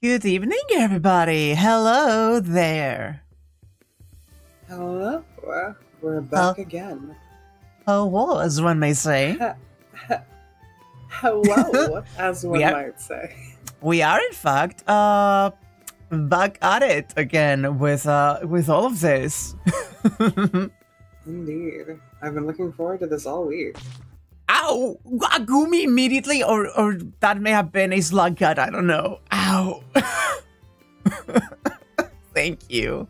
Good evening, everybody. Hello there. Hello, we're back again. How was, one may say? Hello, as one might say. We are, in fact, back at it again with all of this. Indeed. I've been looking forward to this all week. Ow! Gumi immediately, or that may have been a slug cut, I don't know. Ow! Thank you.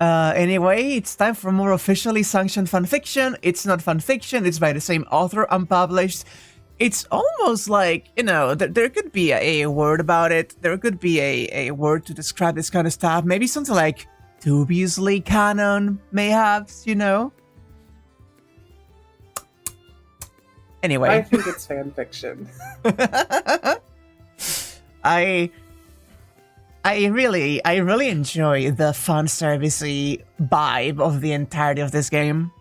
Anyway, it's time for more officially sanctioned fanfiction. It's not fanfiction, it's by the same author, unpublished. It's almost like, you know, there could be a word about it. There could be a word to describe this kind of stuff. Maybe something like dubiously canon, mayhaps, you know? Anyway. I think it's fanfiction. I really enjoy the fan servicey vibe of the entirety of this game.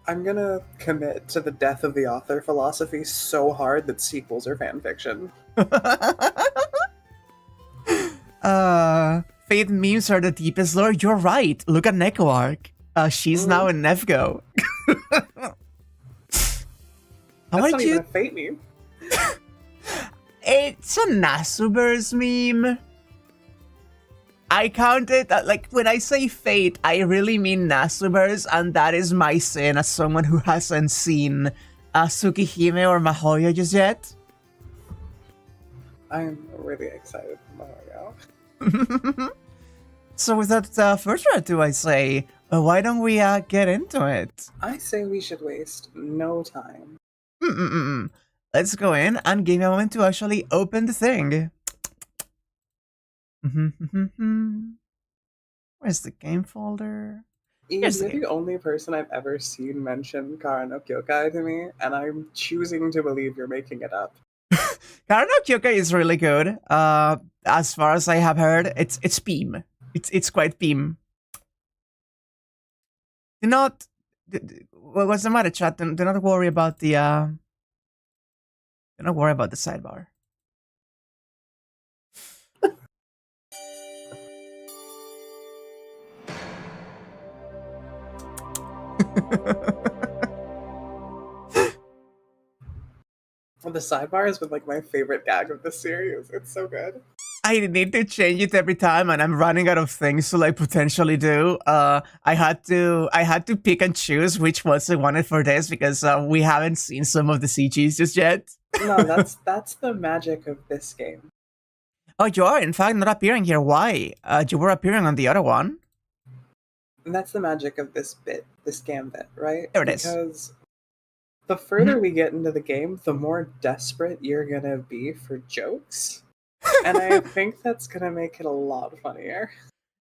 I'm gonna commit to the death of the author philosophy so hard that sequels are fanfiction. Fate memes are the deepest lore. You're right. Look at Neko Arc. She's now in Nefgo. That's not even a Fate meme. It's a Nasuber's meme. I count it, like, when I say Fate, I really mean Nasuber's, and that is my sin as someone who hasn't seen Tsukihime or Mahoyo just yet. I'm really excited for Mahoyo. So without further ado, I say, why don't we get into it? I say we should waste no time. Let's go in and give me a moment to actually open the thing. Where's the game folder? You're the only person I've ever seen mention Kara no Kyokai to me, and I'm choosing to believe you're making it up. Kara no Kyokai is really good. As far as I have heard, it's beam. It's quite beam. Do not. What's the matter, chat? Do not worry about the. Do not worry about the sidebar. The sidebar has been like my favorite gag of the series. It's so good. I need to change it every time, and I'm running out of things to like potentially do. I had to pick and choose which ones I wanted for this because we haven't seen some of the CGs just yet. No, that's the magic of this game. Oh, you are in fact not appearing here. Why? You were appearing on the other one. And that's the magic of this gambit, right? There it is. Because the further we get into the game, the more desperate you're gonna be for jokes. And I think that's gonna make it a lot funnier.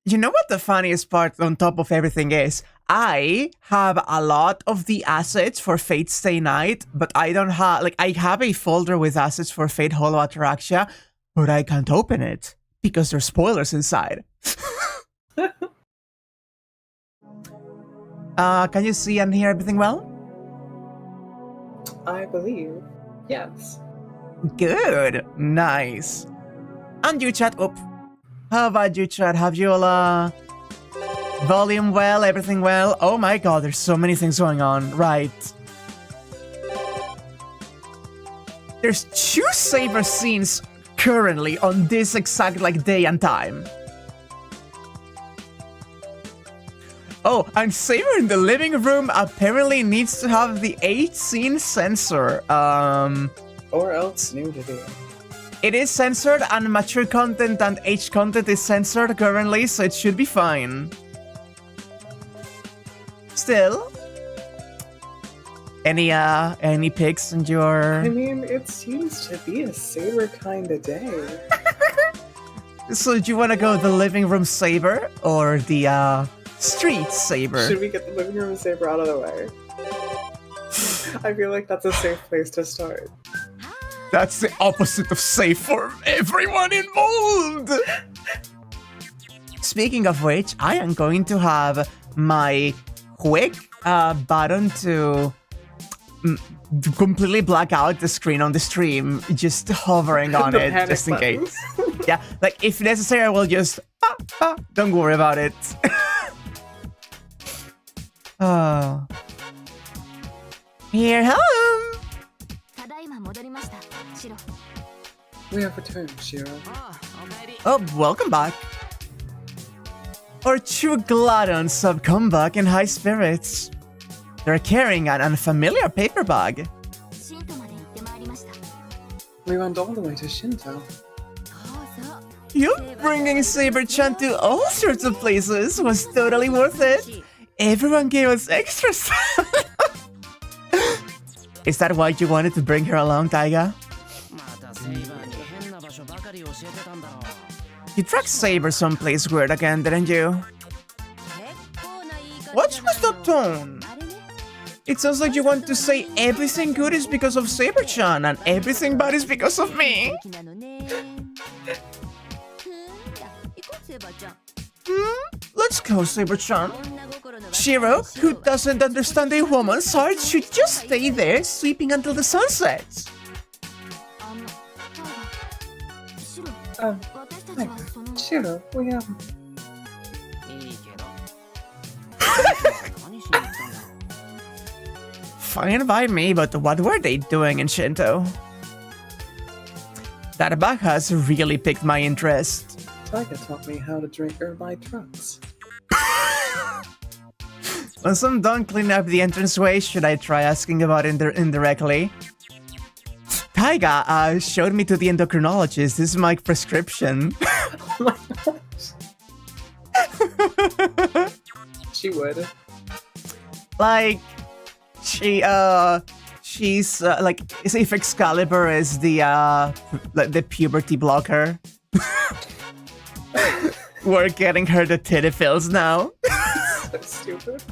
You know what the funniest part on top of everything is? I have a lot of the assets for Fate Stay Night, but I don't have, like, I have a folder with assets for Fate Hollow Ataraxia, but I can't open it because there's spoilers inside. Can you see and hear everything well? I believe, yes. Good. Nice. And you, chat. Oh, how about you, chat? Have you all, volume well? Everything well? Oh my god, there's so many things going on. Right. There's 2 Saber scenes currently on this exact, like, day and time. Oh, and Saber in the living room apparently needs to have the 8 scene censor. Or else nudity. It is censored, and mature content and age content is censored currently, so it should be fine. Still, any picks in your... I mean, it seems to be a Saber kind of day. So do you want to go the living room Saber or the street Saber? Should we get the living room Saber out of the way? I feel like that's a safe place to start. That's the opposite of safe for everyone involved! Speaking of which, I am going to have my quick button to completely black out the screen on the stream, just hovering on it, just in case. Yeah, like if necessary, I will just... don't worry about it. Oh. Here home! We have returned, Shiro. Oh, welcome back. Our two gladons have come back in high spirits. They're carrying an unfamiliar paper bag. We went all the way to Shinto. You bringing Saber-chan to all sorts of places was totally worth it. Everyone gave us extra stuff. Is that why you wanted to bring her along, Taiga? You dragged Saber someplace weird again, didn't you? What was that tone? It sounds like you want to say everything good is because of Saber-chan and everything bad is because of me. Let's go, Saber-chan. Shiro, who doesn't understand a woman's heart, should just stay there, sleeping until the sun sets. Shiro, we Fine by me, but what were they doing in Shinto? That bag has really piqued my interest. Taiga taught me how to drink or buy trucks. Once I'm done cleaning up the entranceway, should I try asking about it indirectly? Taiga showed me to the endocrinologist. This is my prescription. Oh my gosh. She would. Like, she's like, if Excalibur is the puberty blocker, we're getting her the titty pills now. So stupid.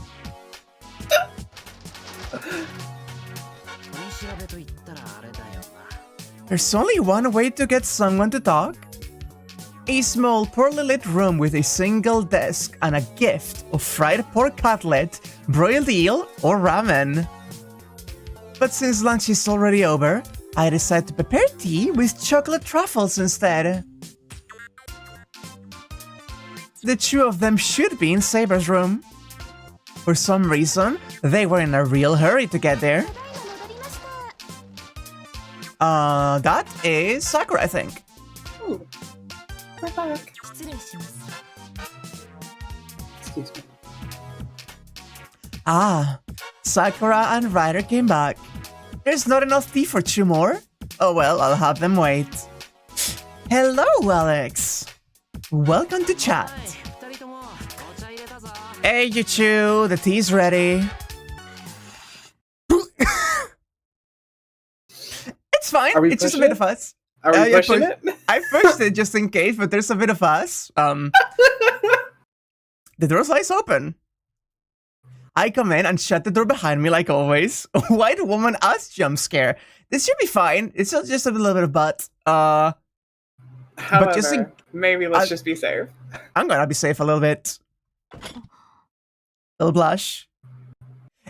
There's only one way to get someone to talk. A small, poorly lit room with a single desk and a gift of fried pork cutlet, broiled eel, or ramen. But since lunch is already over, I decided to prepare tea with chocolate truffles instead. The two of them should be in Saber's room. For some reason, they were in a real hurry to get there. That is Sakura, I think. Ooh. We're back. Excuse me. Ah, Sakura and Rider came back. There's not enough tea for two more? Oh well, I'll have them wait. Hello, Alex. Welcome to chat. Hey, you two, the tea's ready. It's fine, it's just a bit of fuss. Are we pushing it? I pushed it just in case, but there's a bit of fuss. The door slides open. I come in and shut the door behind me like always. White woman ass jump scare. This should be fine. It's just a little bit of butt. However, but just maybe let's just be safe. I'm gonna be safe a little bit. Little blush.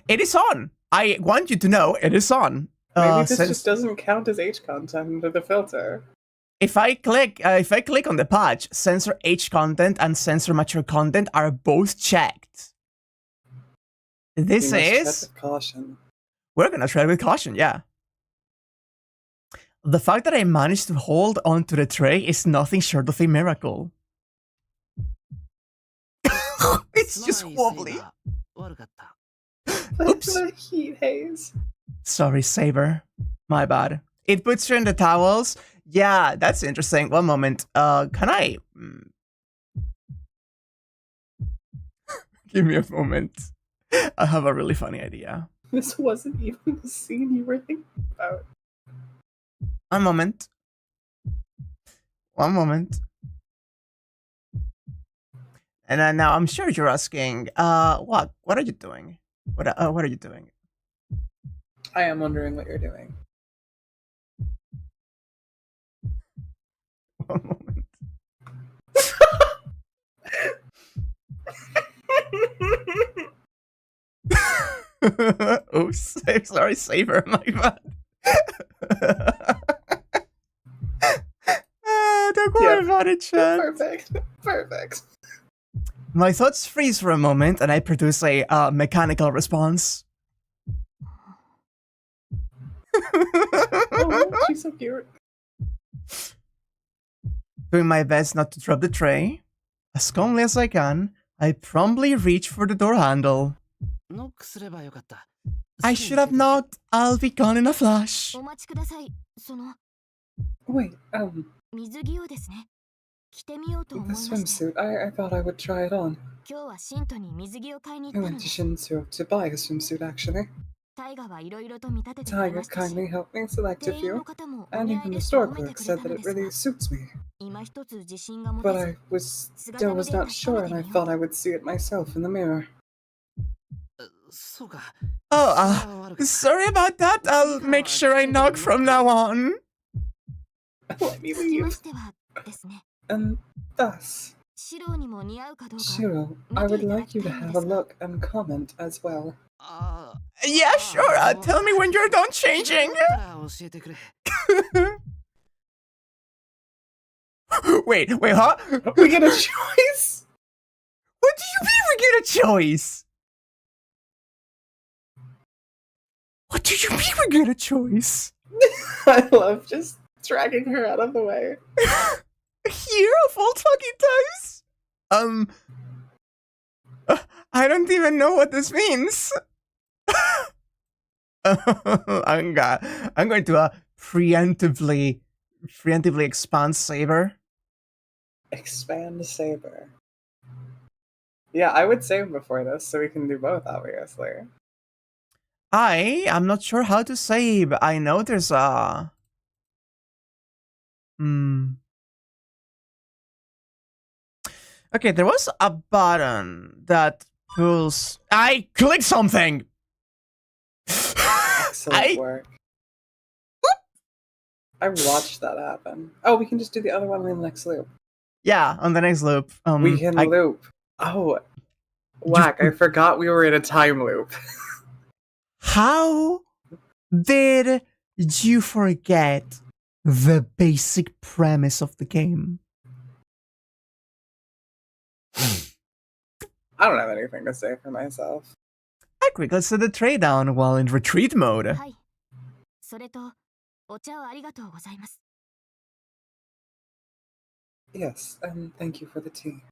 It is on. I want you to know it is on. Maybe this just doesn't count as H content under the filter. If I click on the patch, censor H content and censor mature content are both checked. This is. Tread with caution. We're gonna tread with caution, yeah. The fact that I managed to hold onto the tray is nothing short of a miracle. It's just wobbly. Oops. Heat haze. Sorry, Saber. My bad. It puts you in the towels. Yeah, that's interesting. One moment. Can I? Give me a moment. I have a really funny idea. This wasn't even the scene you were thinking about. One moment. One moment. And now I'm sure you're asking, what are you doing? What are you doing? I am wondering what you're doing. One moment. Oops, I'm sorry, Saber, my bad. Don't worry got it, chat. Perfect. My thoughts freeze for a moment, and I produce a mechanical response. Oh, she's so cute. Doing my best not to drop the tray. As calmly as I can, I promptly reach for the door handle. I should have knocked. I'll be gone in a flash. Wait, the swimsuit. I thought I would try it on. I went to Shinto to buy a swimsuit, actually. Tiger kindly helped me select a few, and even the store clerk said that it really suits me. But I still was not sure, and I thought I would see it myself in the mirror. Oh, sorry about that. I'll make sure I knock from now on. Let me leave. And thus, Shiro, I would like you to have a look and comment as well. Yeah, sure. Tell me when you're done changing. Wait, huh? We get a choice? What do you mean we get a choice? What do you mean we get a choice? I love just dragging her out of the way. Here of all fucking times? I don't even know what this means. I'm going to preemptively expand Saber. Expand Saber. Yeah, I would save before this, so we can do both, obviously. I'm not sure how to save. I know there's a... Okay, there was a button that pulls... I clicked something! Excellent work. I watched that happen. Oh, we can just do the other one in the next loop. Yeah, on the next loop. We can loop. Oh, whack, I forgot we were in a time loop. How did you forget the basic premise of the game? I don't have anything to say for myself. I quickly set the tray down while in retreat mode. Yes, and thank you for the tea.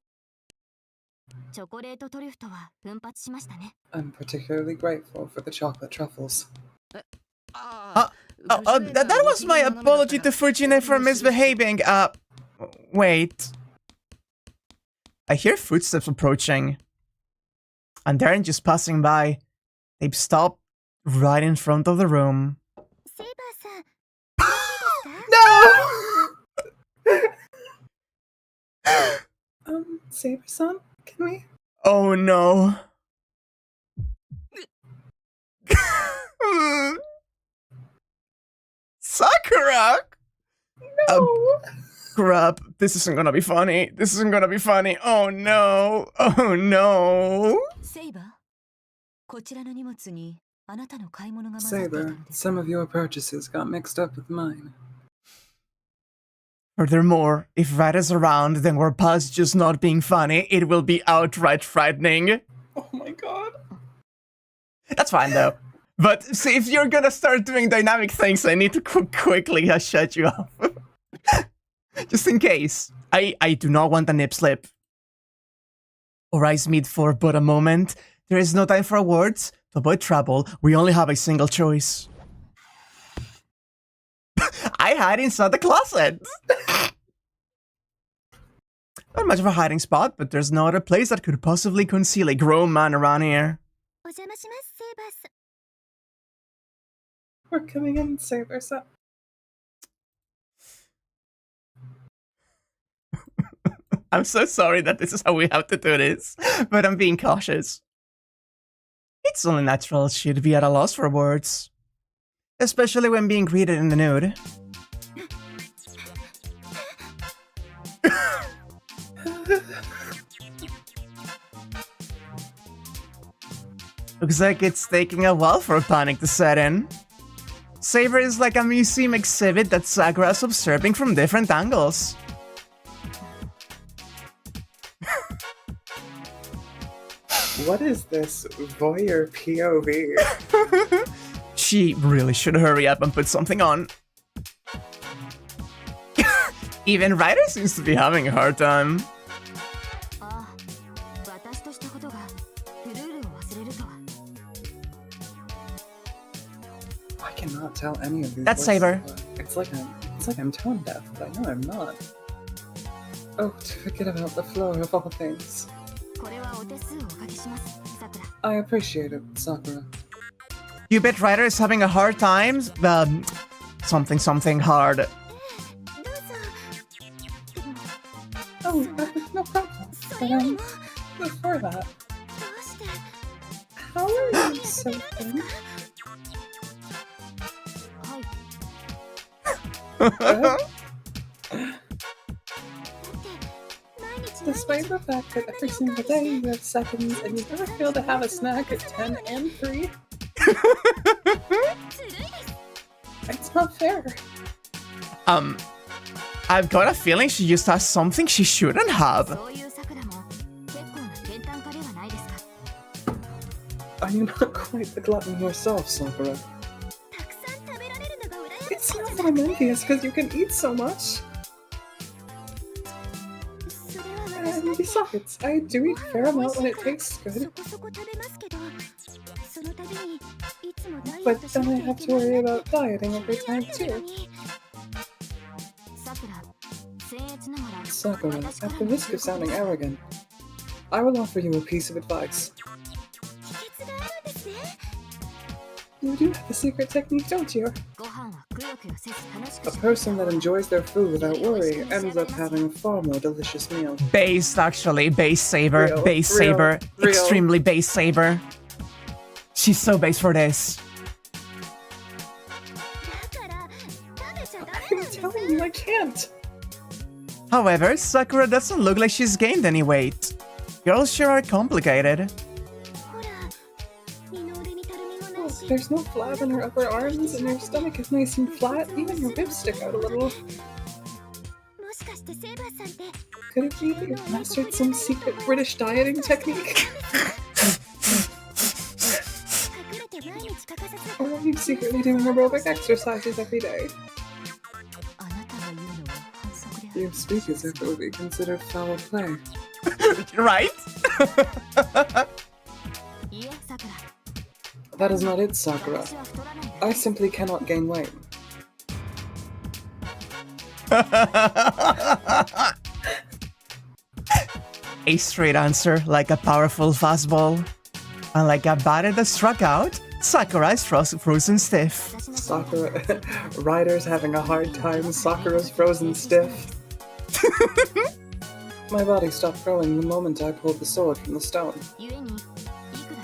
I'm particularly grateful for the chocolate truffles. That was my apology to Fujine for misbehaving. Wait. I hear footsteps approaching. And they're just passing by. They've stopped right in front of the room. No! Saber-san, can we? Oh no. Sakura! No! Crap, this isn't gonna be funny. Oh no. Oh no. Saber, some of your purchases got mixed up with mine. Furthermore, if Rat is around, then we're past just not being funny. It will be outright frightening. Oh my god. That's fine though. But see, if you're gonna start doing dynamic things, I need to quickly shut you up. Just in case. I do not want a nip slip. Or eyes meet for but a moment. There is no time for words. To avoid trouble, we only have a single choice. I hide inside the closet. Not much of a hiding spot, but there's no other place that could possibly conceal a grown man around here. We're coming in, Saber-san. I'm so sorry that this is how we have to do this, but I'm being cautious. It's only natural she'd be at a loss for words. Especially when being greeted in the nude. Looks like it's taking a while for a panic to set in. Saber is like a museum exhibit that Sakura is observing from different angles. What is this voyeur POV? She really should hurry up and put something on. Even Ryder seems to be having a hard time. I cannot tell any of these. That's voices. Saber. It's like I'm tone deaf, but I know I'm not. Oh, to forget about the flow of all things. I appreciate it, Sakura. You bet Ryder is having a hard time? Something hard. Oh, no problem. But before that, how are you so thin? Despite the fact that every single day you have seconds and you never fail to have a snack at 10 and 3, it's not fair. I've got a feeling she just has something she shouldn't have. Are you not quite the glutton yourself, Sakura? It's not that I'm envious because you can eat so much. And besides, I do eat a fair amount when it tastes good. But then I have to worry about dieting every time too. Sakura, at the risk of sounding arrogant, I will offer you a piece of advice. You do have a secret technique, don't you? A person that enjoys their food without worry ends up having a far more delicious meal. Based, actually. Base Saber. Real, Base real, Saber. real. Extremely base Saber. She's so base for this. I'm telling you, I can't. However, Sakura doesn't look like she's gained any weight. Girls sure are complicated. Oh, there's no flab in her upper arms, and her stomach is nice and flat. Even her ribs stick out a little. Could it be that you've mastered some secret British dieting technique? Or are you secretly doing aerobic exercises every day? You speak as if it would be considered foul play. Right? That is not it, Sakura. I simply cannot gain weight. A straight answer, like a powerful fastball. And like a batter that struck out, Sakura is frozen stiff. Sakura... Ryder's having a hard time, Sakura's frozen stiff. My body stopped growing the moment I pulled the sword from the stone.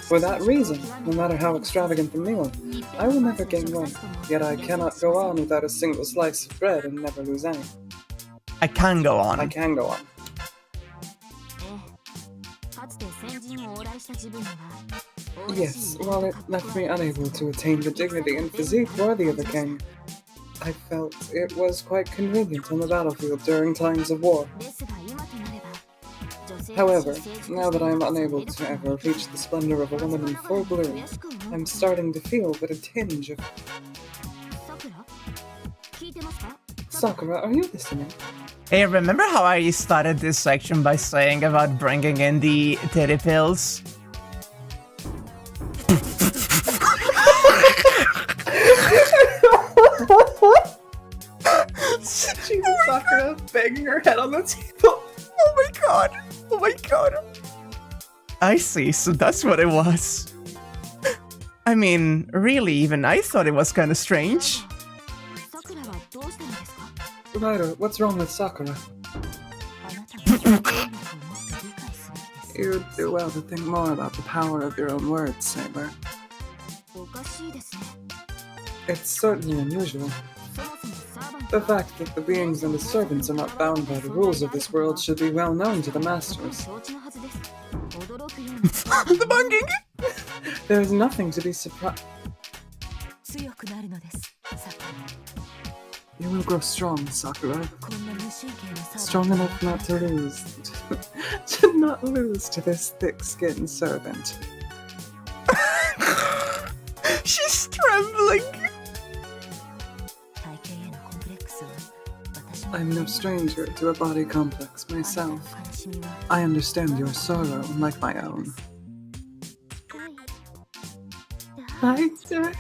For that reason, no matter how extravagant the meal, I will never gain weight, yet I cannot go on without a single slice of bread and never lose any. I can go on. I can go on. Yes, while it left me unable to attain the dignity and physique worthy of a king, I felt it was quite convenient on the battlefield during times of war. However, now that I am unable to ever reach the splendor of a woman in full bloom, I'm starting to feel but a tinge of... Sakura, are you listening? Hey, remember how I started this section by saying about bringing in the titty pills? Jesus, Sakura banging her head on the table. Oh my god! Oh my god! I see, so that's what it was. I mean, really, even I thought it was kinda strange. Ryder, what's wrong with Sakura? You'd do well to think more about the power of your own words, Saber. It's certainly unusual. The fact that the beings and the servants are not bound by the rules of this world should be well known to the masters. The bunging! There is nothing to be surprised. You will grow strong, Sakura. Strong enough not to lose. To not lose to this thick-skinned servant. She's trembling. I'm no stranger to a body complex myself. I understand your sorrow like my own. Rider.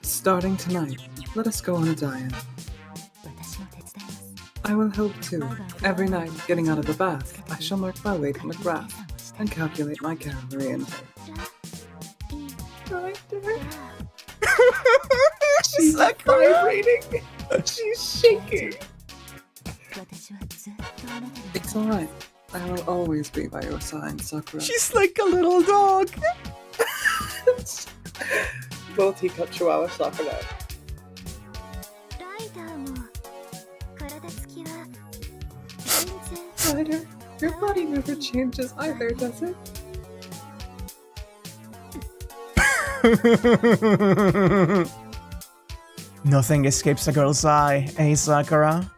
Starting tonight, let us go on a diet. I will help too. Every night, getting out of the bath, I shall mark my weight on the graph and calculate my calorie intake. Rider. She's like vibrating. She's shaking. It's alright. I will always be by your side, Sakura. She's like a little dog. Both teacup chihuahua Sakura. Rider, your body never changes either, does it? Nothing escapes a girl's eye, eh, Sakura?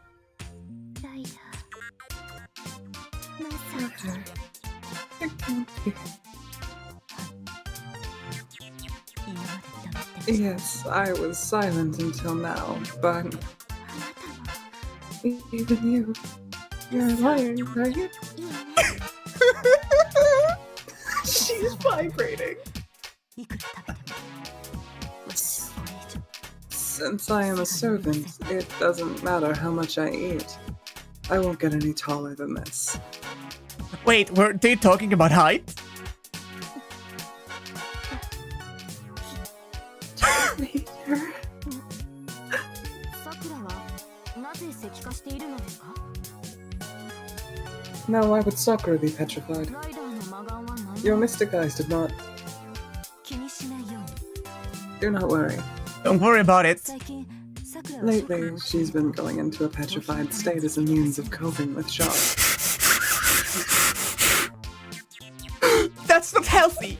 Yes, I was silent until now, but even you're lying, right? She's vibrating. Since I am a servant, it doesn't matter how much I eat. I won't get any taller than this. Wait, were they talking about height? Now why would Sakura be petrified? Your mystic eyes did not... Do not worry. Don't worry about it. Lately, she's been going into a petrified state as a means of coping with shock. That's not healthy.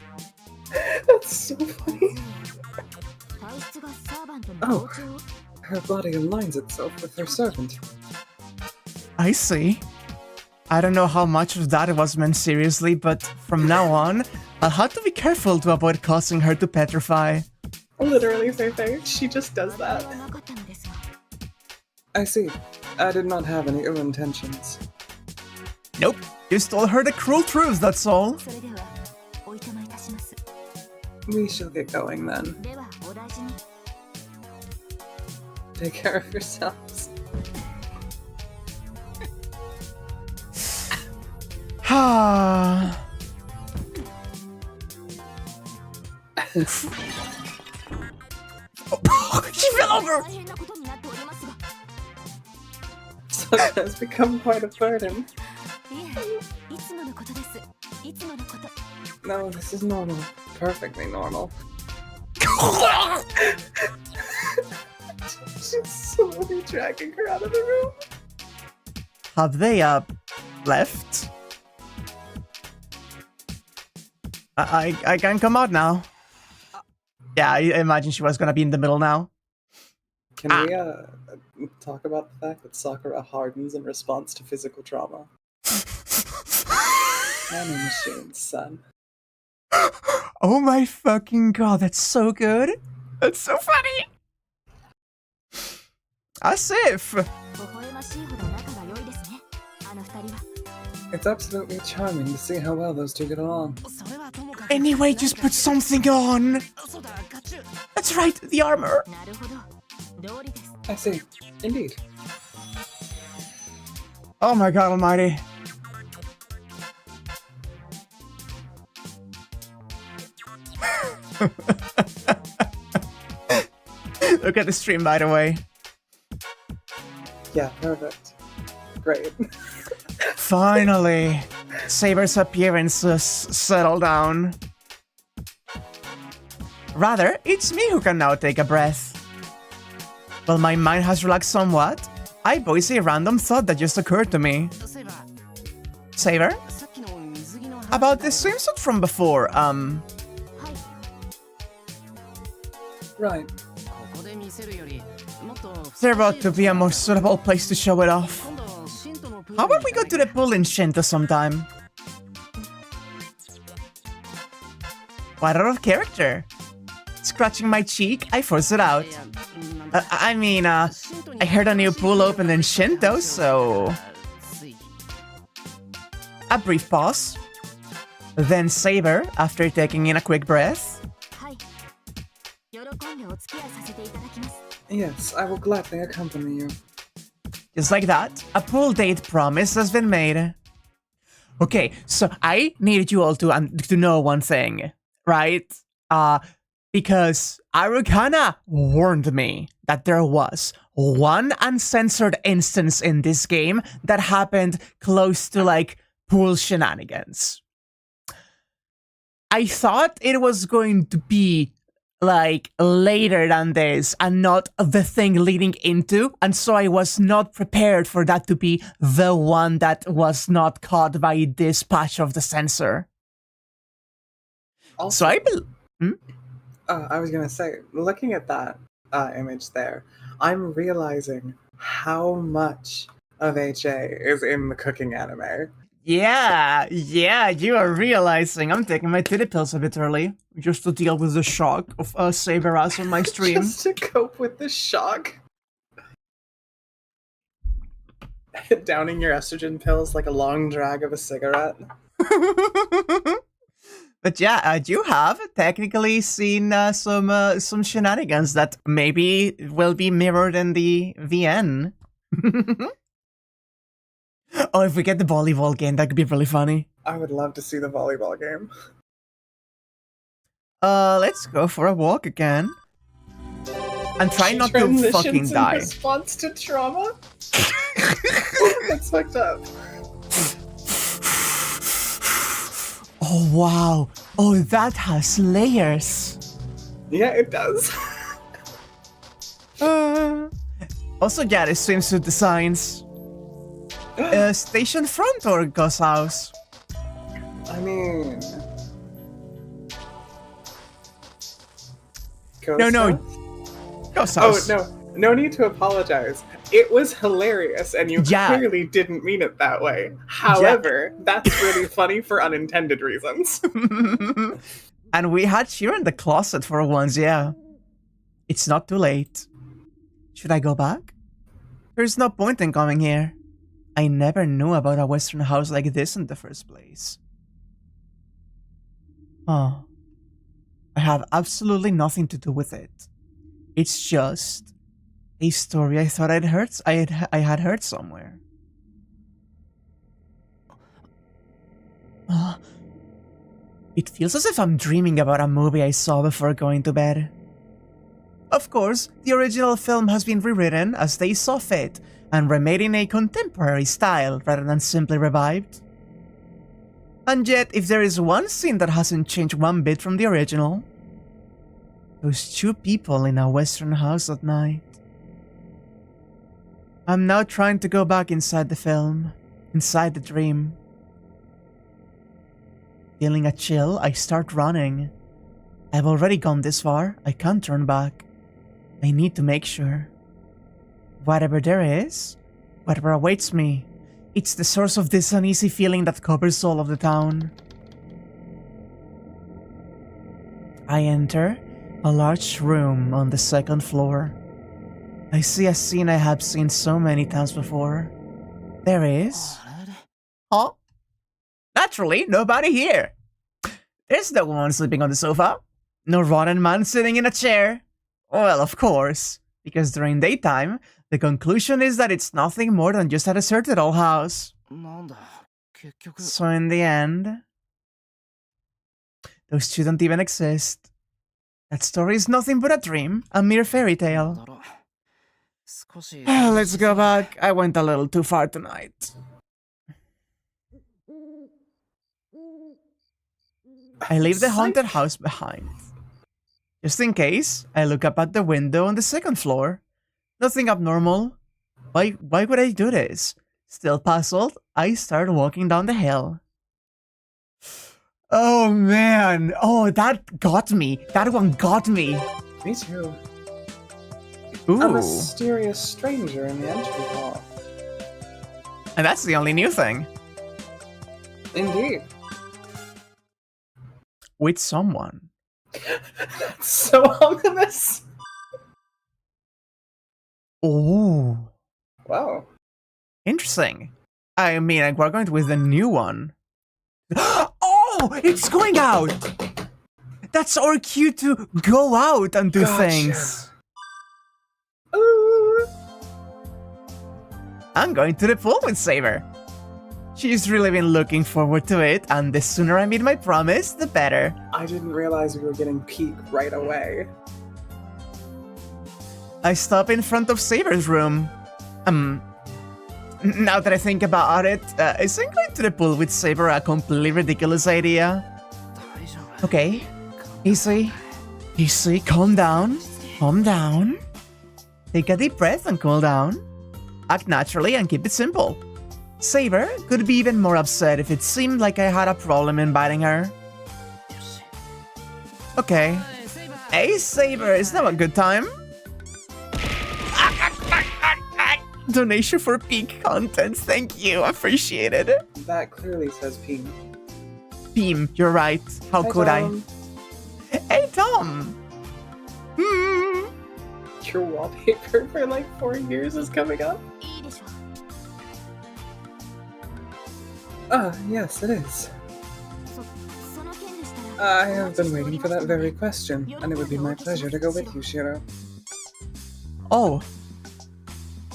That's so funny. Oh, her body aligns itself with her servant. I see. I don't know how much of that was meant seriously, but from now on, I'll have to be careful to avoid causing her to petrify. Literally, Saber, she just does that. I see. I did not have any ill intentions. Nope, just told her the cruel truth, that's all. We shall get going then. Take care of yourselves. Ah. She fell over! Sakura has become quite a burden. No, this is normal. Perfectly normal. She's slowly dragging her out of the room. Have they, left? I can come out now. Yeah, I imagine she was gonna be in the middle now. Can we, talk about the fact that Sakura hardens in response to physical trauma? Nanomachines, son. Oh my fucking god, that's so good. That's so funny. As if. It's absolutely charming to see how well those two get along. Anyway, just put something on. That's right, the armor. I see. Indeed. Oh my god almighty. Look at the stream, by the way. Yeah, perfect. Great. Finally, Saber's appearances settle down. Rather, it's me who can now take a breath. While my mind has relaxed somewhat, I voice a random thought that just occurred to me. Saber? About the swimsuit from before, Right. There ought to be a more suitable place to show it off. How about we go to the pool in Shinto sometime? Quite out of character. Scratching my cheek, I force it out. I heard a new pool opened in Shinto, so... A brief pause. Then Saber, after taking in a quick breath. Yes, I will gladly accompany you. Just like that, a pool date promise has been made. Okay, so I needed you all to know one thing, right? Because Arukana warned me that there was one uncensored instance in this game that happened close to, like, pool shenanigans. I thought it was going to be, like, later than this and not the thing leading into, and so I was not prepared for that to be the one that was not caught by this patch of the censor. Also, So I was gonna say, looking at that image there, I'm realizing how much of HA is in the cooking anime. Yeah, you are realizing I'm taking my titty pills a bit early, just to deal with the shock of Saber ass on my stream. Just to cope with the shock. Downing your estrogen pills like a long drag of a cigarette. But yeah, you have technically seen some shenanigans that maybe will be mirrored in the VN. Oh, if we get the volleyball game, that could be really funny. I would love to see the volleyball game. Let's go for a walk again. And try not to fucking die. In response to trauma? That's fucked up. Oh, wow. Oh, that has layers. Yeah, it does. Also, yeah, the swimsuit designs. Station front or Gus house? I mean... No. Gus house. Oh, no need to apologize. It was hilarious, and you clearly didn't mean it that way. However, that's really funny for unintended reasons. And we had Shira in the closet for once, yeah. It's not too late. Should I go back? There's no point in coming here. I never knew about a Western house like this in the first place. Oh. I have absolutely nothing to do with it. It's just a story I thought I had heard somewhere. It feels as if I'm dreaming about a movie I saw before going to bed. Of course, the original film has been rewritten as they saw fit and remade in a contemporary style rather than simply revived. And yet, if there is one scene that hasn't changed one bit from the original, those two people in a Western house at night. I'm now trying to go back inside the film, inside the dream. Feeling a chill, I start running. I've already gone this far, I can't turn back. I need to make sure. Whatever there is, whatever awaits me, it's the source of this uneasy feeling that covers all of the town. I enter a large room on the second floor. I see a scene I have seen so many times before. There is... Huh? Naturally, nobody here. There's no one sleeping on the sofa. No rotten man sitting in a chair. Well, of course, because during daytime, the conclusion is that it's nothing more than just a deserted old house. So in the end, those two don't even exist. That story is nothing but a dream, a mere fairy tale. Let's go back. I went a little too far tonight. I leave the haunted house behind. Just in case, I look up at the window on the second floor. Nothing abnormal. Why would I do this? Still puzzled, I start walking down the hill. Oh man, oh that got me. That one got me. Me too. Ooh. A mysterious stranger in the entry hall. And that's the only new thing. Indeed. With someone. That's so ominous. Ooh. Wow. Interesting. I mean, we're going with the new one. Oh, it's going out! That's our cue to go out and do things. Ooh. I'm going to the pool with Saber. She's really been looking forward to it, and the sooner I meet my promise, the better. I didn't realize we were getting peak right away. I stop in front of Saber's room. Now that I think about it, isn't going to the pool with Saber a completely ridiculous idea? Okay, easy, calm down. Take a deep breath and cool down. Act naturally and keep it simple. Saber could be even more upset if it seemed like I had a problem inviting her. Okay. Hey Saber, is now a good time? Donation for peak content, thank you, appreciate it. That clearly says Peen. Beam, you're right, how could Tom. I? Hey Tom! Your wallpaper for like 4 years is coming up? Ah, yes, it is. I have been waiting for that very question, and it would be my pleasure to go with you, Shiro. Oh.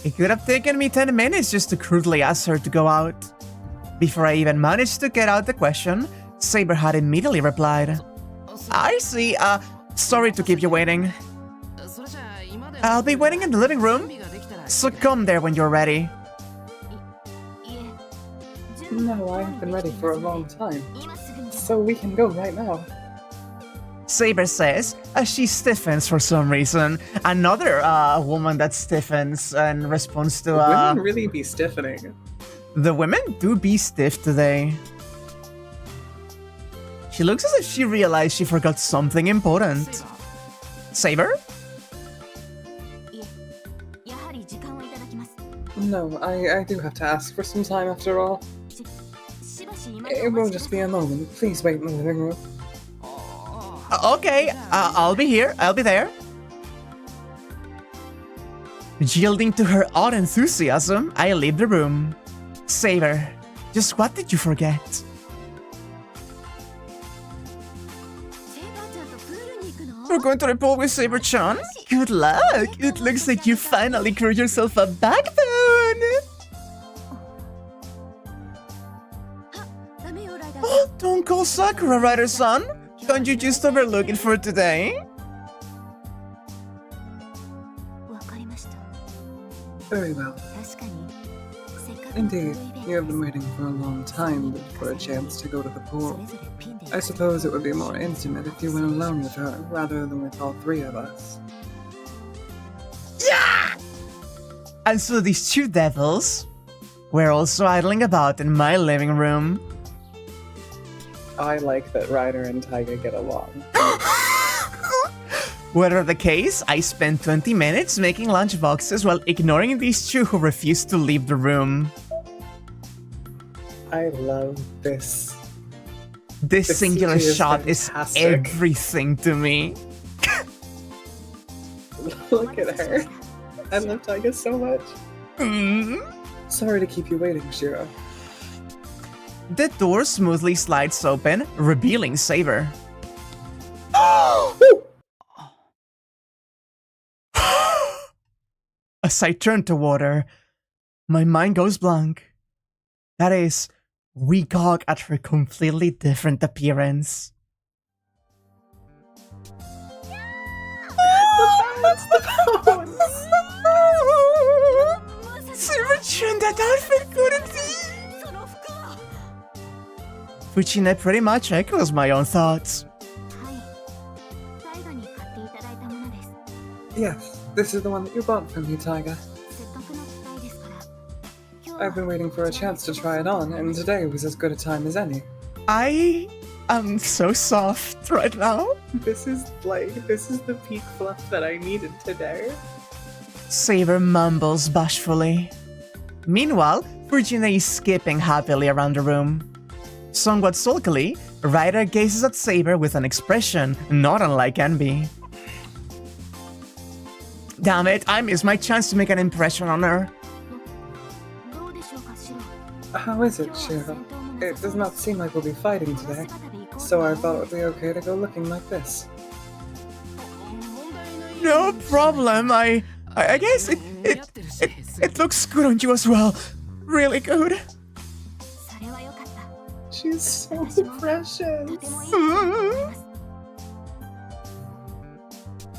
It could have taken me 10 minutes just to crudely ask her to go out. Before I even managed to get out the question, Saber had immediately replied. I see, sorry to keep you waiting. I'll be waiting in the living room, so come there when you're ready. No, I have been ready for a long time, so we can go right now. Saber says, as she stiffens for some reason. Another woman that stiffens in response to Women really be stiffening. The women do be stiff today. She looks as if she realized she forgot something important. Saber? No, I do have to ask for some time after all. It will just be a moment. Please wait in the living room. Okay, I'll be here. I'll be there. Yielding to her odd enthusiasm, I leave the room. Saber, just what did you forget? We're going to the pool with Saber-chan? Good luck! It looks like you finally grew yourself a backbone! Oh, don't call Sakura Rider-san! Can't you just overlook it for today? Very well. Indeed, you have been waiting for a long time for a chance to go to the pool. I suppose it would be more intimate if you went alone with her, rather than with all three of us. Yeah! And so these two devils were also idling about in my living room. I like that Ryder and Taiga get along. Whatever the case, I spent 20 minutes making lunch boxes while ignoring these two who refused to leave the room. I love this. This singular CG shot fantastic. is everything to me. Look at her. I love Taiga so much. Sorry to keep you waiting, Shiro. The door smoothly slides open, revealing Saber. As I turn toward her, my mind goes blank. That is, we gawk at her completely different appearance. The bones! Saber-chan, that outfit couldn't be! Fuchine pretty much echoes my own thoughts. Yes, this is the one that you bought from me, Taiga. I've been waiting for a chance to try it on, and today was as good a time as any. I am so soft right now. This is the peak fluff that I needed today. Saber mumbles bashfully. Meanwhile, Fujine is skipping happily around the room. Somewhat sulkily, Rider gazes at Saber with an expression not unlike envy. Damn it, I missed my chance to make an impression on her. How is it, Shiro? It does not seem like we'll be fighting today, so I thought it would be okay to go looking like this. No problem, I guess it looks good on you as well. Really good. She's so precious.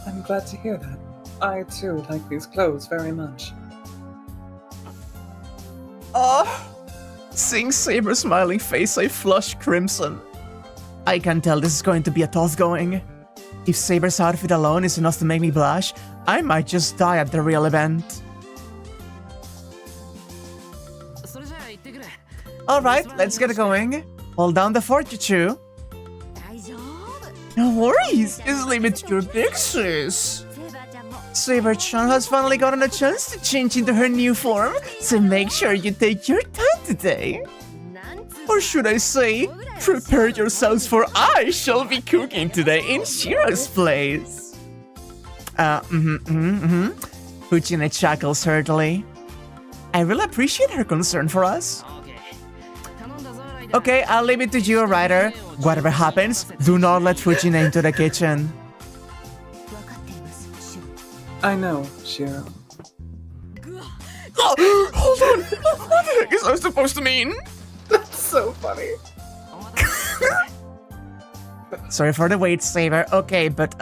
I'm glad to hear that. I too like these clothes very much. Seeing Saber's smiling face, I flush crimson. I can tell this is going to be a toss going. If Saber's outfit alone is enough to make me blush, I might just die at the real event. Alright, let's get going. Hold down the fort, Chuchu. No worries, just leave it to your pixies. Saber-chan has finally gotten a chance to change into her new form, so make sure you take your time today. Or should I say, prepare yourselves for I shall be cooking today in Shiro's place. Fujine chuckles heartily. I really appreciate her concern for us. Okay, I'll leave it to you, Rider. Whatever happens, do not let Fujine into the kitchen. I know, Shiro. Oh, hold on! What the heck is I supposed to mean? That's so funny. Sorry for the wait, Saber. Okay, but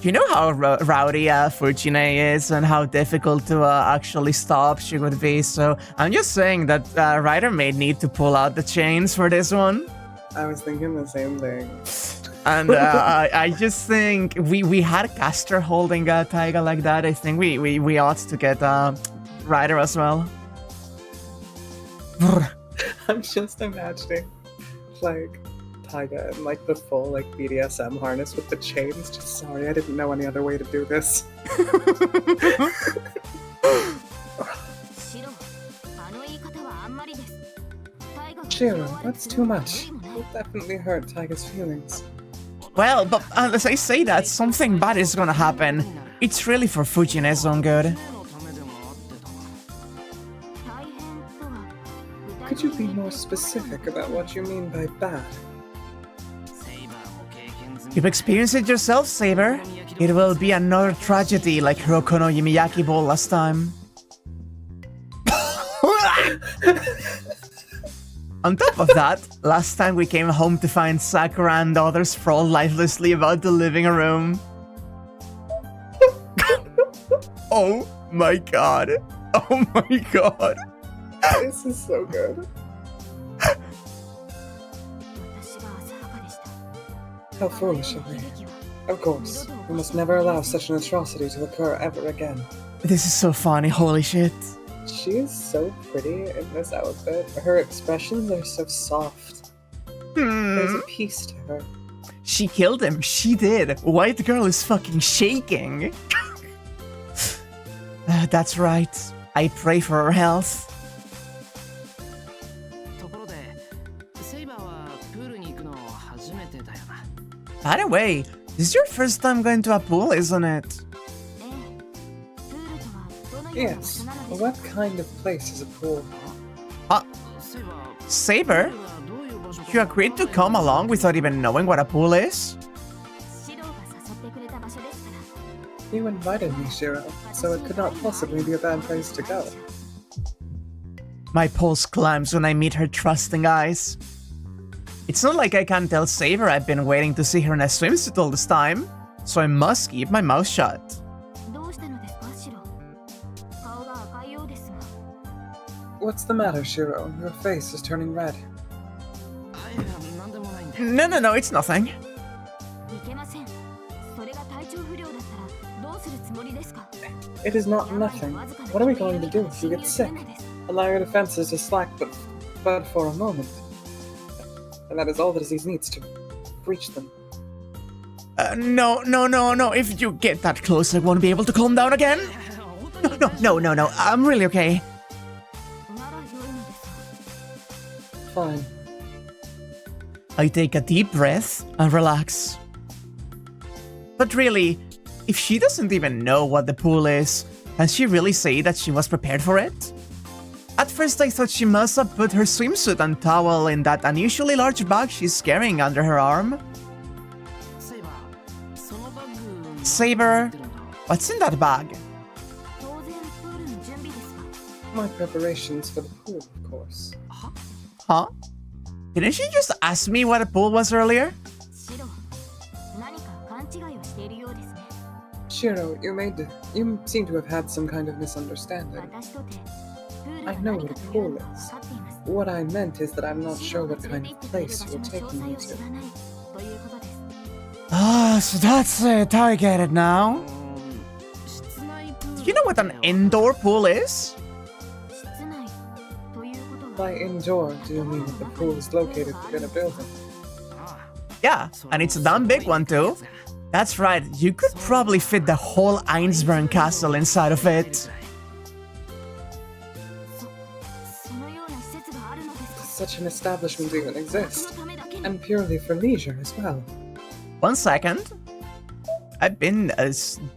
you know how rowdy Fujine is and how difficult to actually stop she would be, so I'm just saying that Rider may need to pull out the chains for this one. I was thinking the same thing. And I just think we had Caster holding Taiga like that. I think we ought to get Rider as well. I'm just imagining, like, Taiga in, like, the full, like, BDSM harness with the chains. Just sorry, I didn't know any other way to do this. Shiro, that's too much. It'll definitely hurt Taiga's feelings. Well, but as I say that, something bad is gonna happen. It's really for Fujine's own good. Could you be more specific about what you mean by bad? You've experienced it yourself, Saber. It will be another tragedy like Hiroko no Yumiyaki Bowl last time. On top of that, last time we came home to find Sakura and others sprawled lifelessly about the living room. Oh my god. Oh my god. This is so good. How foolish of me. Of course, we must never allow such an atrocity to occur ever again. This is so funny, holy shit. She is so pretty in this outfit. Her expressions are so soft. There's a peace to her. She killed him, she did. White girl is fucking shaking. That's right. I pray for her health. By the way, this is your first time going to a pool, isn't it? Yes. What kind of place is a pool? Saber? You agreed to come along without even knowing what a pool is? You invited me, Shiro, so it could not possibly be a bad place to go. My pulse climbs when I meet her trusting eyes. It's not like I can tell Saber I've been waiting to see her in a swimsuit all this time, so I must keep my mouth shut. What's the matter, Shiro? Your face is turning red. No, it's nothing. It is not nothing. What are we going to do if you get sick? Allow your defenses to slack but for a moment. And that is all the disease needs to breach them. No. If you get that close, I won't be able to calm down again. No. I'm really okay. Fine. I take a deep breath and relax. But really, if she doesn't even know what the pool is, can she really say that she was prepared for it? At first I thought she must have put her swimsuit and towel in that unusually large bag she's carrying under her arm. Saber, what's in that bag? My preparations for the pool, of course. Huh? Didn't she just ask me what a pool was earlier? Shiro, you seem to have had some kind of misunderstanding. I know what a pool is. What I meant is that I'm not sure what kind of place you're taking me to. Ah, so that's it. I get it now. Do you know what an indoor pool is? By indoor, do you mean that the pool is located within a building? Yeah, and it's a damn big one too. That's right, you could probably fit the whole Einsberg castle inside of it. Such an establishment even exists, and purely for leisure as well. 1 second. I've been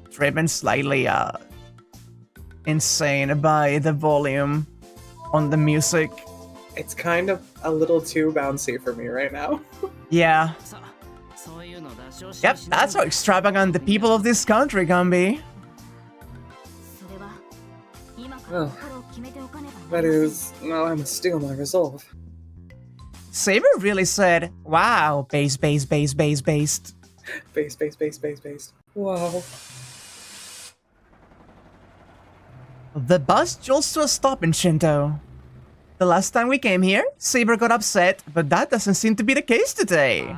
driven slightly insane by the volume on the music. It's kind of a little too bouncy for me right now. Yeah. Yep, that's how extravagant the people of this country can be. Well, that is, well, I must steel my resolve. Saber really said, wow, based. Based. Wow. The bus jolts to a stop in Shinto. The last time we came here, Saber got upset, but that doesn't seem to be the case today.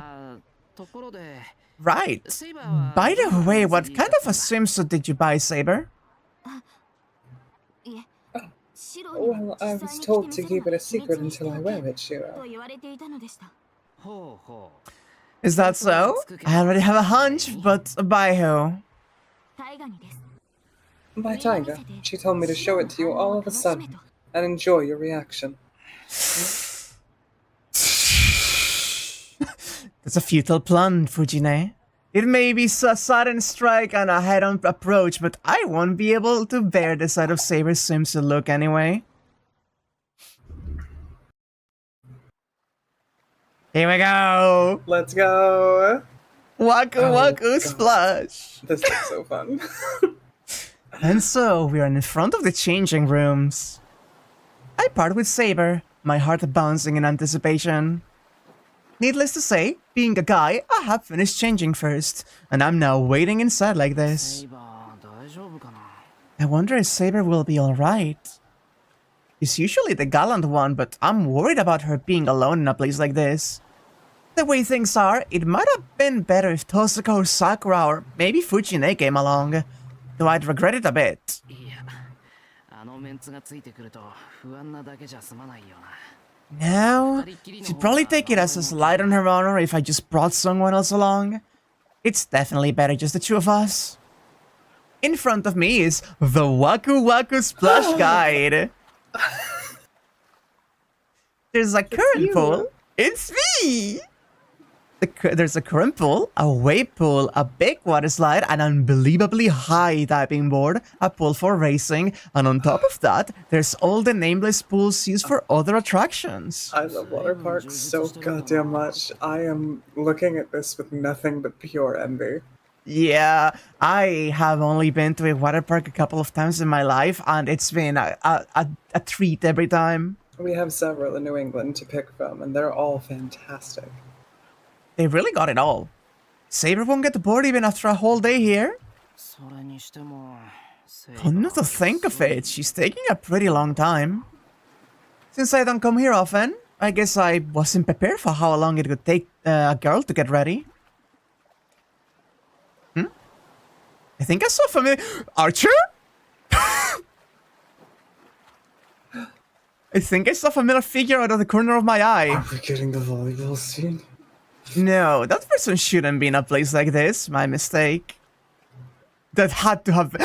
Right. By the way, what kind of a swimsuit did you buy, Saber? Well, I was told to keep it a secret until I wear it, Shiro. Is that so? I already have a hunch, but by who? By Taiga. She told me to show it to you all of a sudden, and enjoy your reaction. That's a futile plan, Fujine. It may be a sudden strike and a head-on approach, but I won't be able to bear the sight of Saber's swimsuit look anyway. Here we go! Let's go! Waku Waku Splash! This looks so fun. And so, we are in front of the changing rooms. I part with Saber, my heart bouncing in anticipation. Needless to say, being a guy, I have finished changing first, and I'm now waiting inside like this. I wonder if Saber will be alright. She's usually the gallant one, but I'm worried about her being alone in a place like this. The way things are, it might have been better if Tohsaka or Sakura or maybe Fujine came along, though I'd regret it a bit. No, she'd probably take it as a slight on her honor if I just brought someone else along. It's definitely better just the two of us. In front of me is the Waku Waku Splash Guide. There's a current pool. It's me! There's a current pool, a wave pool, a big water slide, an unbelievably high diving board, a pool for racing, and on top of that, there's all the nameless pools used for other attractions. I love water parks so goddamn much. I am looking at this with nothing but pure envy. Yeah, I have only been to a water park a couple of times in my life, and it's been a treat every time. We have several in New England to pick from, and they're all fantastic. They really got it all. Saber won't get bored even after a whole day here. Come to think of it, she's taking a pretty long time. Since I don't come here often, I guess I wasn't prepared for how long it would take a girl to get ready. I think I saw familiar... Archer? I think I saw a familiar figure out of the corner of my eye. Are we getting the volleyball scene? No, that person shouldn't be in a place like this. My mistake. That had to have...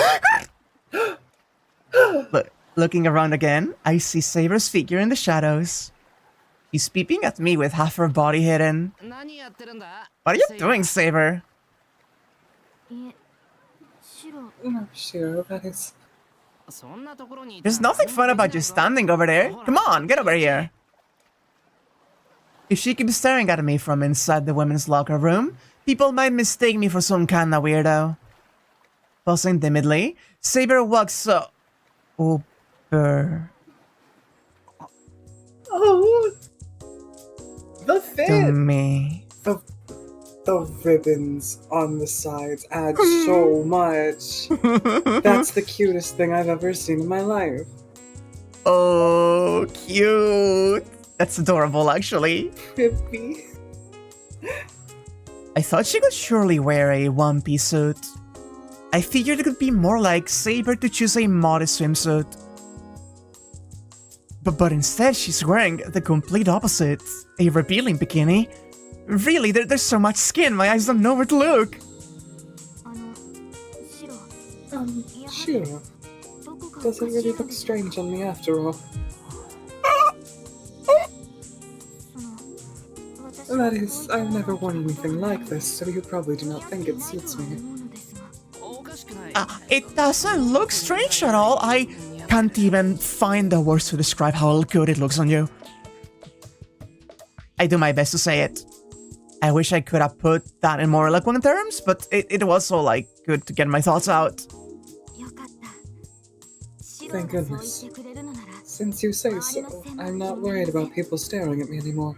Looking around again, I see Saber's figure in the shadows. She's peeping at me with half her body hidden. What are you doing, Saber? No, Shiro, that is... There's nothing fun about you standing over there. Come on, get over here. If she keeps staring at me from inside the women's locker room, people might mistake me for some kind of weirdo. Pausing timidly, Saber walks over. Oh! The fit! To me. The ribbons on the sides add so much. That's the cutest thing I've ever seen in my life. Oh, cute. That's adorable, actually. Pippi. I thought she could surely wear a one-piece suit. I figured it could be more like Saber to choose a modest swimsuit. But instead, she's wearing the complete opposite. A revealing bikini. Really, there's so much skin, my eyes don't know where to look. Shiro. Does it really look strange on me after all? That is, I've never worn anything like this, so you probably do not think it suits me. It doesn't look strange at all. I can't even find the words to describe how good it looks on you. I do my best to say it. I wish I could have put that in more eloquent terms, but it was so, like, good to get my thoughts out. Thank goodness. Since you say so, I'm not worried about people staring at me anymore.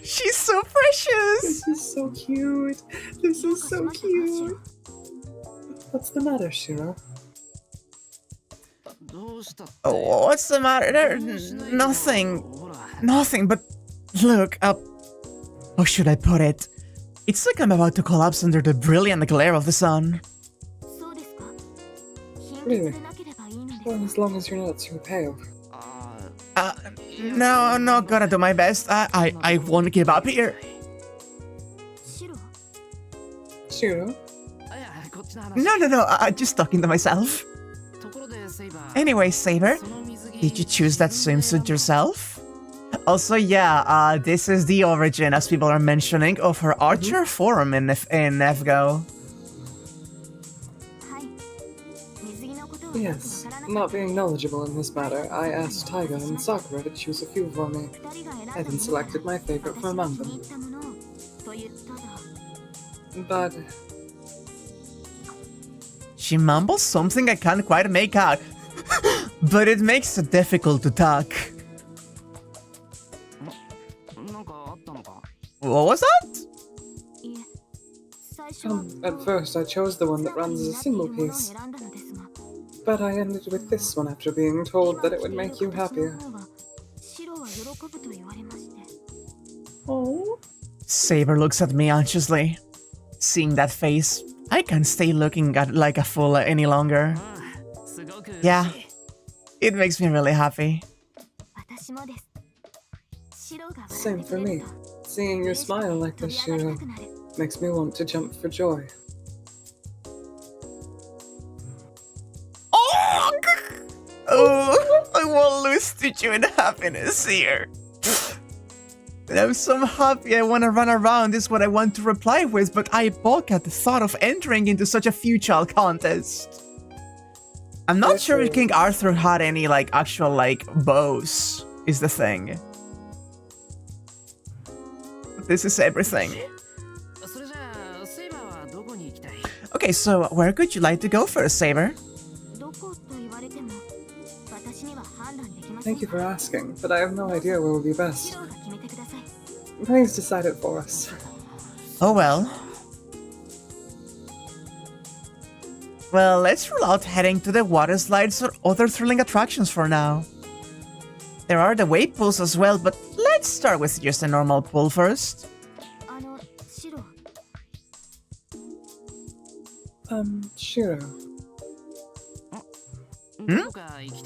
She's so precious! This is so cute. This is so cute. What's the matter, Shiro? Oh, what's the matter? Nothing. Nothing, but look, how should I put it? It's like I'm about to collapse under the brilliant glare of the sun. Really? Well, as long as you're not too pale. No, I'm not gonna do my best. I won't give up here. Shiro? No, I'm just talking to myself. Anyway, Saber, did you choose that swimsuit yourself? Also, yeah, this is the origin, as people are mentioning, of her Archer forum in FGO. Yes. Not being knowledgeable in this matter, I asked Taiga and Sakura to choose a few for me. I then selected my favorite from among them. But... She mumbles something I can't quite make out, but it makes it difficult to talk. What was that? At first I chose the one that runs as a single piece. But I ended with this one after being told that it would make you happier. Oh. Saber looks at me anxiously. Seeing that face, I can't stay looking at like a fool any longer. Yeah, it makes me really happy. Same for me. Seeing your smile like this, Shiro, makes me want to jump for joy. Oh, I won't lose to you in happiness here. And I'm so happy I want to run around is what I want to reply with, but I balk at the thought of entering into such a futile contest. I'm not sure if King Arthur had any, like, actual, like, bows, is the thing. This is everything. Okay, so where could you like to go first, Saber? Thank you for asking, but I have no idea where would be best. Please decide it for us. Oh well. Well, let's rule out heading to the water slides or other thrilling attractions for now. There are the wave pools as well, but let's start with just a normal pool first. Shiro.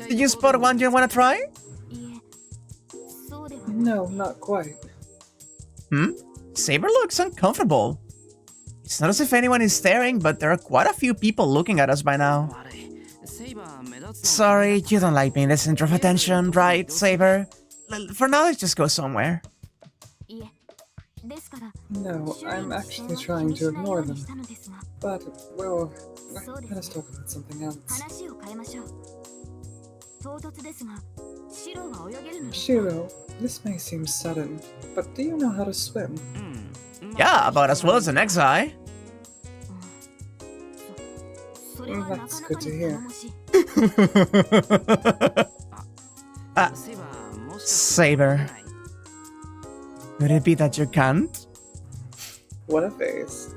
Did you spot one you want to try? No, not quite. Saber looks uncomfortable. It's not as if anyone is staring, but there are quite a few people looking at us by now. Sorry, you don't like being the center of attention, right, Saber? For now, let's just go somewhere. No, I'm actually trying to ignore them. But, well, let us talk about something else. Shiro, this may seem sudden, but do you know how to swim? Yeah, about as well as the next eye. That's good to hear. Saber. Could it be that you can't? What a face.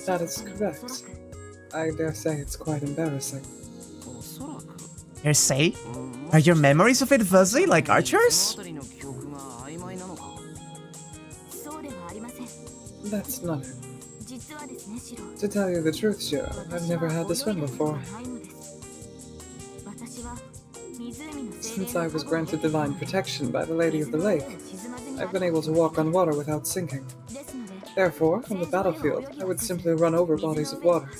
That is correct. I dare say it's quite embarrassing. You say? Are your memories of it fuzzy like Archer's? That's not it. To tell you the truth, Shiro, I've never had to swim before. Since I was granted divine protection by the Lady of the Lake, I've been able to walk on water without sinking. Therefore, on the battlefield, I would simply run over bodies of water.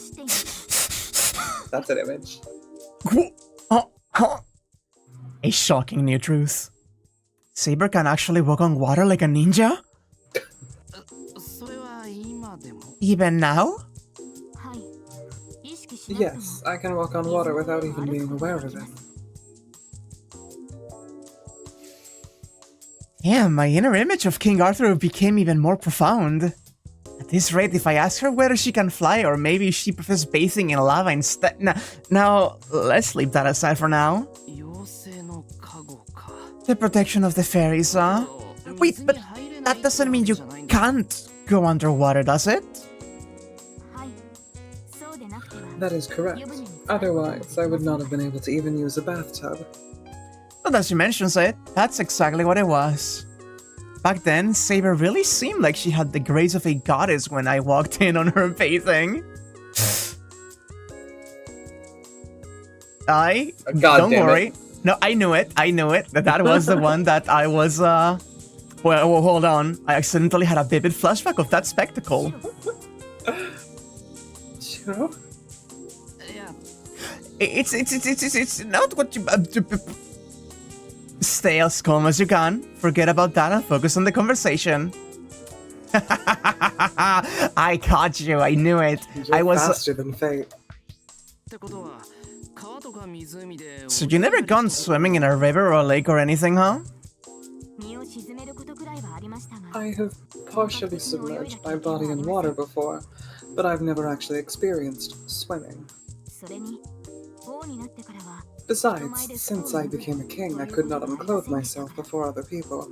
That's an image. A shocking new truth. Saber can actually walk on water like a ninja? Even now? Yes, I can walk on water without even being aware of it. Damn, my inner image of King Arthur became even more profound. At this rate, if I ask her whether she can fly or maybe she prefers bathing in lava instead... Now, let's leave that aside for now. The protection of the fairies, huh? Wait, but that doesn't mean you can't go underwater, does it? That is correct. Otherwise, I would not have been able to even use a bathtub. But as she mentions it, that's exactly what it was. Back then, Saber really seemed like she had the grace of a goddess when I walked in on her bathing. Don't worry. No, I knew it. That was the one that I was, well, hold on. I accidentally had a vivid flashback of that spectacle. Shiro? It's not what you... Stay as calm as you can. Forget about that and focus on the conversation. I caught you. I knew it. You're faster than fate. So you never gone swimming in a river or a lake or anything, huh? I have partially submerged my body in water before, but I've never actually experienced swimming. Besides, since I became a king, I could not unclothe myself before other people.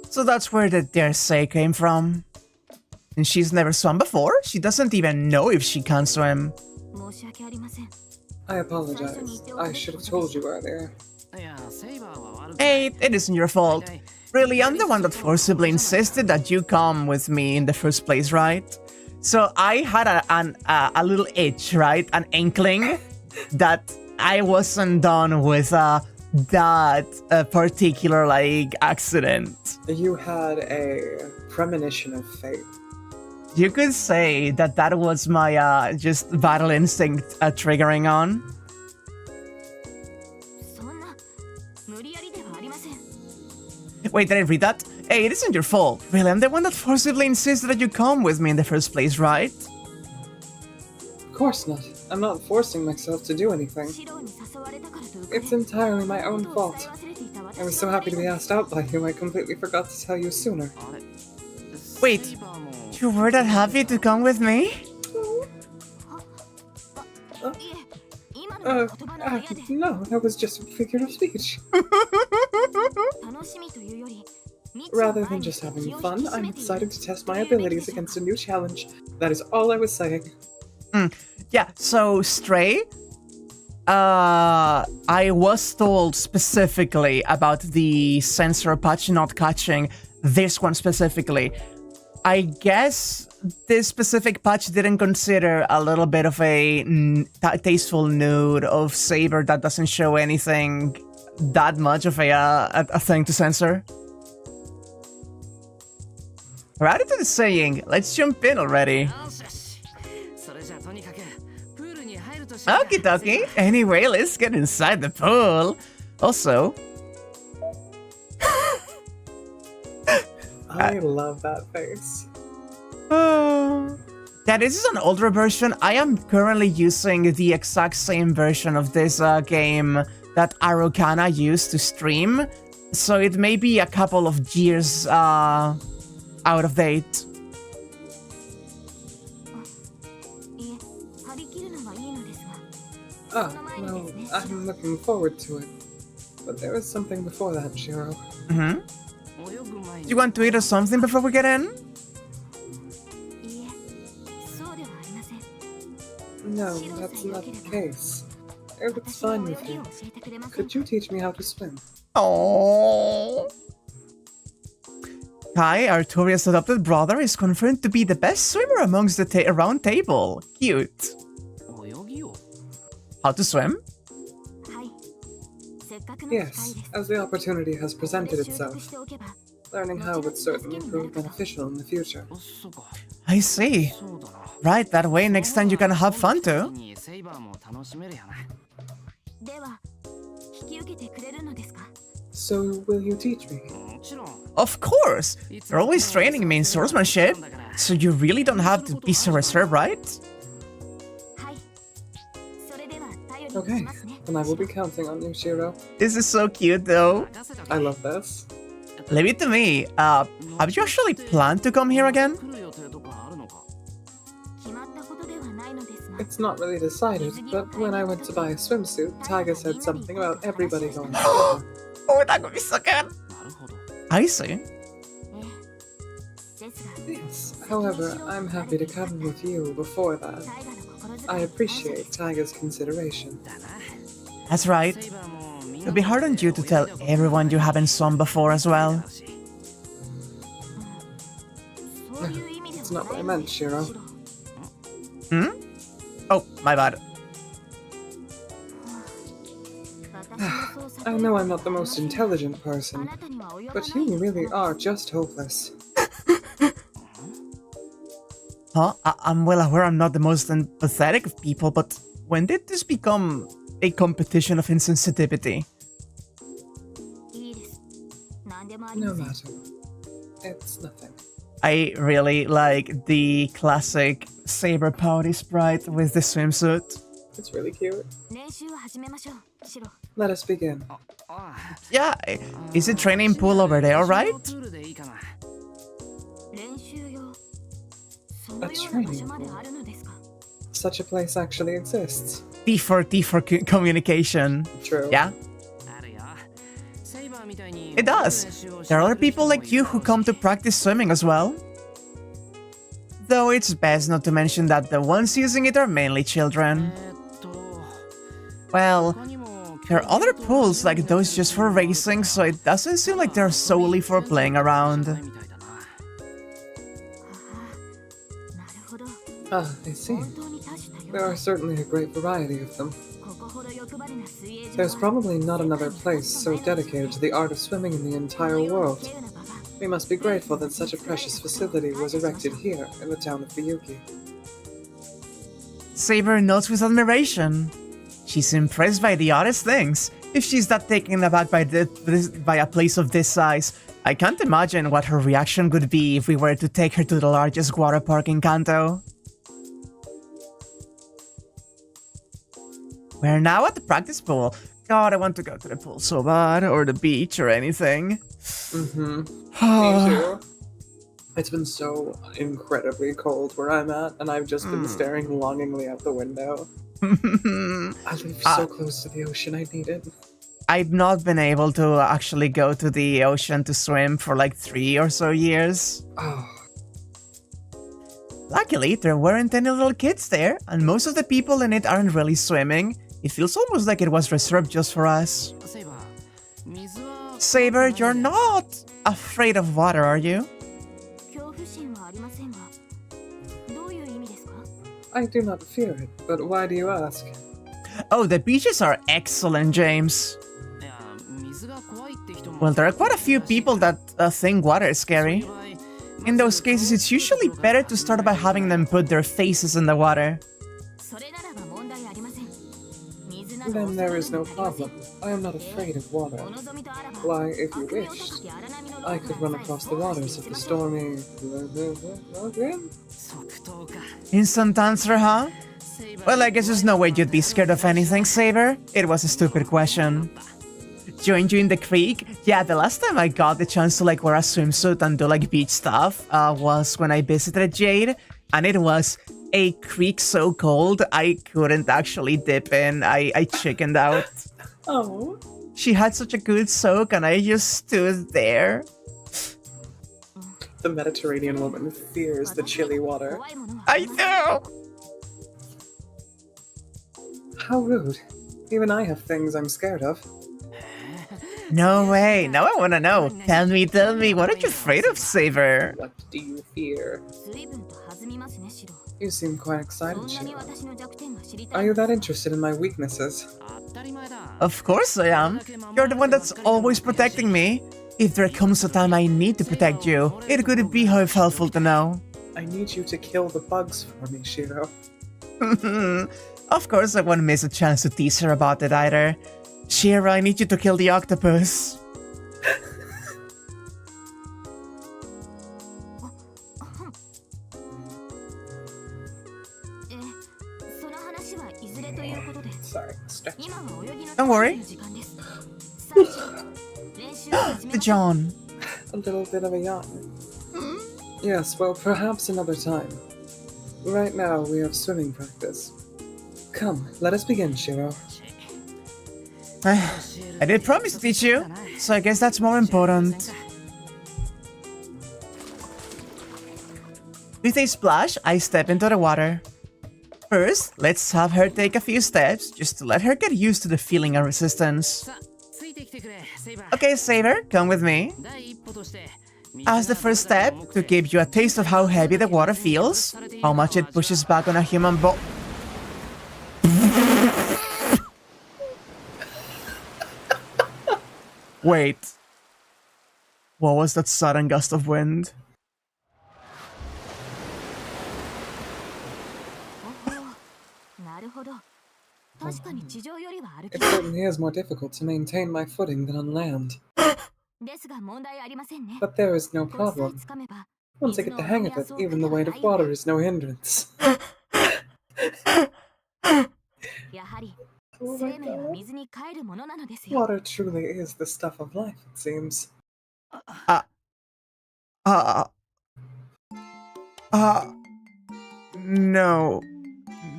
So that's where the dare say came from. And she's never swum before? She doesn't even know if she can swim. I apologize. I should have told you earlier. Hey, it isn't your fault. Really, I'm the one that forcibly insisted that you come with me in the first place, right? So I had a little itch, right? An inkling that I wasn't done with that particular, like, accident. You had a premonition of fate. You could say that that was my just battle instinct triggering on. Wait, did I read that? Hey, it isn't your fault. Really, I'm the one that forcibly insisted that you come with me in the first place, right? Of course not. I'm not forcing myself to do anything. It's entirely my own fault. I was so happy to be asked out by you, I completely forgot to tell you sooner. Wait, you were that happy to come with me? No, that was just a figure of speech. Rather than just having fun, I'm excited to test my abilities against a new challenge. That is all I was saying. Yeah, so Stray, I was told specifically about the sensor patch not catching this one specifically. I guess this specific patch didn't consider a little bit of a tasteful nude of Saber that doesn't show anything that much of a thing to censor. Our attitude is saying, let's jump in already. Okie dokie. Anyway, let's get inside the pool. Also, I love that face. yeah, this is an older version. I am currently using the exact same version of this game that Arukana used to stream. So it may be a couple of years out of date. Ah, well, I'm looking forward to it. But there is something before that, Shiro. Do you want to eat or something before we get in? No, that's not the case. If it's fine with you, could you teach me how to swim? Oh. Kai, Artorias' adopted brother, is confirmed to be the best swimmer amongst the round table. Cute. How to swim? Yes, as the opportunity has presented itself. Learning how would certainly prove beneficial in the future. I see. Right, that way next time you can have fun too. So, will you teach me? Of course! You're always training me in swordsmanship, so you really don't have to be so reserved, right? Okay, then I will be counting on you, Shiro. This is so cute though. I love this. Leave it to me. Have you actually planned to come here again? It's not really decided, but when I went to buy a swimsuit, Taiga said something about everybody going swimming. Oh, that would be so good. I see. Yes, however, I'm happy to come with you before that. I appreciate Taiga's consideration. That's right. It'll be hard on you to tell everyone you haven't swum before as well. It's not what I meant, Shiro. Hmm? Oh, my bad. I know I'm not the most intelligent person, but you really are just hopeless. Huh? I'm well aware I'm not the most empathetic of people, but when did this become a competition of insensitivity? No matter. It's nothing. I really like the classic Saber pouty sprite with the swimsuit. It's really cute. Let us begin. Yeah, is it training pool over there, right? A training pool. Such a place actually exists. T for communication. True. Yeah? It does. There are other people like you who come to practice swimming as well. Though it's best not to mention that the ones using it are mainly children. Well, there are other pools like those just for racing, so it doesn't seem like they're solely for playing around. Ah, I see. There are certainly a great variety of them. There's probably not another place so dedicated to the art of swimming in the entire world. We must be grateful that such a precious facility was erected here in the town of Fuyuki. Saber nods with admiration. She's impressed by the oddest things. If she's that taken aback by a place of this size, I can't imagine what her reaction would be if we were to take her to the largest water park in Kanto. We're now at the practice pool. God, I want to go to the pool so bad, or the beach, or anything. Me too. It's been so incredibly cold where I'm at, and I've just been staring longingly out the window. I live so close to the ocean, I need it. I've not been able to actually go to the ocean to swim for like 3 or so years. Oh. Luckily, there weren't any little kids there, and most of the people in it aren't really swimming. It feels almost like it was reserved just for us. Saber, you're not afraid of water, are you? I do not fear it, but why do you ask? Oh, the beaches are excellent, James. Well, there are quite a few people that think water is scary. In those cases, it's usually better to start by having them put their faces in the water. Then there is no problem. I am not afraid of water. Why, if you wished, I could run across the waters of the stormy... Instant answer, huh? Well, I guess there's no way you'd be scared of anything, Saber. It was a stupid question. Joined you in the creek? Yeah, the last time I got the chance to like wear a swimsuit and do like beach stuff was when I visited Jade, and it was a creek so cold I couldn't actually dip in. I chickened out. Oh. She had such a good soak and I just stood there. The Mediterranean woman fears the chilly water. I know! How rude. Even I have things I'm scared of. No way, now I wanna know. Tell me, what are you afraid of, Saber? What do you fear? You seem quite excited, Shiro. Are you that interested in my weaknesses? Of course I am. You're the one that's always protecting me. If there comes a time I need to protect you, it could be helpful to know. I need you to kill the bugs for me, Shiro. Of course I won't miss a chance to tease her about it either. Shiro, I need you to kill the octopus. Sorry, stretch. Don't worry. The John. A little bit of a yawn. Yes, well, perhaps another time. Right now, we have swimming practice. Come, let us begin, Shiro. I did promise to teach you, so I guess that's more important. With a splash, I step into the water. First, let's have her take a few steps, just to let her get used to the feeling of resistance. Okay, Saber, come with me. As the first step, to give you a taste of how heavy the water feels, how much it pushes back on a human body. Wait. What was that sudden gust of wind? It certainly is more difficult to maintain my footing than on land. But there is no problem. Once I get the hang of it, even the weight of water is no hindrance. Oh my God. Water truly is the stuff of life, it seems. No.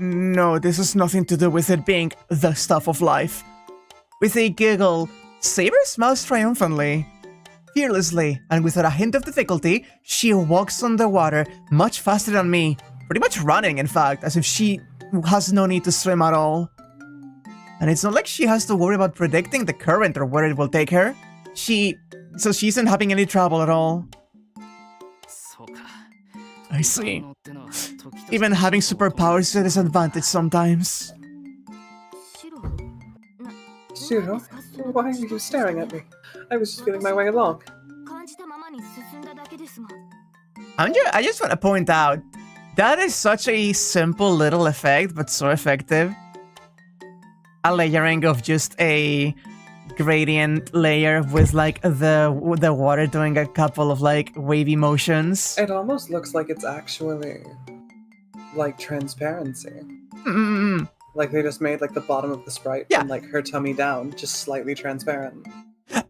No, this has nothing to do with it being the stuff of life. With a giggle, Saber smiles triumphantly. Fearlessly, and without a hint of difficulty, she walks on the water much faster than me. Pretty much running, in fact, as if she has no need to swim at all. And it's not like she has to worry about predicting the current or where it will take her. So she isn't having any trouble at all. I see. Even having superpowers is a disadvantage sometimes. Shiro, why are you staring at me? I was just feeling my way along. I just want to point out, that is such a simple little effect, but so effective. A layering of just a gradient layer with like the water doing a couple of like wavy motions. It almost looks like it's actually like transparency. Like they just made like the bottom of the sprite and like her tummy down just slightly transparent.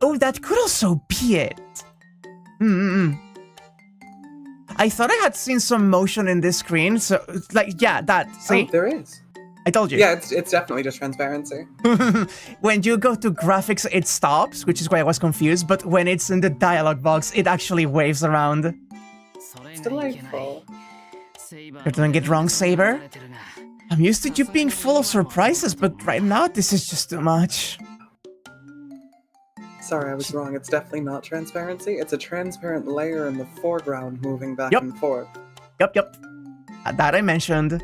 Oh, that could also be it. I thought I had seen some motion in this screen, so like yeah, that see? Oh, there is. I told you. Yeah, it's definitely just transparency. When you go to graphics, it stops, which is why I was confused, but when it's in the dialogue box, it actually waves around. It's delightful. You're doing it wrong, Saber. I'm used to you being full of surprises, but right now, this is just too much. Sorry, I was wrong. It's definitely not transparency. It's a transparent layer in the foreground moving back and forth. Yep. That I mentioned.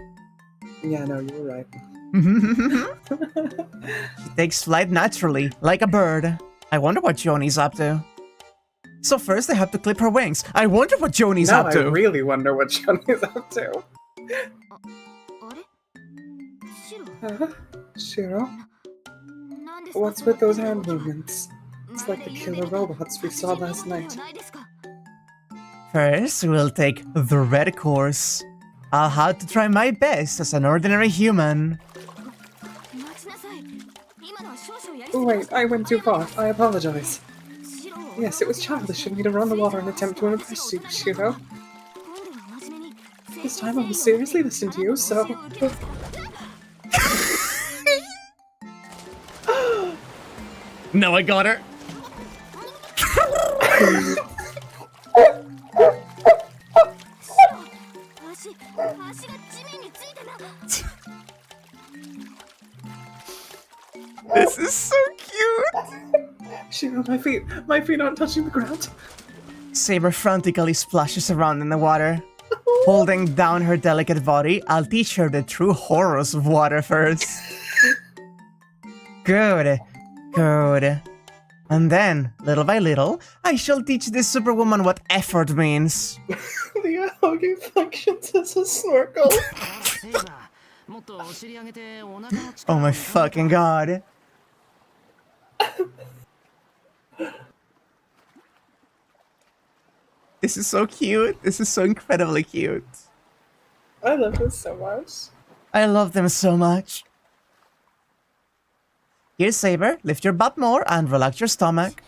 Yeah, no, you were right. She takes flight naturally, like a bird. I wonder what Joni's up to. So first I have to clip her wings. I wonder what Joni's up to. I really wonder what Joni's up to. Shiro? What's with those hand movements? It's like the killer robots we saw last night. First, we'll take the red course. I'll have to try my best as an ordinary human. Wait, I went too far. I apologize. Yes, it was childish of me to run the water and attempt to impress you, Shiro. This time I will seriously listen to you, so... No, I got her. This is so cute. Shiro, my feet aren't touching the ground. Saber frantically splashes around in the water. Holding down her delicate body, I'll teach her the true horrors of water first. Good. Good. And then, little by little, I shall teach this superwoman what effort means. The Ahogi functions as a snorkel. Oh my fucking god. This is so cute. This is so incredibly cute. I love this so much. I love them so much. Here, Saber, lift your butt more and relax your stomach.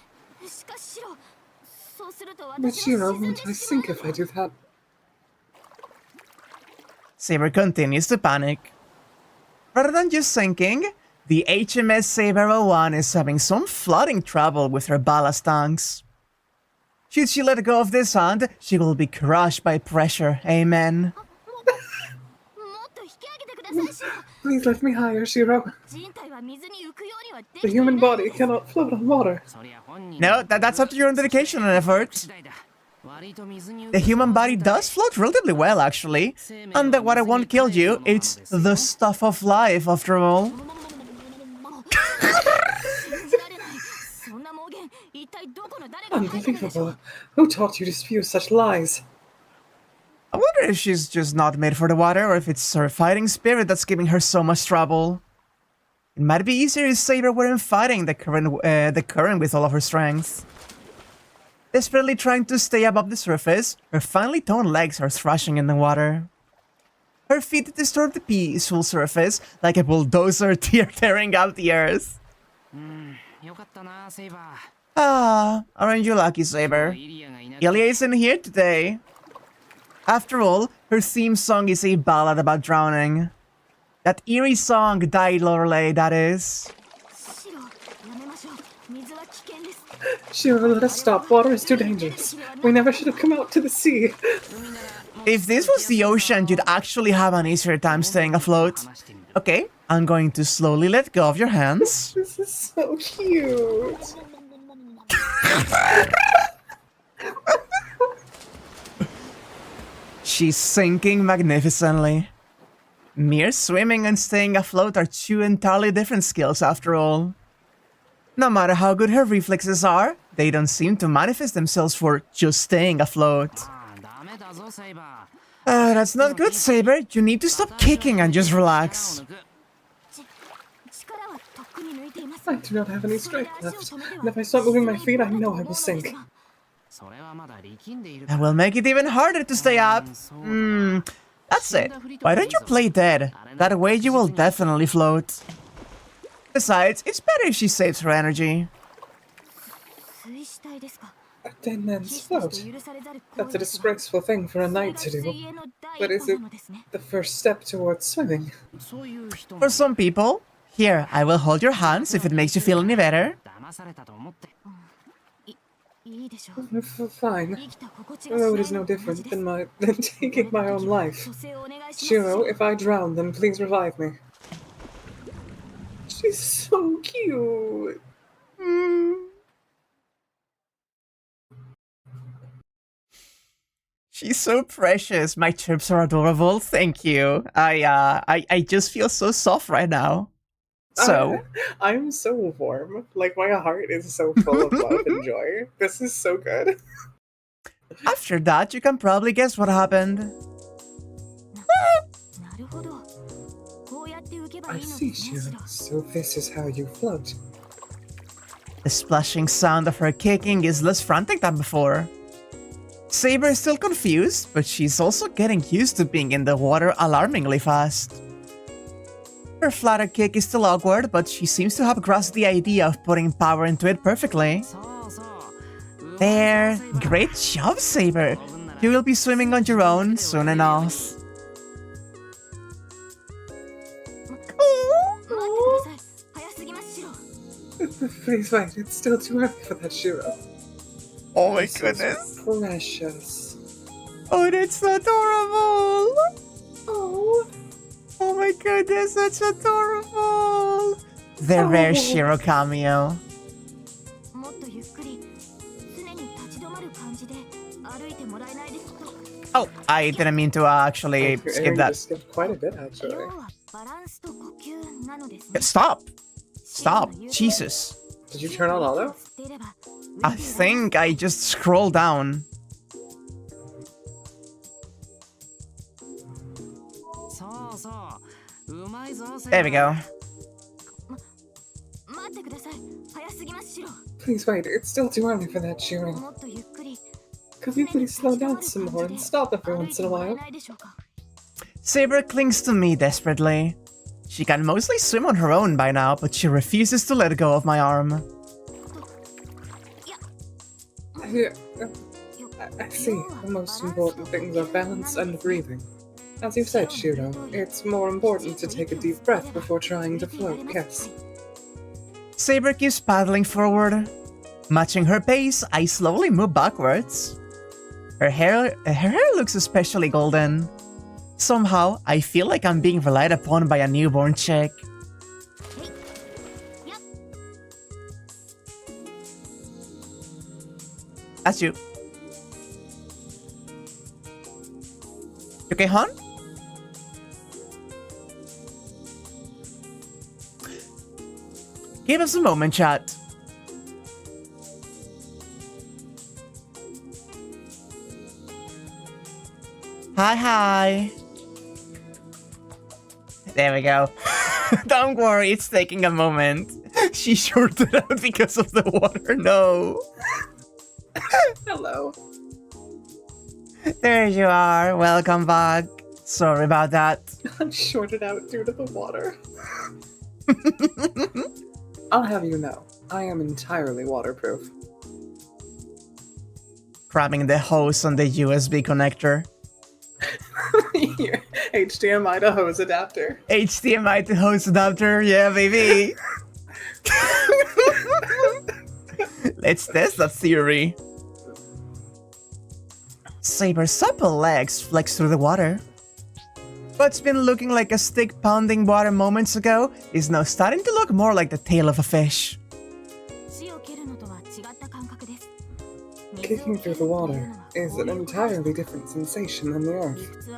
But Shiro, won't I sink if I do that? Saber continues to panic. Rather than just sinking, the HMS Saber 01 is having some flooding trouble with her ballast tanks. Should she let go of this hand, she will be crushed by pressure. Amen. Please lift me higher, Shiro. The human body cannot float on water. No, that's up to your own dedication and effort. The human body does float relatively well, actually. And the water won't kill you. It's the stuff of life, after all. Unbelievable. Who taught you to spew such lies? I wonder if she's just not made for the water, or if it's her fighting spirit that's giving her so much trouble. It might be easier if Saber weren't fighting the current with all of her strength. Desperately trying to stay above the surface, her finely toned legs are thrashing in the water. Her feet disturb the peaceful surface like a bulldozer tearing out the earth. Ah, aren't you lucky, Saber? Ilya isn't here today. After all, her theme song is a ballad about drowning. That eerie song, Dai Lorelei, that is. Shiro, let us stop. Water is too dangerous. We never should have come out to the sea. If this was the ocean, you'd actually have an easier time staying afloat. Okay, I'm going to slowly let go of your hands. This is so cute. She's sinking magnificently. Mere swimming and staying afloat are two entirely different skills after all. No matter how good her reflexes are, they don't seem to manifest themselves for just staying afloat. That's not good, Saber. You need to stop kicking and just relax. I do not have any strength left, and if I stop moving my feet, I know I will sink. That will make it even harder to stay up. That's it. Why don't you play dead? That way you will definitely float. Besides, it's better if she saves her energy. A dead man's float. That's a disgraceful thing for a knight to do. But is it the first step towards swimming? For some people, here, I will hold your hands if it makes you feel any better. Fine. Although it is no different than taking my own life. Shiro, if I drown, then please revive me. She's so cute. She's so precious. My chirps are adorable. Thank you. I just feel so soft right now. So I'm so warm. Like my heart is so full of love and joy. This is so good. After that, you can probably guess what happened. I see, Shiro. So this is how you float. The splashing sound of her kicking is less frantic than before. Saber is still confused, but she's also getting used to being in the water alarmingly fast. Her flutter kick is still awkward, but she seems to have grasped the idea of putting power into it perfectly. There! Great job, Saber! You will be swimming on your own soon enough. Please wait, it's still too early for that, Shiro. Oh my goodness. Precious. Oh, that's adorable! Oh. Oh my goodness, that's adorable! The rare Shiro cameo. Oh, I didn't mean to actually skip that. You skipped quite a bit, actually. Stop! Stop! Jesus! Did you turn on auto? I think I just scrolled down. There we go. Please wait, it's still too early for that, Shiro. Could you please slow down some more and stop every once in a while? Saber clings to me desperately. She can mostly swim on her own by now, but she refuses to let go of my arm. I see. The most important things are balance and breathing. As you said, Shiro, it's more important to take a deep breath before trying to float, yes. Saber keeps paddling forward. Matching her pace, I slowly move backwards. Her hair looks especially golden. Somehow, I feel like I'm being relied upon by a newborn chick. That's you. You okay, hon? Give us a moment, chat. Hi. There we go. Don't worry, it's taking a moment. She shorted out because of the water, no. Hello. There you are, welcome back. Sorry about that. I'm shorted out due to the water. I'll have you know, I am entirely waterproof. Grabbing the hose on the USB connector. Your HDMI to hose adapter. HDMI to hose adapter, yeah baby. Let's test that theory. Saber's supple legs flex through the water. What's been looking like a stick pounding water moments ago is now starting to look more like the tail of a fish. Kicking through the water is an entirely different sensation than the earth.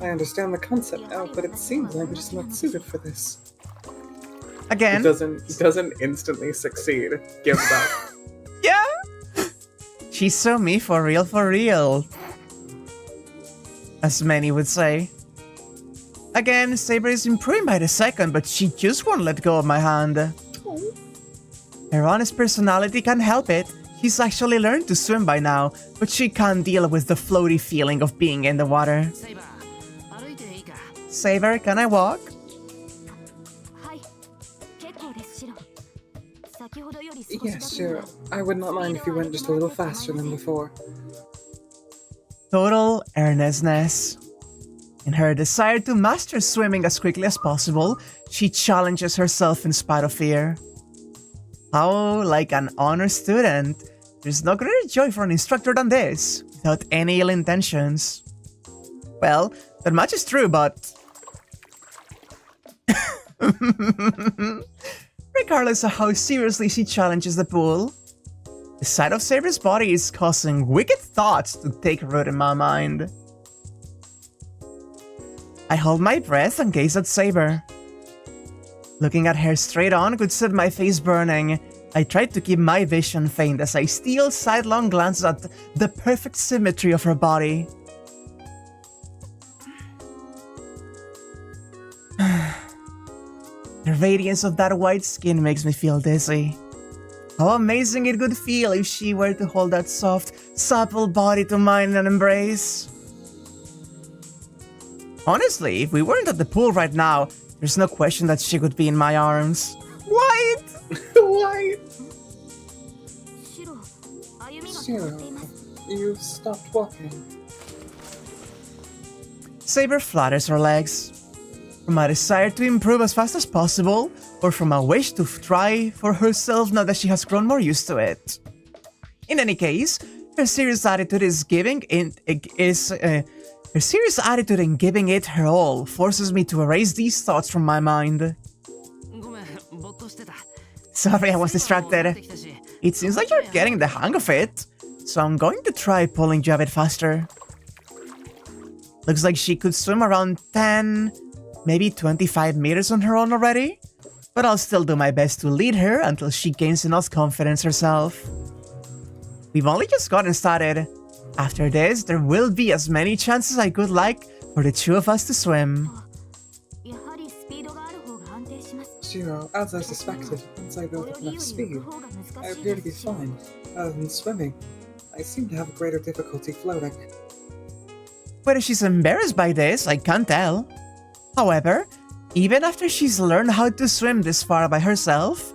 I understand the concept now, but it seems I'm just not suited for this. Again? It doesn't instantly succeed. Give up. Yeah? She's so me for real. As many would say. Again, Saber is improving by the second, but she just won't let go of my hand. Her honest personality can't help it. She's actually learned to swim by now, but she can't deal with the floaty feeling of being in the water. Saber, can I walk? Yes, sure. I would not mind if you went just a little faster than before. Total earnestness. In her desire to master swimming as quickly as possible, she challenges herself in spite of fear. How like an honor student, there's no greater joy for an instructor than this, without any ill intentions. Well, that much is true, but... regardless of how seriously she challenges the pool, the sight of Saber's body is causing wicked thoughts to take root in my mind. I hold my breath and gaze at Saber. Looking at her straight on could set my face burning. I tried to keep my vision faint as I steal sidelong glances at the perfect symmetry of her body. The radiance of that white skin makes me feel dizzy. How amazing it would feel if she were to hold that soft, supple body to mine in an embrace. Honestly, if we weren't at the pool right now, there's no question that she would be in my arms. What? What? Shiro, you stopped walking. Saber flutters her legs. From a desire to improve as fast as possible, or from a wish to try for herself now that she has grown more used to it. In any case, her serious attitude in giving it her all forces me to erase these thoughts from my mind. Sorry, I was distracted. It seems like you're getting the hang of it, so I'm going to try pulling you a bit faster. Looks like she could swim around 10, maybe 25 meters on her own already, but I'll still do my best to lead her until she gains enough confidence herself. We've only just gotten started. After this, there will be as many chances I could like for the two of us to swim. Shiro, as I suspected, once I built up enough speed, I appear to be fine. Other than swimming, I seem to have a greater difficulty floating. Whether she's embarrassed by this, I can't tell. However, even after she's learned how to swim this far by herself,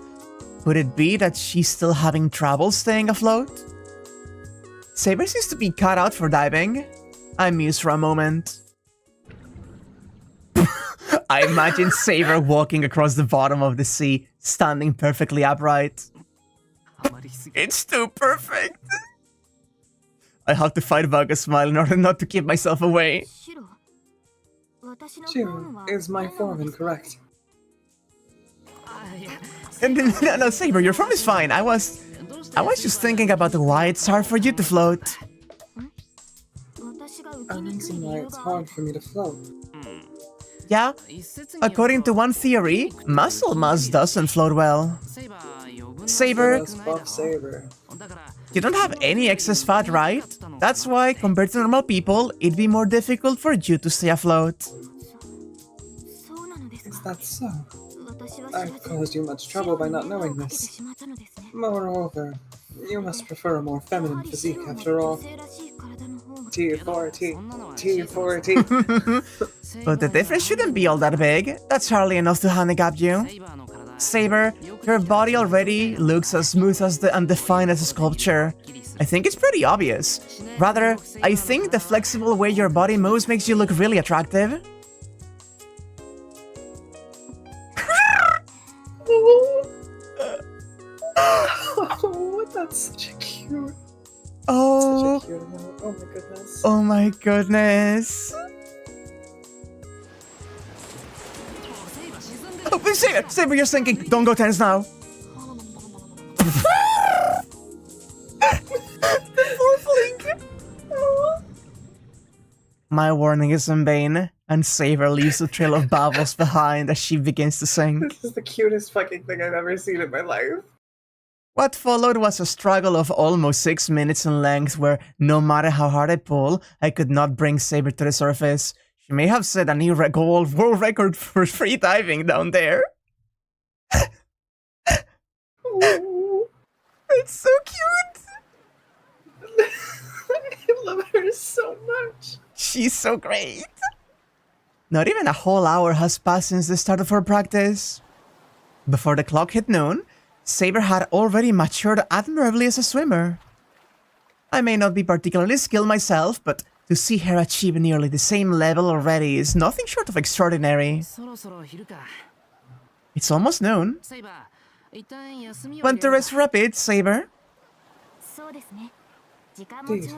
could it be that she's still having trouble staying afloat? Saber seems to be cut out for diving. I mused for a moment. I imagine Saber walking across the bottom of the sea, standing perfectly upright. It's too perfect. I have to fight back a smile in order not to keep myself away. Shiro, is my form incorrect? No, Saber, your form is fine. I was just thinking about why it's hard for you to float. A reason why it's hard for me to float. Yeah, according to one theory, muscle mass doesn't float well. Saber, Saber. you don't have any excess fat, right? That's why, compared to normal people, it'd be more difficult for you to stay afloat. Is that so? I've caused you much trouble by not knowing this. Moreover, you must prefer a more feminine physique after all. T4T. But the difference shouldn't be all that big. That's hardly enough to handicap you. Saber, your body already looks as smooth as and defined as a sculpture. I think it's pretty obvious. Rather, I think the flexible way your body moves makes you look really attractive. Oh, that's such a cute... Oh, Such a cute emote. Oh my goodness. oh my goodness. Oh, Saber, you're sinking. Don't go tense now. My warning is in vain, and Saber leaves a trail of bubbles behind as she begins to sink. This is the cutest fucking thing I've ever seen in my life. What followed was a struggle of almost 6 minutes in length where, no matter how hard I pull, I could not bring Saber to the surface. She may have set a new world record for free diving down there. It's so cute! I love her so much. She's so great! Not even a whole hour has passed since the start of her practice. Before the clock hit noon, Saber had already matured admirably as a swimmer. I may not be particularly skilled myself, but to see her achieve nearly the same level already is nothing short of extraordinary. It's almost noon. Want to rest for a bit, Saber? Indeed,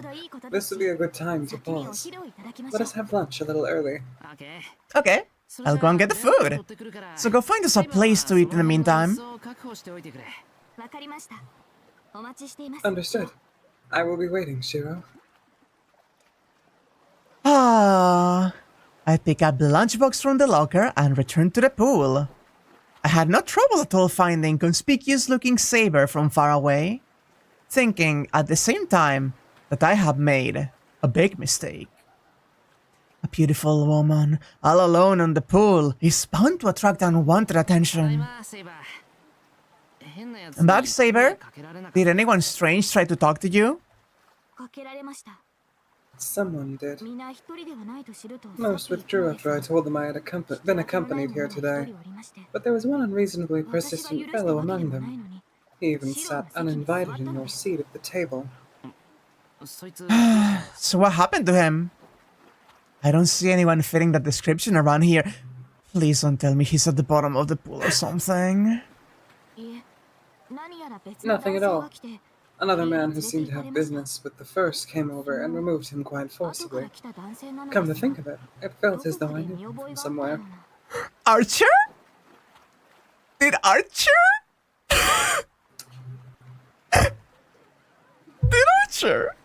this would be a good time to pause. Let us have lunch a little early. Okay, I'll go and get the food. So go find us a place to eat in the meantime. Understood. I will be waiting, Shiro. I pick up the lunchbox from the locker and return to the pool. I had no trouble at all finding conspicuous-looking Saber from far away, thinking at the same time that I have made a big mistake. A beautiful woman, all alone in the pool, is bound to attract unwanted attention. Back, Saber. Did anyone strange try to talk to you? Someone did. Most withdrew after I told them I had been accompanied here today. But there was one unreasonably persistent fellow among them. He even sat uninvited in your seat at the table. So what happened to him? I don't see anyone fitting that description around here. Please don't tell me he's at the bottom of the pool or something. Nothing at all. Another man who seemed to have business with the first came over and removed him quite forcibly. Come to think of it, it felt as though I knew him from somewhere. Archer? Did Archer? Did Archer?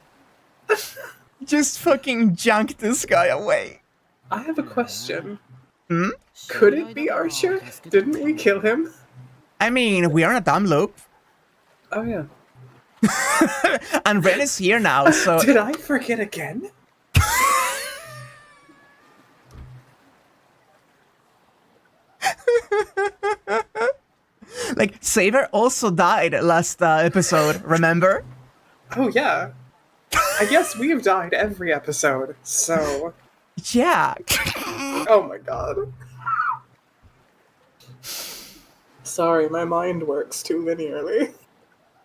Just fucking junk this guy away. I have a question. Hmm? Could it be Archer? Didn't we kill him? I mean, we are in a time loop. Oh yeah. And Rin is here now, so... Did I forget again? Like, Saber also died last episode, remember? Oh yeah. I guess we've died every episode, so... Yeah. Oh my god. Sorry, my mind works too linearly.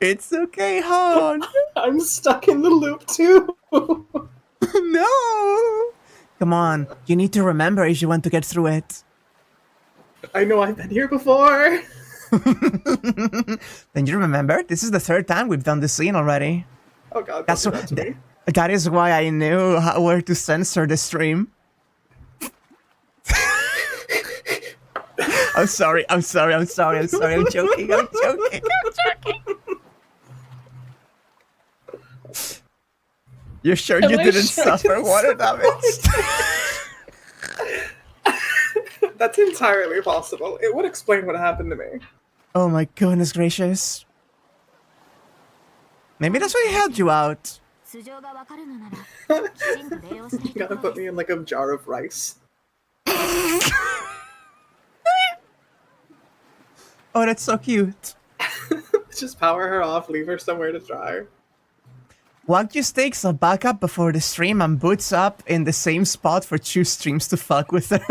It's okay, hon. I'm stuck in the loop too. No. Come on, you need to remember if you want to get through it. I know I've been here before. Then you remember, this is the third time we've done this scene already. Oh god, That's don't do what, that to me. that is why I knew where to censor the stream. I'm sorry, I'm joking. You're sure you didn't suffer water damage? That's entirely possible. It would explain what happened to me. Oh my goodness gracious. Maybe that's why he helped you out. You gotta put me in like a jar of rice. Oh, that's so cute. Just power her off, leave her somewhere to dry. Wagyu takes a backup before the stream and boots up in the same spot for 2 streams to fuck with her.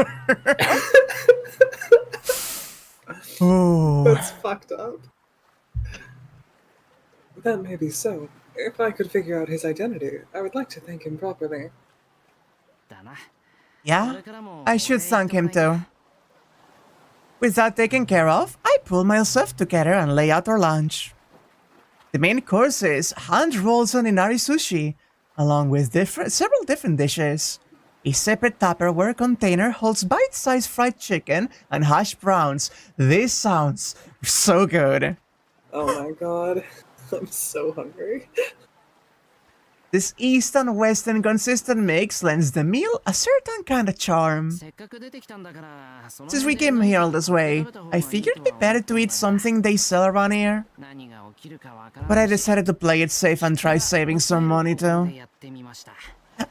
Oh. That's fucked up. That may be so. If I could figure out his identity, I would like to thank him properly. Yeah? I should thank him too. With that taken care of, I pull myself together and lay out our lunch. The main course is hand rolls on inari sushi, along with several different dishes. A separate Tupperware container holds bite-sized fried chicken and hash browns. This sounds so good. Oh my god, I'm so hungry. This east and west inconsistent mix lends the meal a certain kind of charm. Since we came here all this way, I figured it'd be better to eat something they sell around here. But I decided to play it safe and try saving some money too.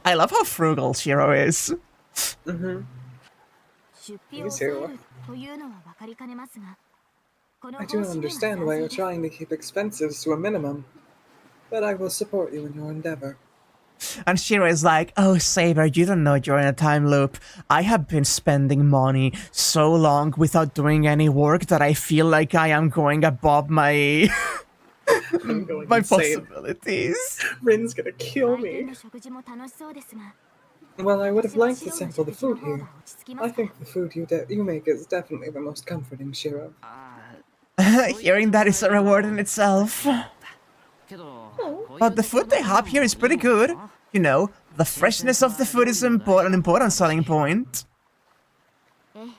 I love how frugal Shiro is. Mm-hmm. Me too. I do understand why you're trying to keep expenses to a minimum, but I will support you in your endeavor. And Shiro is like, oh Saber, you don't know you're in a time loop. I have been spending money so long without doing any work that I feel like I am going above my my possibilities. Rin's gonna kill me. Well, I would have liked to sample the food here. I think the food you make is definitely the most comforting, Shiro. Hearing that is a reward in itself. But the food they have here is pretty good. You know, the freshness of the food is an important selling point. Ooh.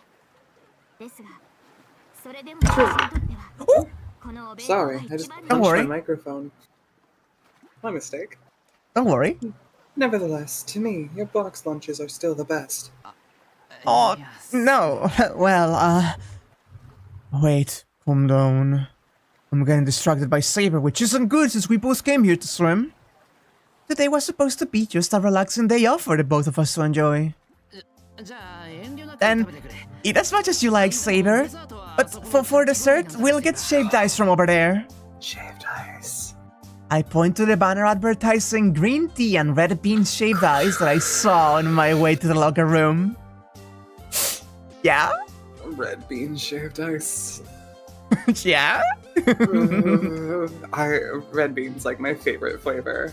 Sorry, I just punched my microphone. My mistake. Don't worry. Nevertheless, to me, your box lunches are still the best. Oh, no. Well, wait, calm down. I'm getting distracted by Saber, which isn't good since we both came here to swim. Today was supposed to be just a relaxing day off for the both of us to enjoy. Then, eat as much as you like, Saber. But for dessert, we'll get shaved ice from over there. Shaved ice. I point to the banner advertising green tea and red bean shaved ice that I saw on my way to the locker room. Yeah? Red bean shaved ice. Yeah? Red bean's like my favorite flavor.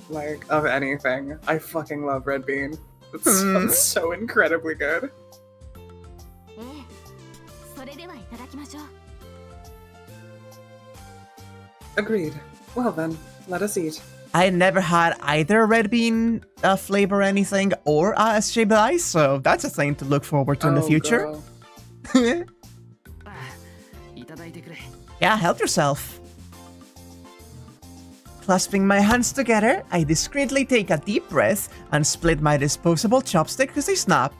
Like, of anything. I fucking love red bean. It sounds so incredibly good. Agreed. Well then, let us eat. I never had either red bean flavor or anything or shaved ice, so that's a thing to look forward to in the future. Yeah, help yourself. Clasping my hands together, I discreetly take a deep breath and split my disposable chopstick as they snap.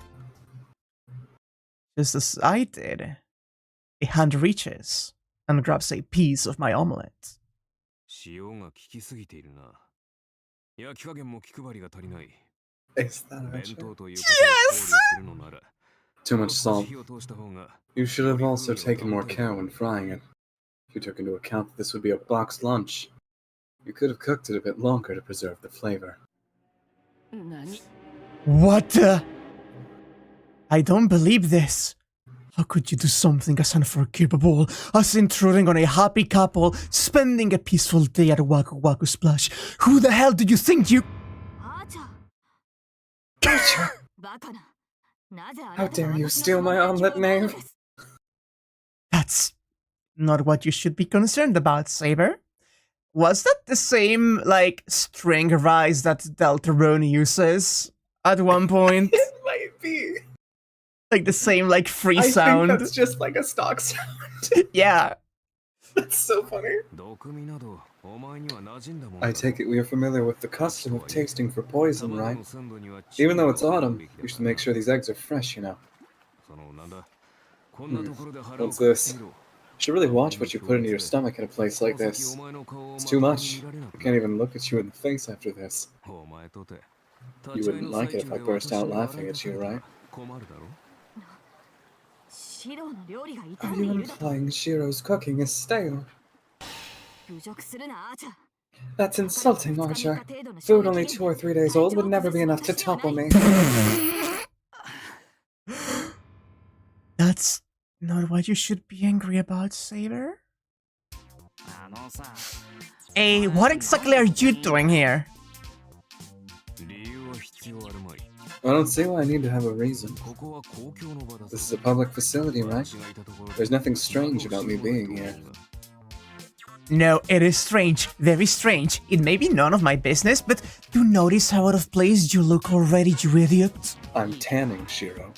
Just as I did, a hand reaches and grabs a piece of my omelette. Is that actually? Yes! Too much salt. You should have also taken more care when frying it. If you took into account that this would be a boxed lunch, you could have cooked it a bit longer to preserve the flavor. What the? I don't believe this. How could you do something as unforgivable as intruding on a happy couple spending a peaceful day at Waku Waku Splash? Who the hell do you think you... How dare you steal my omelet, knave? That's not what you should be concerned about, Saber. Was that the same, like, string rise that Deltarune uses at one point? It might be. Like the same, like, free I sound? think that's just like a stock sound. Yeah. That's so funny. I take it we are familiar with the custom of tasting for poison, right? Even though it's autumn, you should make sure these eggs are fresh, you know. What's this? You should really watch what you put into your stomach in a place like this. It's too much. I can't even look at you in the face after this. You wouldn't like it if I burst out laughing at you, right? Are you implying Shiro's cooking is stale? That's insulting, Archer. Food only 2 or 3 days old would never be enough to topple me. That's not what you should be angry about, Saber. Hey, what exactly are you doing here? I don't see why I need to have a reason. This is a public facility, right? There's nothing strange about me being here. No, it is strange. Very strange. It may be none of my business, but you notice how out of place you look already, you idiot? I'm tanning, Shiro.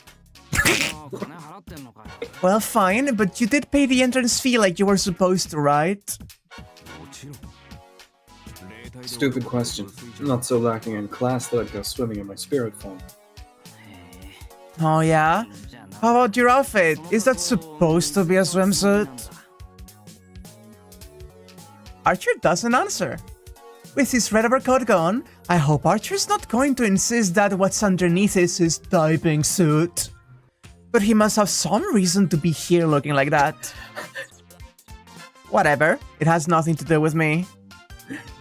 Well, fine, but you did pay the entrance fee like you were supposed to, right? Stupid question. I'm not so lacking in class that I'd go swimming in my spirit form. Oh yeah? How about your outfit? Is that supposed to be a swimsuit? Archer doesn't answer. With his red overcoat gone, I hope Archer's not going to insist that what's underneath is his diving suit. But he must have some reason to be here looking like that. Whatever, it has nothing to do with me.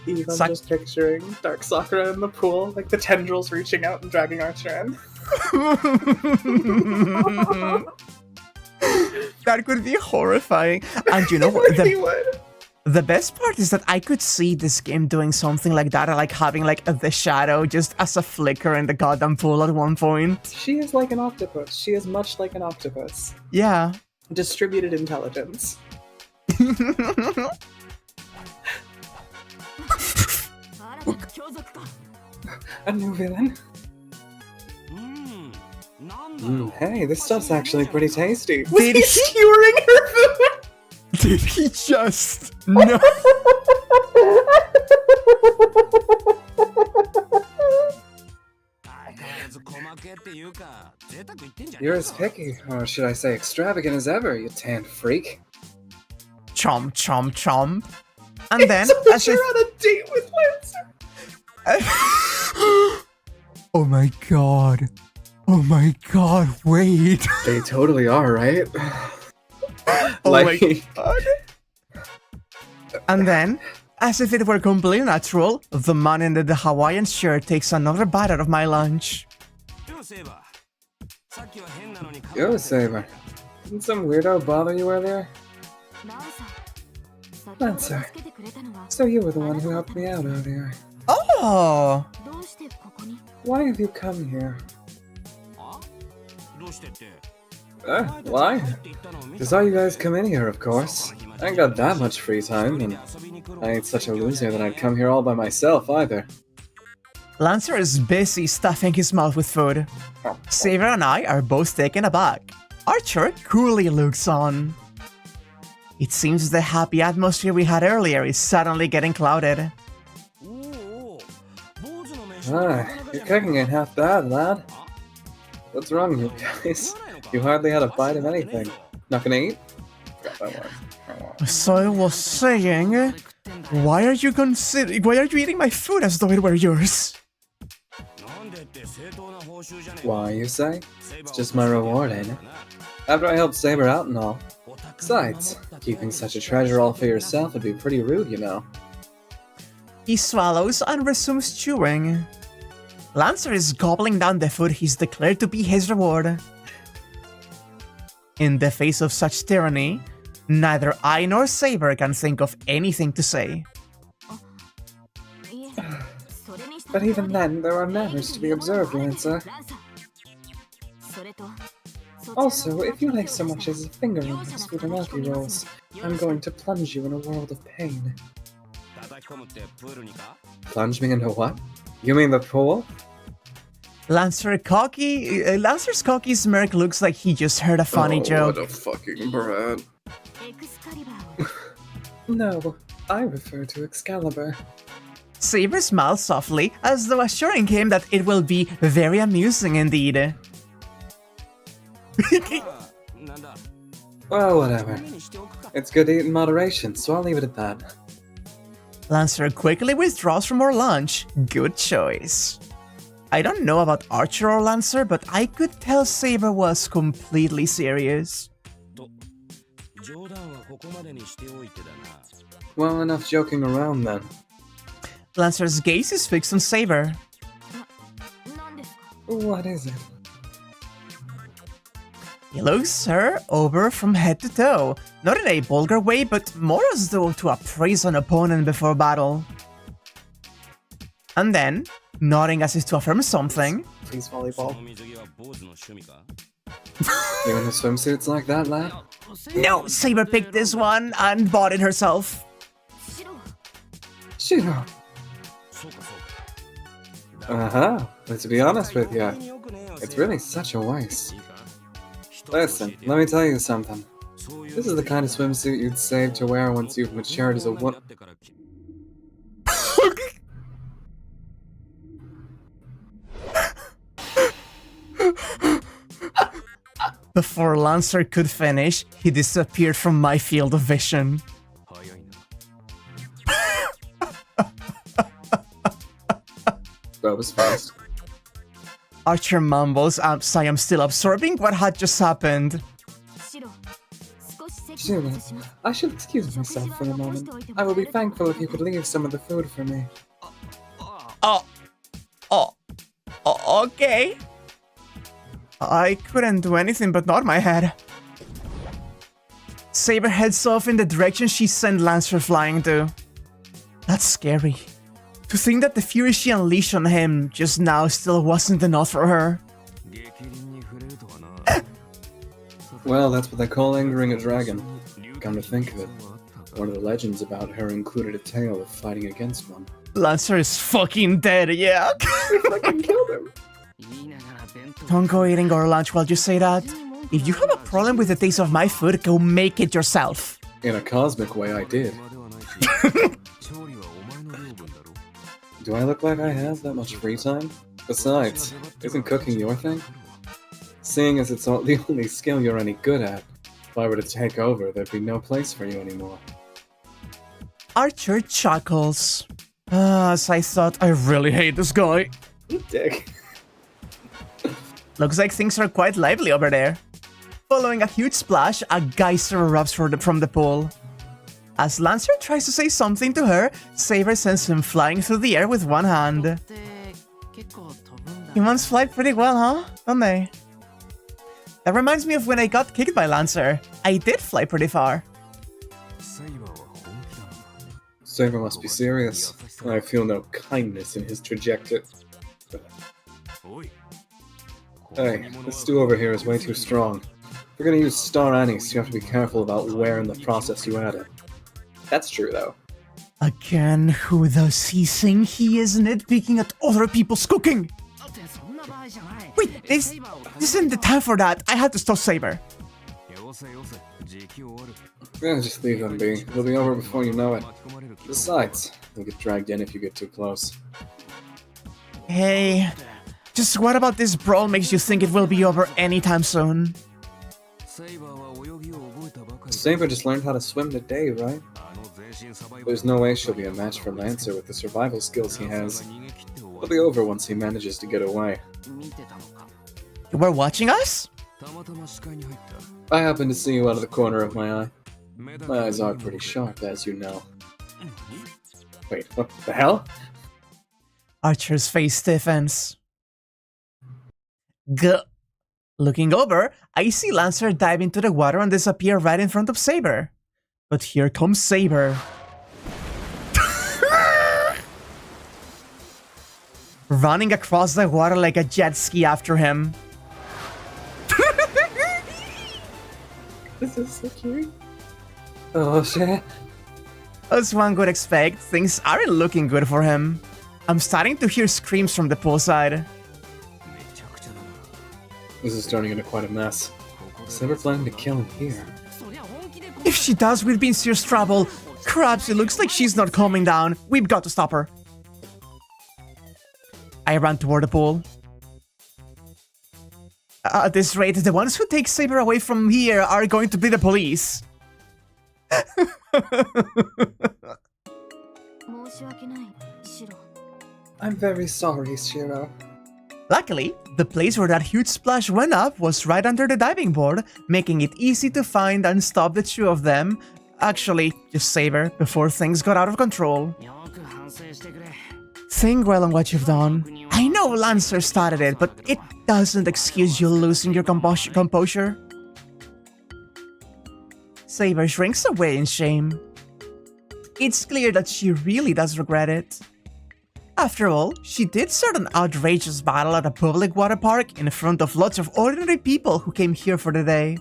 I'm just picturing Dark Sakura in the pool, like the tendrils reaching out and dragging Archer in. That could be horrifying. And you know what? The best part is that I could see this game doing something like that, like having like the shadow just as a flicker in the goddamn pool at one point. She is like an octopus. She is much like an octopus. Yeah. Distributed intelligence. A new villain. Hey, this stuff's actually pretty tasty. Did he skewering her food? Did he just... No. You're as picky, or should I say extravagant as ever, you tanned freak. Chomp, chomp, chomp. And then... as you're on a date with Lancer. Oh my god. Oh my god, wait. They totally are, right? Oh Like- my god. And then, as if it were completely natural, the man in the Hawaiian shirt takes another bite out of my lunch. Yo, Saber. Didn't some weirdo bother you earlier? Lancer. So you were the one who helped me out earlier. Oh! Why have you come here? Why? I saw you guys come in here, of course. I ain't got that much free time, and I ain't such a loser that I'd come here all by myself, either. Lancer is busy stuffing his mouth with food. Saber and I are both taken aback. Archer coolly looks on. It seems the happy atmosphere we had earlier is suddenly getting clouded. Your cooking ain't half bad, lad. What's wrong with you guys? You hardly had a bite of anything. Not gonna eat? So I was saying, why are you eating my food as though it were yours? Why, you say? It's just my reward, ain't it? After I helped Saber out and all. Besides, keeping such a treasure all for yourself would be pretty rude, you know. He swallows and resumes chewing. Lancer is gobbling down the food he's declared to be his reward. In the face of such tyranny, neither I nor Saber can think of anything to say. But even then, there are manners to be observed, Lancer. Also, if you like so much as a finger in those futanaki rolls, I'm going to plunge you in a world of pain. Plunge me into what? You mean the pool? Lancer's cocky smirk looks like he just heard a funny joke. What a fucking brat. No, I refer to Excalibur. Saber smiles softly, as though assuring him that it will be very amusing indeed. Well, whatever. It's good to eat in moderation, so I'll leave it at that. Lancer quickly withdraws from more lunch. Good choice. I don't know about Archer or Lancer, but I could tell Saber was completely serious. Well, enough joking around then. Lancer's gaze is fixed on Saber. What is it? He looks her over from head to toe, not in a vulgar way, but more as though to appraise an opponent before battle. And then, nodding as if to affirm something. Please, volleyball. You into swimsuits like that, lad? No, Saber picked this one and bought it herself. Shiro. But to be honest with you, it's really such a waste. Listen, let me tell you something. This is the kind of swimsuit you'd save to wear once you've matured as a woman. Before Lancer could finish, he disappeared from my field of vision. That was fast. Archer mumbles as I am still absorbing what had just happened. Shiro, I should excuse myself for a moment. I will be thankful if you could leave some of the food for me. Okay. I couldn't do anything but nod my head. Saber heads off in the direction she sent Lancer flying to. That's scary. To think that the fury she unleashed on him just now still wasn't enough for her. Well, that's what they call angering a dragon. Come to think of it, one of the legends about her included a tale of fighting against one. Lancer is fucking dead, yeah? Fucking killed him! Don't go eating our lunch while you say that. If you have a problem with the taste of my food, go make it yourself. In a cosmic way, I did. Do I look like I have that much free time? Besides, isn't cooking your thing? Seeing as it's the only skill you're any good at, if I were to take over, there'd be no place for you anymore. Archer chuckles. As I thought, I really hate this guy. You dick. Looks like things are quite lively over there. Following a huge splash, a geyser erupts from the pool. As Lancer tries to say something to her, Saber sends him flying through the air with one hand. Humans fly pretty well, huh? Don't they? That reminds me of when I got kicked by Lancer. I did fly pretty far. Saber must be serious. I feel no kindness in his trajectory. Hey, this stew over here is way too strong. If you're gonna use star anise, you have to be careful about where in the process you add it. That's true, though. Again, who does he think he is nitpicking at other people's cooking? Wait, this isn't the time for that. I had to stop Saber. Yeah, just leave them be. It'll be over before you know it. Besides, you'll get dragged in if you get too close. Hey, just what about this brawl makes you think it will be over anytime soon? Saber just learned how to swim today, right? There's no way she'll be a match for Lancer with the survival skills he has. It'll be over once he manages to get away. You were watching us? I happened to see you out of the corner of my eye. My eyes are pretty sharp, as you know. Wait, what the hell? Archer's face stiffens. Gah. Looking over, I see Lancer dive into the water and disappear right in front of Saber. But here comes Saber. Running across the water like a jet ski after him. This is so cute. Oh shit. As one would expect, things aren't looking good for him. I'm starting to hear screams from the poolside. This is turning into quite a mess. Saber planning to kill him here. If she does, we'd be in serious trouble. Crabs, it looks like she's not calming down. We've got to stop her. I ran toward the pool. At this rate, the ones who take Saber away from here are going to be the police. I'm very sorry, Shiro. Luckily, the place where that huge splash went up was right under the diving board, making it easy to find and stop the two of them. Actually, just Saber, before things got out of control. Think well on what you've done. I know Lancer started it, but it doesn't excuse you losing your composure. Saber shrinks away in shame. It's clear that she really does regret it. After all, she did start an outrageous battle at a public water park in front of lots of ordinary people who came here for the day.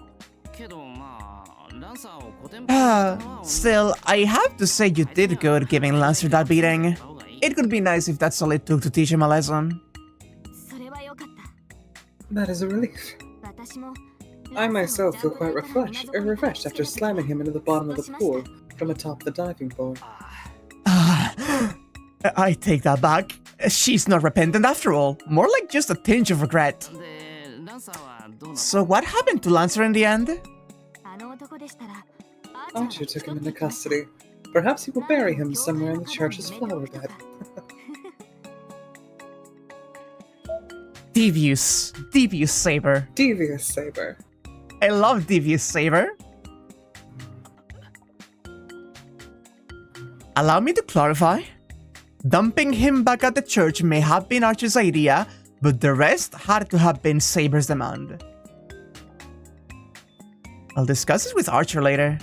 Still, I have to say you did good giving Lancer that beating. It could be nice if that's all it took to teach him a lesson. That is a relief. I myself feel quite refreshed after slamming him into the bottom of the pool from atop the diving board. I take that back. She's not repentant after all. More like just a tinge of regret. So what happened to Lancer in the end? Archer took him into custody. Perhaps he will bury him somewhere in the church's flower bed. Devious Saber. Devious Saber. I love Devious Saber. Allow me to clarify. Dumping him back at the church may have been Archer's idea, but the rest had to have been Saber's demand. I'll discuss this with Archer later.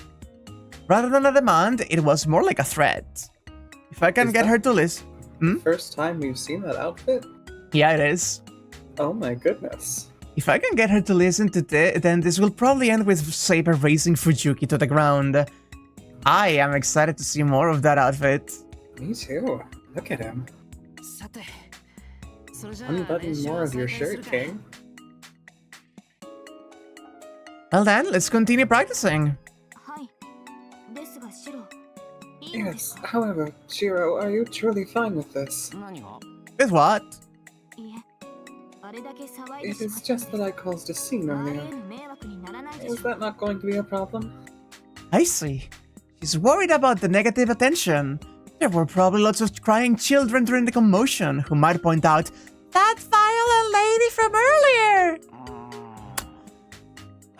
Rather than a demand, it was more like a threat. If I can get her to listen... First time we've seen that outfit? Yeah, it is. Oh my goodness. If I can get her to listen to then this will probably end with Saber raising Fujuki to the ground. I am excited to see more of that outfit. Me too. Look at him. Unbutton more of your shirt, King. Well then, let's continue practicing. Yes, however, Shiro, are you truly fine with this? With what? It is just that I caused a scene earlier. Is that not going to be a problem? I see. She's worried about the negative attention. There were probably lots of crying children during the commotion who might point out, "That violent lady from earlier!"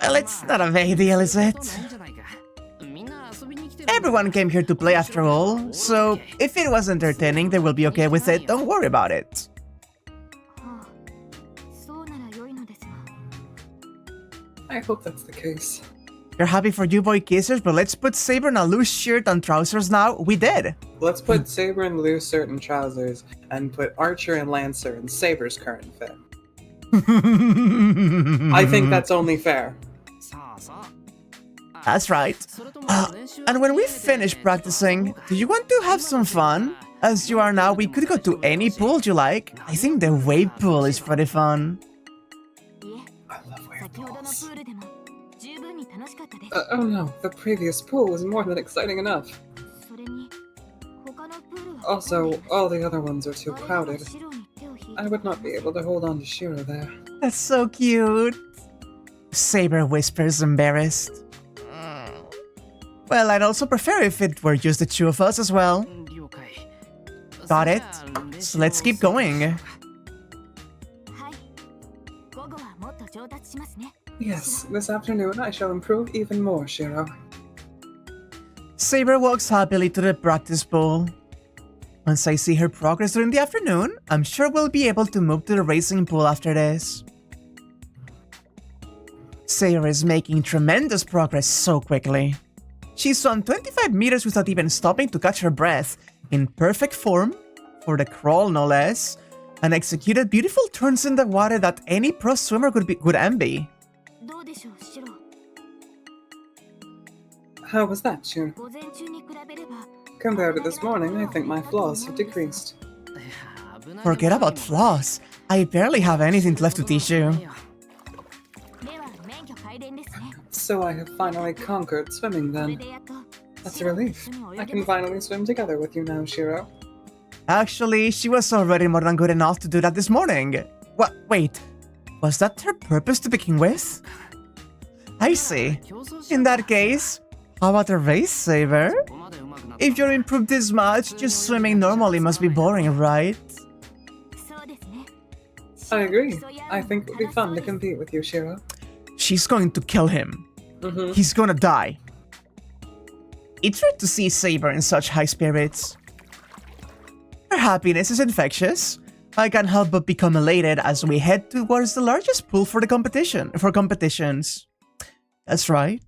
Well, it's not a big deal, is it? Everyone came here to play after all, so if it was entertaining, they will be okay with it. Don't worry about it. I hope that's the case. You're happy for you boy kissers, but let's put Saber in a loose shirt and trousers now. We did. Let's put Saber in loose shirt and trousers, and put Archer and Lancer in Saber's current fit. I think that's only fair. That's right. And when we finish practicing, do you want to have some fun? As you are now, we could go to any pool you like. I think the wave pool is pretty fun. I love wave pools. Oh no, the previous pool was more than exciting enough. Also, all the other ones are too crowded. I would not be able to hold on to Shiro there. That's so cute. Saber whispers, embarrassed. Well, I'd also prefer if it were just the two of us as well. Got it. So let's keep going. Yes, this afternoon I shall improve even more, Shiro. Saber walks happily to the practice pool. Once I see her progress during the afternoon, I'm sure we'll be able to move to the racing pool after this. Saber is making tremendous progress so quickly. She swam 25 meters without even stopping to catch her breath, in perfect form, for the crawl no less, and executed beautiful turns in the water that any pro swimmer could envy. How was that, Shiro? Compared to this morning, I think my flaws have decreased. Forget about flaws. I barely have anything left to teach you. So I have finally conquered swimming then. That's a relief. I can finally swim together with you now, Shiro. Actually, she was already more than good enough to do that this morning. What? Wait, was that her purpose to begin with? I see. In that case, how about a race, Saber? If you're improved this much, just swimming normally must be boring, right? I agree. I think it would be fun to compete with you, Shiro. She's going to kill him. He's gonna die. It's rare to see Saber in such high spirits. Her happiness is infectious. I can't help but become elated as we head towards the largest pool for competitions. That's right.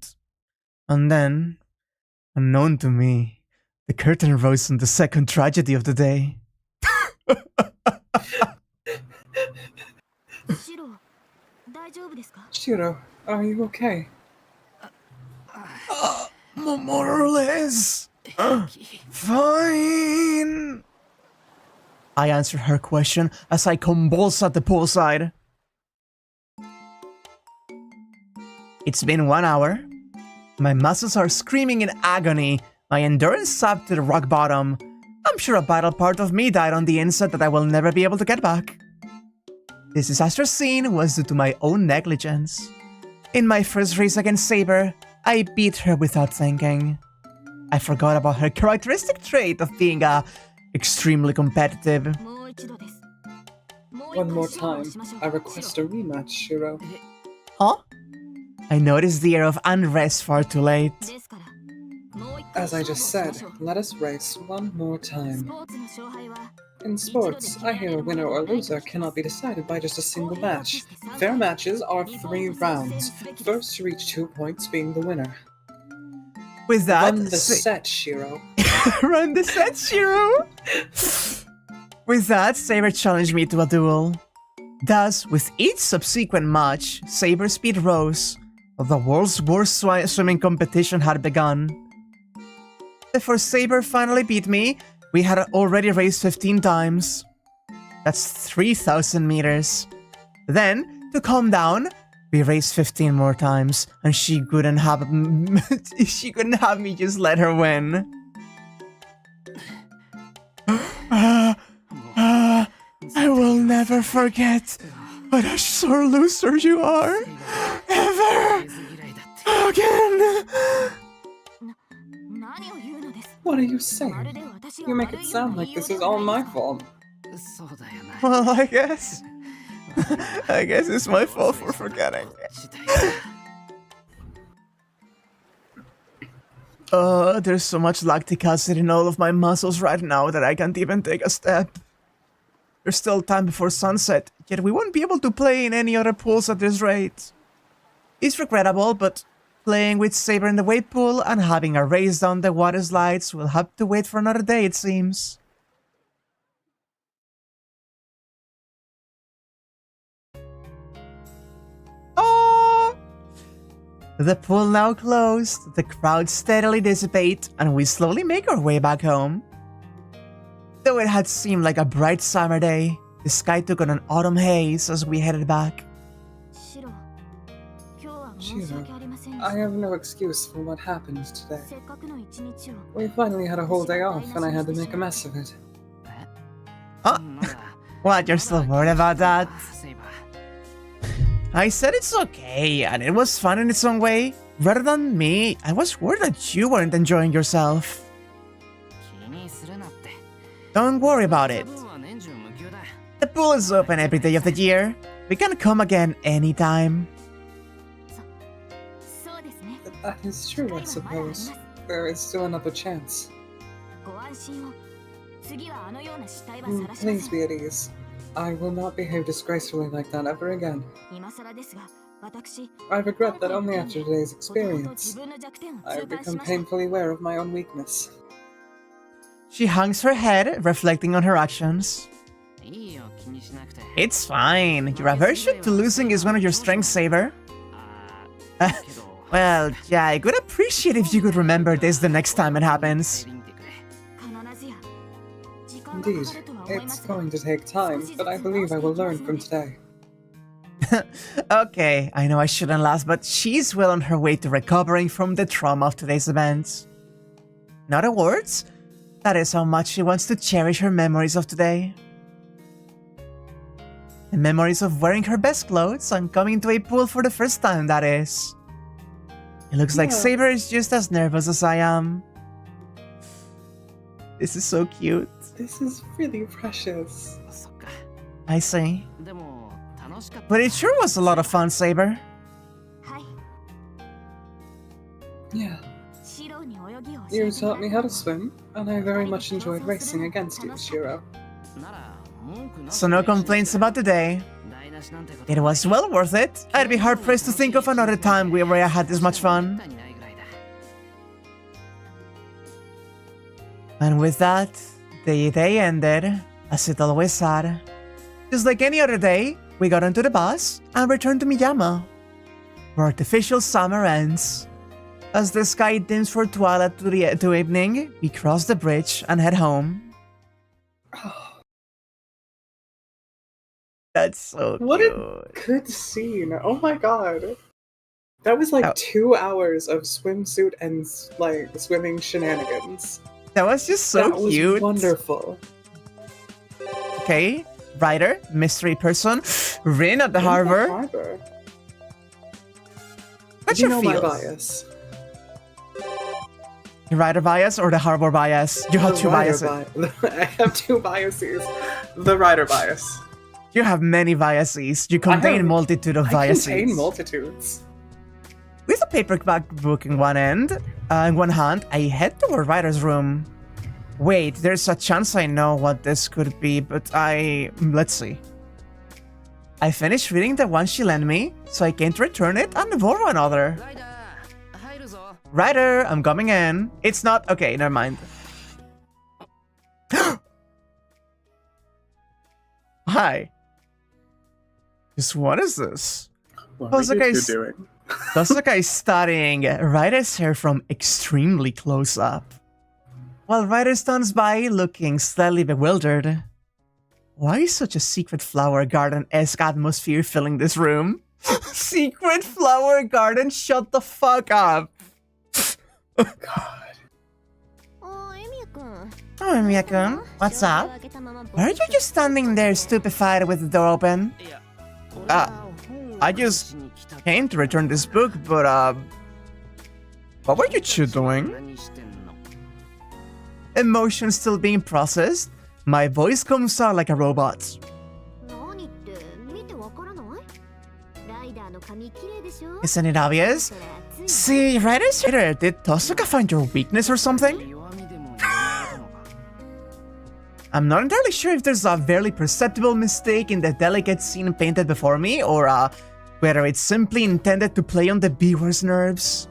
And then, unknown to me, the curtain rose on the second tragedy of the day. Shiro, are you okay? More or less. Fine. I answer her question as I convulse at the poolside. It's been 1 hour. My muscles are screaming in agony, my endurance sapped to the rock bottom. I'm sure a vital part of me died on the inside that I will never be able to get back. This disastrous scene was due to my own negligence. In my first race against Saber, I beat her without thinking. I forgot about her characteristic trait of being extremely competitive. One more time, I request a rematch, Shiro. Huh? I noticed the air of unrest far too late. As I just said, let us race one more time. In sports, I hear a winner or loser cannot be decided by just a single match. Fair matches are 3 rounds, first to reach 2 points being the winner. With that, Run the set, Shiro. Run the set, Shiro! With that, Saber challenged me to a duel. Thus, with each subsequent match, Saber's speed rose. The world's worst swimming competition had begun. Before Saber finally beat me, we had already raced 15 times. That's 3,000 meters. Then, to calm down, we raced 15 more times, and she couldn't have me just let her win. I will never forget what a sore loser you are. Ever again. What are you saying? You make it sound like this is all my fault. Well, I guess it's my fault for forgetting. There's so much lactic acid in all of my muscles right now that I can't even take a step. There's still time before sunset, yet we won't be able to play in any other pools at this rate. It's regrettable, but playing with Saber in the wave pool and having a race down the water slides will have to wait for another day, it seems. Oh! The pool now closed, the crowd steadily dissipate, and we slowly make our way back home. Though it had seemed like a bright summer day, the sky took on an autumn haze as we headed back. Shiro, I have no excuse for what happened today. We finally had a whole day off and I had to make a mess of it. Oh, what, you're still worried about that? I said it's okay, and it was fun in its own way. Rather than me, I was worried that you weren't enjoying yourself. Don't worry about it. The pool is open every day of the year. We can come again anytime. That is true, I suppose. There is still another chance. Please be at ease. I will not behave disgracefully like that ever again. I regret that only after today's experience, I have become painfully aware of my own weakness. She hangs her head, reflecting on her actions. It's fine. Your aversion to losing is one of your strengths, Saber. Well, yeah, I could appreciate if you could remember this the next time it happens. Indeed, it's going to take time, but I believe I will learn from today. Okay, I know I shouldn't laugh, but she's well on her way to recovering from the trauma of today's events. In other words, that is how much she wants to cherish her memories of today. The memories of wearing her best clothes and coming to a pool for the first time, that is. It looks like Saber is just as nervous as I am. This is so cute. This is really precious. I see. But it sure was a lot of fun, Saber. Yeah. You taught me how to swim, and I very much enjoyed racing against you, Shiro. So no complaints about today. It was well worth it. I'd be hard-pressed to think of another time where I had this much fun. And with that, the day ended, as it always had. Just like any other day, we got onto the bus and returned to Miyama, where artificial summer ends. As the sky dims for twilight to evening, we cross the bridge and head home. That's so what cute. A good scene. Oh my god. That was like 2 hours of swimsuit and like swimming shenanigans. That was just so cute. That was wonderful. Okay, Rider, mystery person, Rin at the harbor. What's your my bias? Your Rider bias or the harbor bias? You have two biases. I have two biases. The Rider bias. You have many biases. You contain a multitude of biases. I contain multitudes. With a paperback book in one hand, in one hand, I head toward Ryder's room. Wait, there's a chance I know what this could be, but let's see. I finished reading the one she lent me, so I can't return it and borrow another. Ryder, I'm coming in. It's not... Okay, never mind. Hi. Just what is this? What are you two doing? Tohsaka is studying Ryder's hair from extremely close up, while Ryder stands by looking slightly bewildered. Why is such a secret flower garden-esque atmosphere filling this room? Secret flower garden? Shut the fuck up! God. Oh, Emiya-kun, what's up? Why are you just standing there stupefied with the door open? I just came to return this book, but what were you two doing? Emotions still being processed, my voice comes out like a robot. Isn't it obvious? See, Rider's hitter, did Tohsaka find your weakness or something? I'm not entirely sure if there's a barely perceptible mistake in the delicate scene painted before me, or whether it's simply intended to play on the viewer's nerves.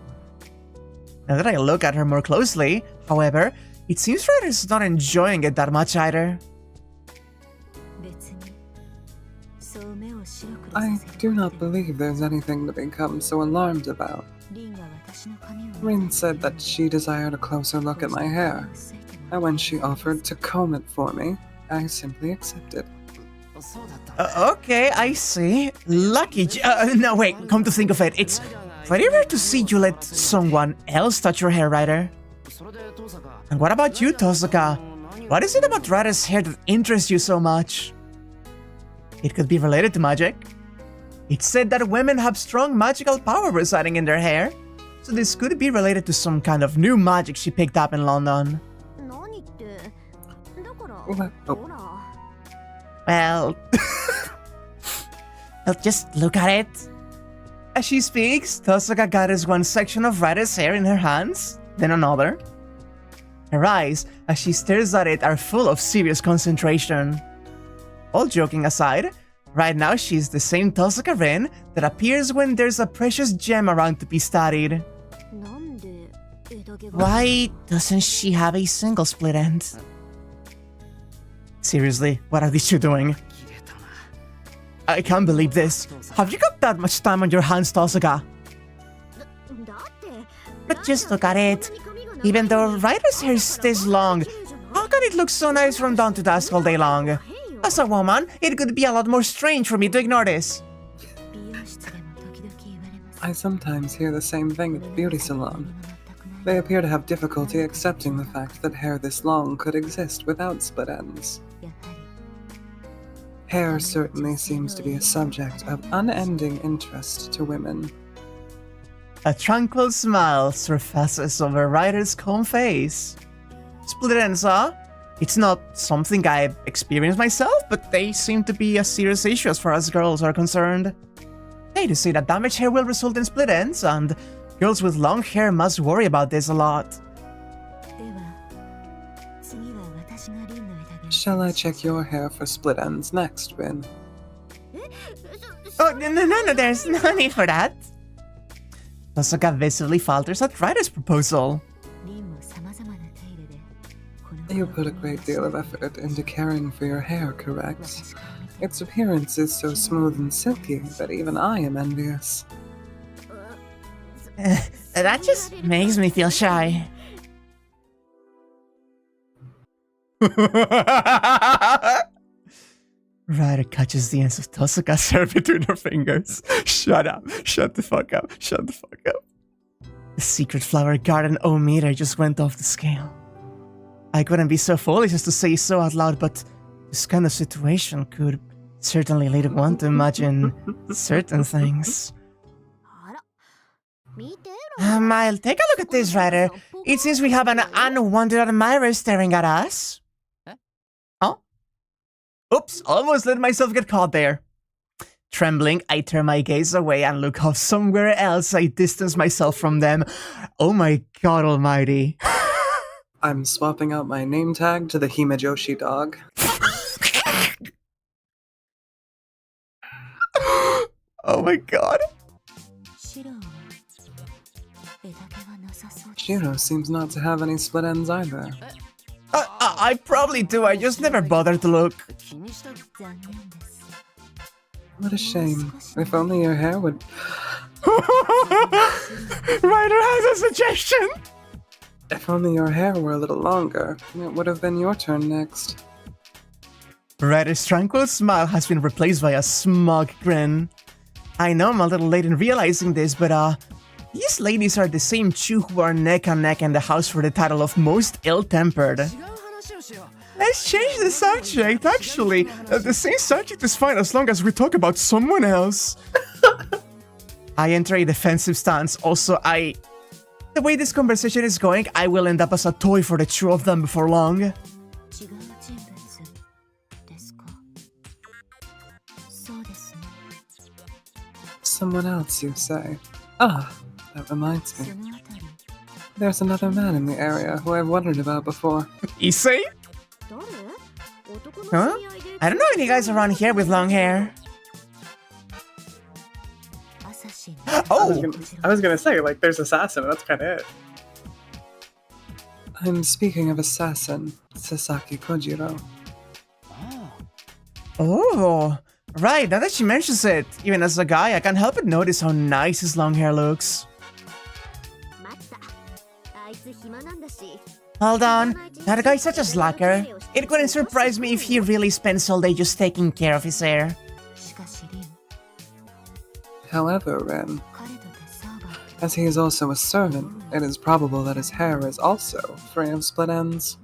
Now that I look at her more closely, however, it seems Rider's not enjoying it that much either. I do not believe there's anything to become so alarmed about. Rin said that she desired a closer look at my hair, and when she offered to comb it for me, I simply accepted. Okay, I see. Lucky. No, wait, come to think of it, it's very rare to see you let someone else touch your hair, Rider. And what about you, Tohsaka? What is it about Rider's hair that interests you so much? It could be related to magic. It's said that women have strong magical power residing in their hair, so this could be related to some kind of new magic she picked up in London. Well, just look at it. As she speaks, Tohsaka gathers one section of Rider's hair in her hands, then another. Her eyes, as she stares at it, are full of serious concentration. All joking aside, right now she's the same Tohsaka Rin that appears when there's a precious gem around to be studied. Why doesn't she have a single split end? Seriously, what are these two doing? I can't believe this. Have you got that much time on your hands, Tohsaka? But just look at it. Even though Rider's hair stays long, how can it look so nice from dawn to dusk all day long? As a woman, it could be a lot more strange for me to ignore this. I sometimes hear the same thing at the beauty salon. They appear to have difficulty accepting the fact that hair this long could exist without split ends. Hair certainly seems to be a subject of unending interest to women. A tranquil smile surfaces over Rider's calm face. Split ends, huh? It's not something I've experienced myself, but they seem to be a serious issue as far as girls are concerned. They do say that damaged hair will result in split ends, and girls with long hair must worry about this a lot. Shall I check your hair for split ends next, Rin? Oh, no, there's no need for that. Tohsaka visibly falters at Rider's proposal. You put a great deal of effort into caring for your hair, correct? Its appearance is so smooth and silky that even I am envious. That just makes me feel shy. Rider catches the ends of Tohsaka's hair between her fingers. Shut up. Shut the fuck up. Shut the fuck up. The secret flower garden O-meter just went off the scale. I couldn't be so foolish as to say so out loud, but this kind of situation could certainly lead one to imagine certain things. I'll take a look at this, Rider. It seems we have an unwanted admirer staring at us. Huh? Oops, almost let myself get caught there. Trembling, I turn my gaze away and look off somewhere else. I distance myself from them. Oh my god almighty. I'm swapping out my name tag to the Himejoshi dog. Oh my god. Shiro seems not to have any split ends either. I probably do, I just never bothered to look. What a shame. If only your hair would... Ryder has a suggestion! If only your hair were a little longer, it would have been your turn next. Ryder's tranquil smile has been replaced by a smug grin. I know I'm a little late in realizing this, but these ladies are the same two who are neck and neck in the house for the title of most ill-tempered. Let's change the subject, actually. The same subject is fine as long as we talk about someone else. I enter a defensive stance. Also, the way this conversation is going, I will end up as a toy for the two of them before long. Someone else, you say? Ah, that reminds me. There's another man in the area who I've wondered about before. Issei? Huh? I don't know any guys around here with long hair. Oh! I was gonna say, like, there's Assassin, that's kinda it. I'm speaking of Assassin, Sasaki Kojiro. Oh, right, now that she mentions it, even as a guy, I can't help but notice how nice his long hair looks. Hold on, that guy's such a slacker. It wouldn't surprise me if he really spends all day just taking care of his hair. However, Rin, as he is also a servant, it is probable that his hair is also free of split ends.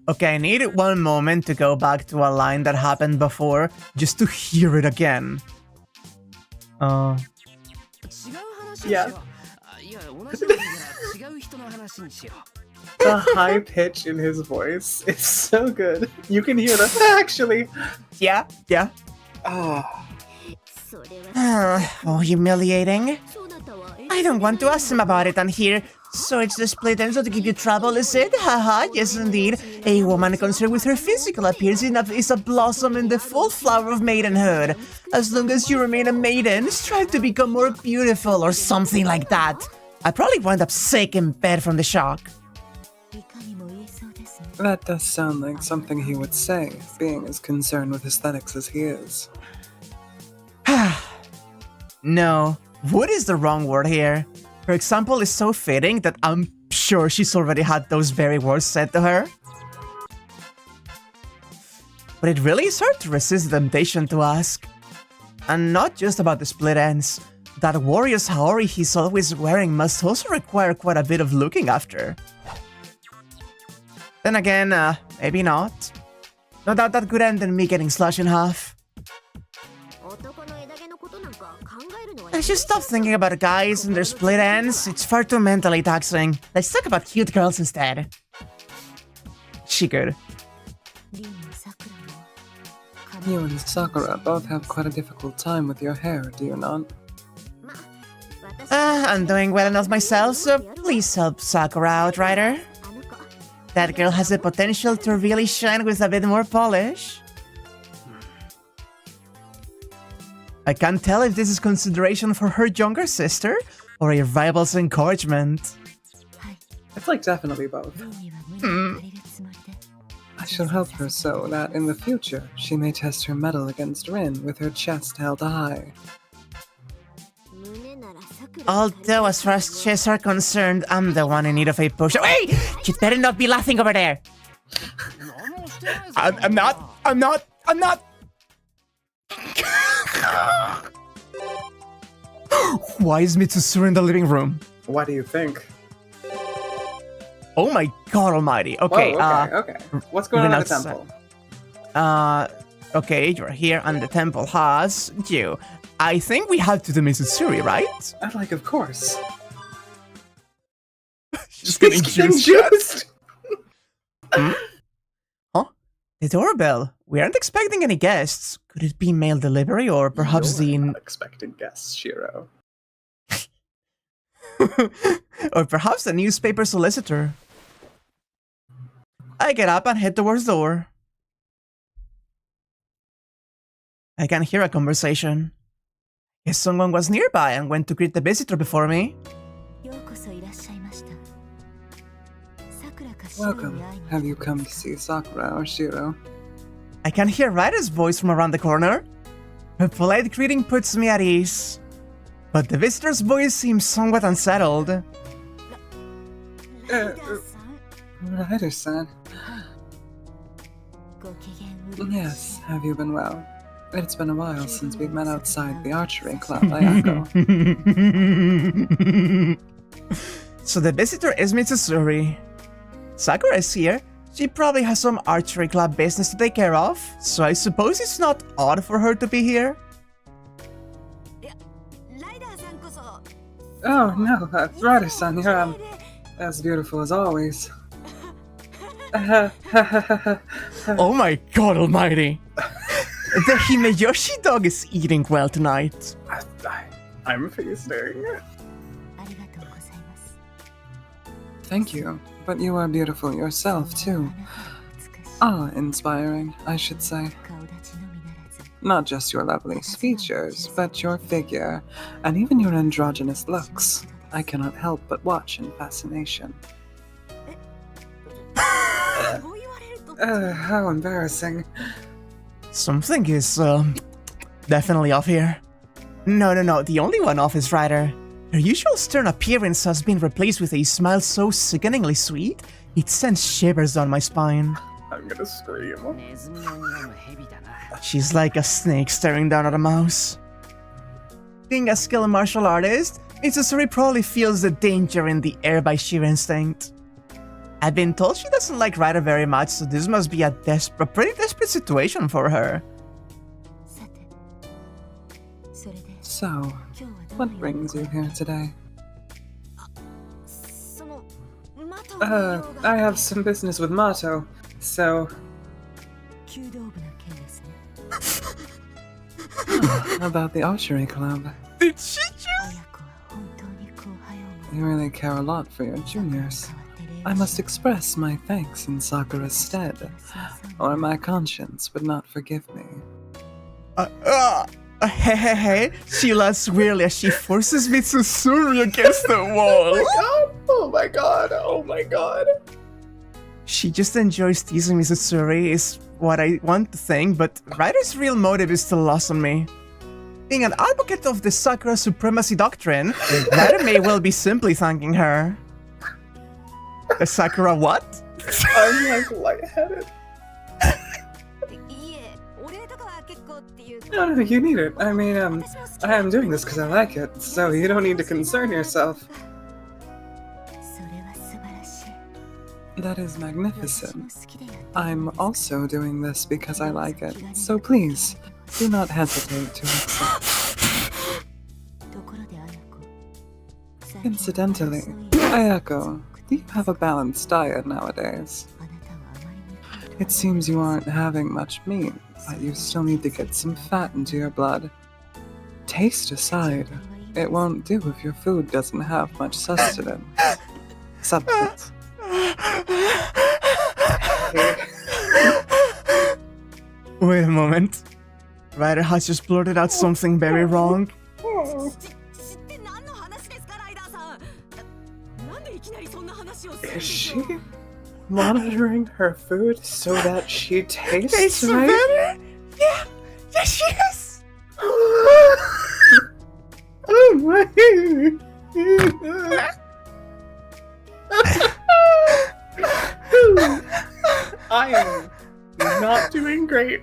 Okay, I need one moment to go back to a line that happened before, just to hear it again. Yeah. The high pitch in his voice is so good. You can hear that. Actually. Yeah. Oh, humiliating. I don't want to ask him about it on here. So it's the split ends that give you trouble, is it? Haha, yes indeed. A woman concerned with her physical appearance is a blossom in the full flower of maidenhood. As long as you remain a maiden, strive to become more beautiful or something like that. I'd probably wind up sick in bed from the shock. That does sound like something he would say, being as concerned with aesthetics as he is. No, wood is the wrong word here. Her example is so fitting that I'm sure she's already had those very words said to her. But it really is hard to resist the temptation to ask. And not just about the split ends. That warrior's haori he's always wearing must also require quite a bit of looking after. Then again, maybe not. No doubt that could end in me getting slashed in half. I should stop thinking about guys and their split ends. It's far too mentally taxing. Let's talk about cute girls instead. She could. You and Sakura both have quite a difficult time with your hair, do you not? I'm doing well enough myself, so please help Sakura out, Rider. That girl has the potential to really shine with a bit more polish. I can't tell if this is consideration for her younger sister or a rival's encouragement. It's like definitely both. I shall help her so that in the future she may test her mettle against Rin with her chest held high. Although as far as chests are concerned, I'm the one in need of a push. Hey! You'd better not be laughing over there! I'm not! Why is Mitsuzuri in the living room? What do you think? Oh my god almighty. Okay, whoa, okay. What's going on at the temple? Okay, you're here and the temple has you. I think we have to do Mitsuzuri, right? Like, of course. She's getting juiced. Huh? The doorbell. We aren't expecting any guests. Could it be mail delivery or perhaps You're not expecting guests, Shiro. Or perhaps the newspaper solicitor. I get up and head towards the door. I can hear a conversation. Guess someone was nearby and went to greet the visitor before me. Welcome. Have you come to see Sakura or Shiro? I can hear Ryder's voice from around the corner. Her polite greeting puts me at ease. But the visitor's voice seems somewhat unsettled. Ryder-san. Yes, have you been well? It's been a while since we've met outside the archery club, Ayako. So the visitor is Mitsuzuri. Sakura is here. She probably has some archery club business to take care of, so I suppose it's not odd for her to be here. Oh no, Ryder-san, you're as beautiful as always. Oh my god almighty! The Himeyoshi dog is eating well tonight. I'm feasting. Thank you, but you are beautiful yourself, too. Inspiring, I should say. Not just your lovely features, but your figure, and even your androgynous looks. I cannot help but watch in fascination. How embarrassing. Something is, definitely off here. No, the only one off is Rider. Her usual stern appearance has been replaced with a smile so sickeningly sweet, it sends shivers down my spine. I'm gonna scream. She's like a snake staring down at a mouse. Being a skilled martial artist, Mitsuzuri probably feels the danger in the air by sheer instinct. I've been told she doesn't like Rider very much, so this must be a pretty desperate situation for her. So, what brings you here today? I have some business with Mato, so... About the archery club. Did she just... You really care a lot for your juniors. I must express my thanks in Sakura's stead, or my conscience would not forgive me. Hey, she laughs weirdly as she forces Mitsuzuri against the wall. Oh my god. She just enjoys teasing Mitsuzuri is what I want to think, but Rider's real motive is still lost on me. Being an advocate of the Sakura supremacy doctrine, Rider may well be simply thanking her. The Sakura what? I'm like lightheaded. No, you need it. I mean, I am doing this because I like it, so you don't need to concern yourself. That is magnificent. I'm also doing this because I like it, so please, do not hesitate to accept. Incidentally, Ayako, do you have a balanced diet nowadays? It seems you aren't having much meat, but you still need to get some fat into your blood. Taste aside, it won't do if your food doesn't have much substance. Wait a moment. Rider has just blurted out something very wrong. Is she monitoring her food so that she tastes right? Better? Yeah, she is! Oh my... I am not doing great.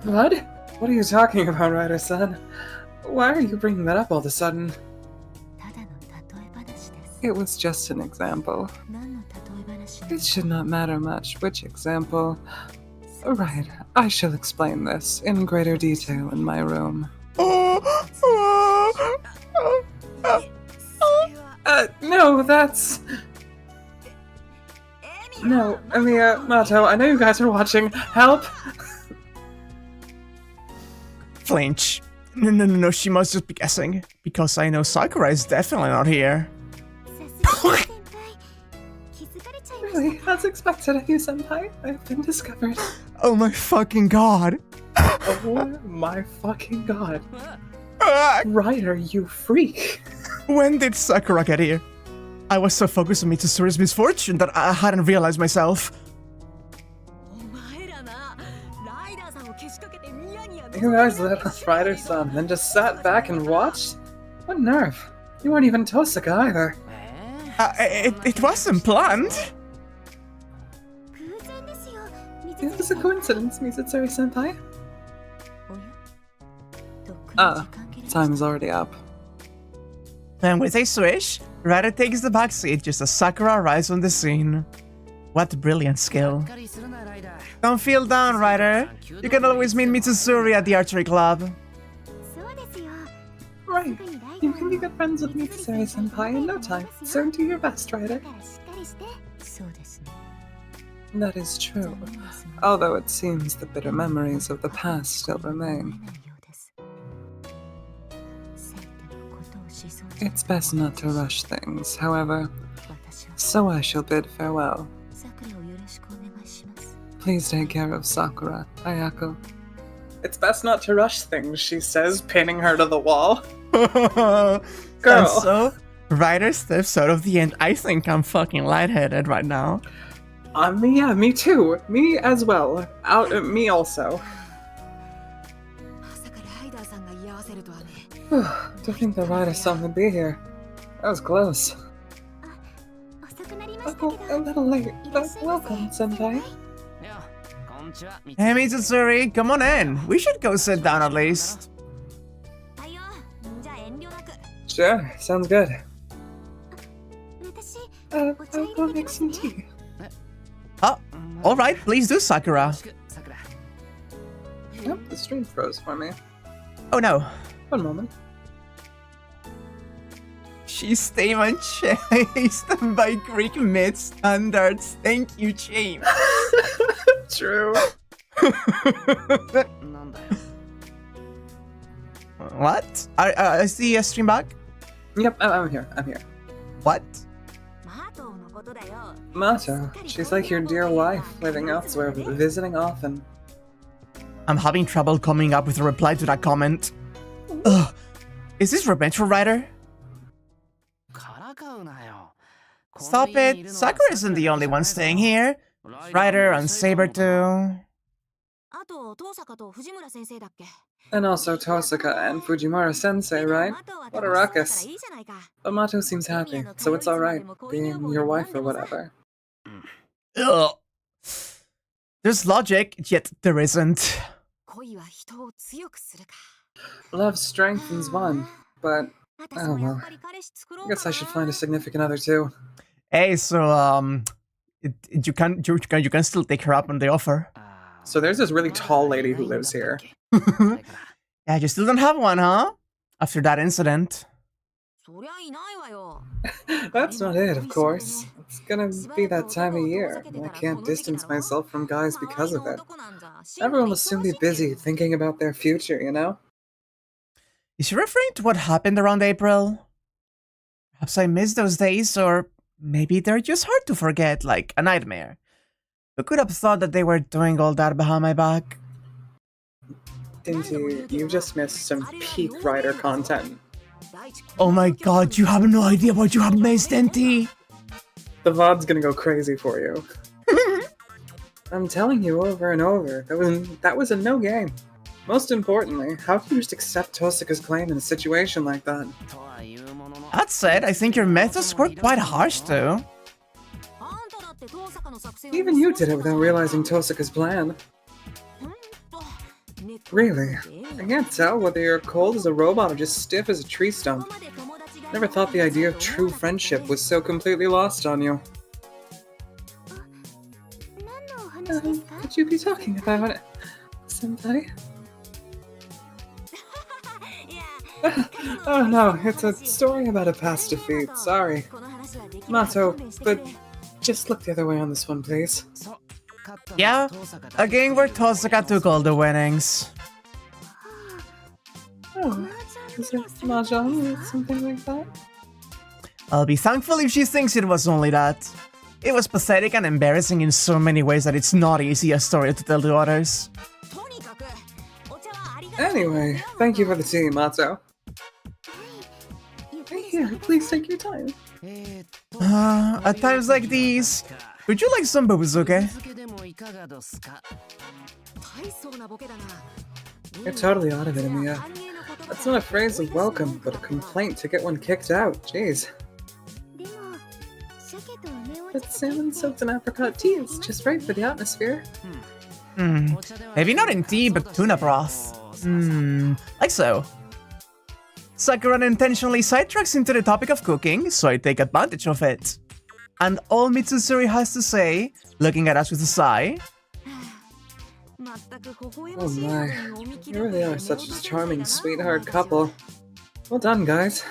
What? What are you talking about, Ryder-san? Why are you bringing that up all of a sudden? It was just an example. It should not matter much which example. Right, I shall explain this in greater detail in my room. No, that's... No, Emiya, Mato, I know you guys are watching. Help! Flinch. No, she must just be guessing. Because I know Sakura is definitely not here. Really, as expected of you, senpai, I've been discovered. Oh my fucking god. Oh my fucking god. Ryder, you freak. When did Sakura get here? I was so focused on Mitsuzuri's misfortune that I hadn't realized myself. You guys let us Ryder-san and then just sat back and watched? What nerve. You weren't even Tohsaka either. It wasn't planned. It was a coincidence, Mitsuzuri-senpai. Time is already up. And with a swish, Ryder takes the backseat just as Sakura arrives on the scene. What brilliant skill. Don't feel down, Ryder. You can always meet Mitsuzuri at the archery club. Right. You can be good friends with Mitsuzuri-senpai in no time, so do your best, Ryder. That is true. although it seems the bitter memories of the past still remain. It's best not to rush things, however, so I shall bid farewell. Please take care of Sakura, Ayako. It's best not to rush things, she says, pinning her to the wall. Girl. That's so Ryder steps out of the end. I think I'm fucking lightheaded right now. Yeah, me too. Me as well. Me also. To think the Rider-san would be here. That was close. Oh, a little late, but welcome, senpai. Hey Mitsuzuri, come on in. We should go sit down at least. Sure, sounds good. I'll go make some tea. Oh, alright, please do, Sakura. Yep, the stream froze for me. Oh no. One moment. She's Stamen chased by Greek myth standards. Thank you, James. True. What? Is the stream back? Yep, I'm here. What? Mato, she's like your dear wife, living elsewhere but visiting often. I'm having trouble coming up with a reply to that comment. Ugh. Is this revenge for Ryder? Stop it! Sakura isn't the only one staying here. Ryder and Saber too. And also Tohsaka and Fujimura-sensei, right? What a ruckus. But Mato seems happy, so it's alright, being your wife or whatever. Ugh. There's logic, yet there isn't. Love strengthens one, but oh well. I guess I should find a significant other too. Hey, so you can still take her up on the offer. So there's this really tall lady who lives here. Yeah, you still don't have one, huh? After that incident. That's not it, of course. It's gonna be that time of year, and I can't distance myself from guys because of it. Everyone will soon be busy thinking about their future, you know? Is she referring to what happened around April? Perhaps I missed those days, or maybe they're just hard to forget, like a nightmare. Who could have thought that they were doing all that behind my back? Dinty, you just missed some peak Rider content. Oh my god, you have no idea what you have missed, Dinty! The VOD's gonna go crazy for you. I'm telling you over and over, that was a no game. Most importantly, how can you just accept Tohsaka's claim in a situation like that? That said, I think your methods were quite harsh too. Even you did it without realizing Tohsaka's plan. Really, I can't tell whether you're cold as a robot or just stiff as a tree stump. Never thought the idea of true friendship was so completely lost on you. Could you be talking about it, senpai? Oh no, it's a story about a past defeat, sorry. Mato, but just look the other way on this one, please. Yeah, a game where Tohsaka took all the winnings. Oh, is it mahjong or something like that? I'll be thankful if she thinks it was only that. It was pathetic and embarrassing in so many ways that it's not easy a story to tell to others. Anyway, thank you for the tea, Mato. Here, please take your time. At times like these, would you like some bubuzuke? You're totally out of it, Amiya. That's not a phrase of welcome, but a complaint to get one kicked out. Jeez. But salmon soaked in apricot tea is just right for the atmosphere. Maybe not in tea, but tuna broth. Like so. Sakura unintentionally sidetracks into the topic of cooking, so I take advantage of it. And all Mitsuzuri has to say, looking at us with a sigh. Oh my, you really are such a charming sweetheart couple. Well done, guys.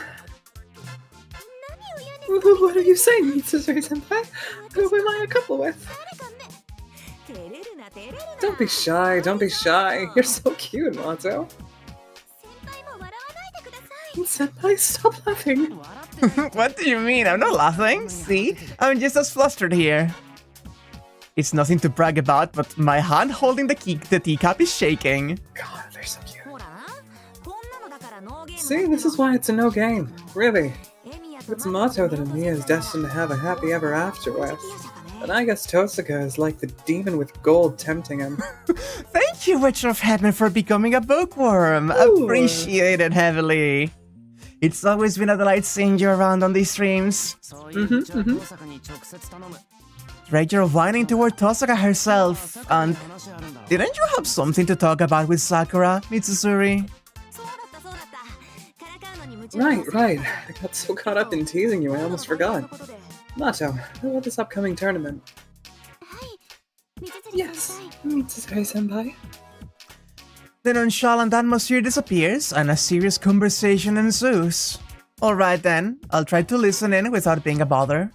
What are you saying, Mitsuzuri-senpai? Who am I a couple with? Don't be shy, don't be shy. You're so cute, Mato. Senpai, stop laughing. What do you mean? I'm not laughing. See? I'm just as flustered here. It's nothing to brag about, but my hand holding the teacup is shaking. God, they're so cute. See, this is why it's a no game. Really. It's Mato that Amiya is destined to have a happy ever after with. And I guess Tohsaka is like the demon with gold tempting him. Thank you, Witcher of Heaven, for becoming a bookworm. Ooh. Appreciate it heavily. It's always been a delight seeing you around on these streams. Right, you're whining toward Tohsaka herself, and didn't you have something to talk about with Sakura, Mitsuzuri? Right. I got so caught up in teasing you, I almost forgot. Mato, how about this upcoming tournament? Yes, Mitsuzuri-senpai. The nonchalant atmosphere disappears, and a serious conversation ensues. Alright then, I'll try to listen in without being a bother.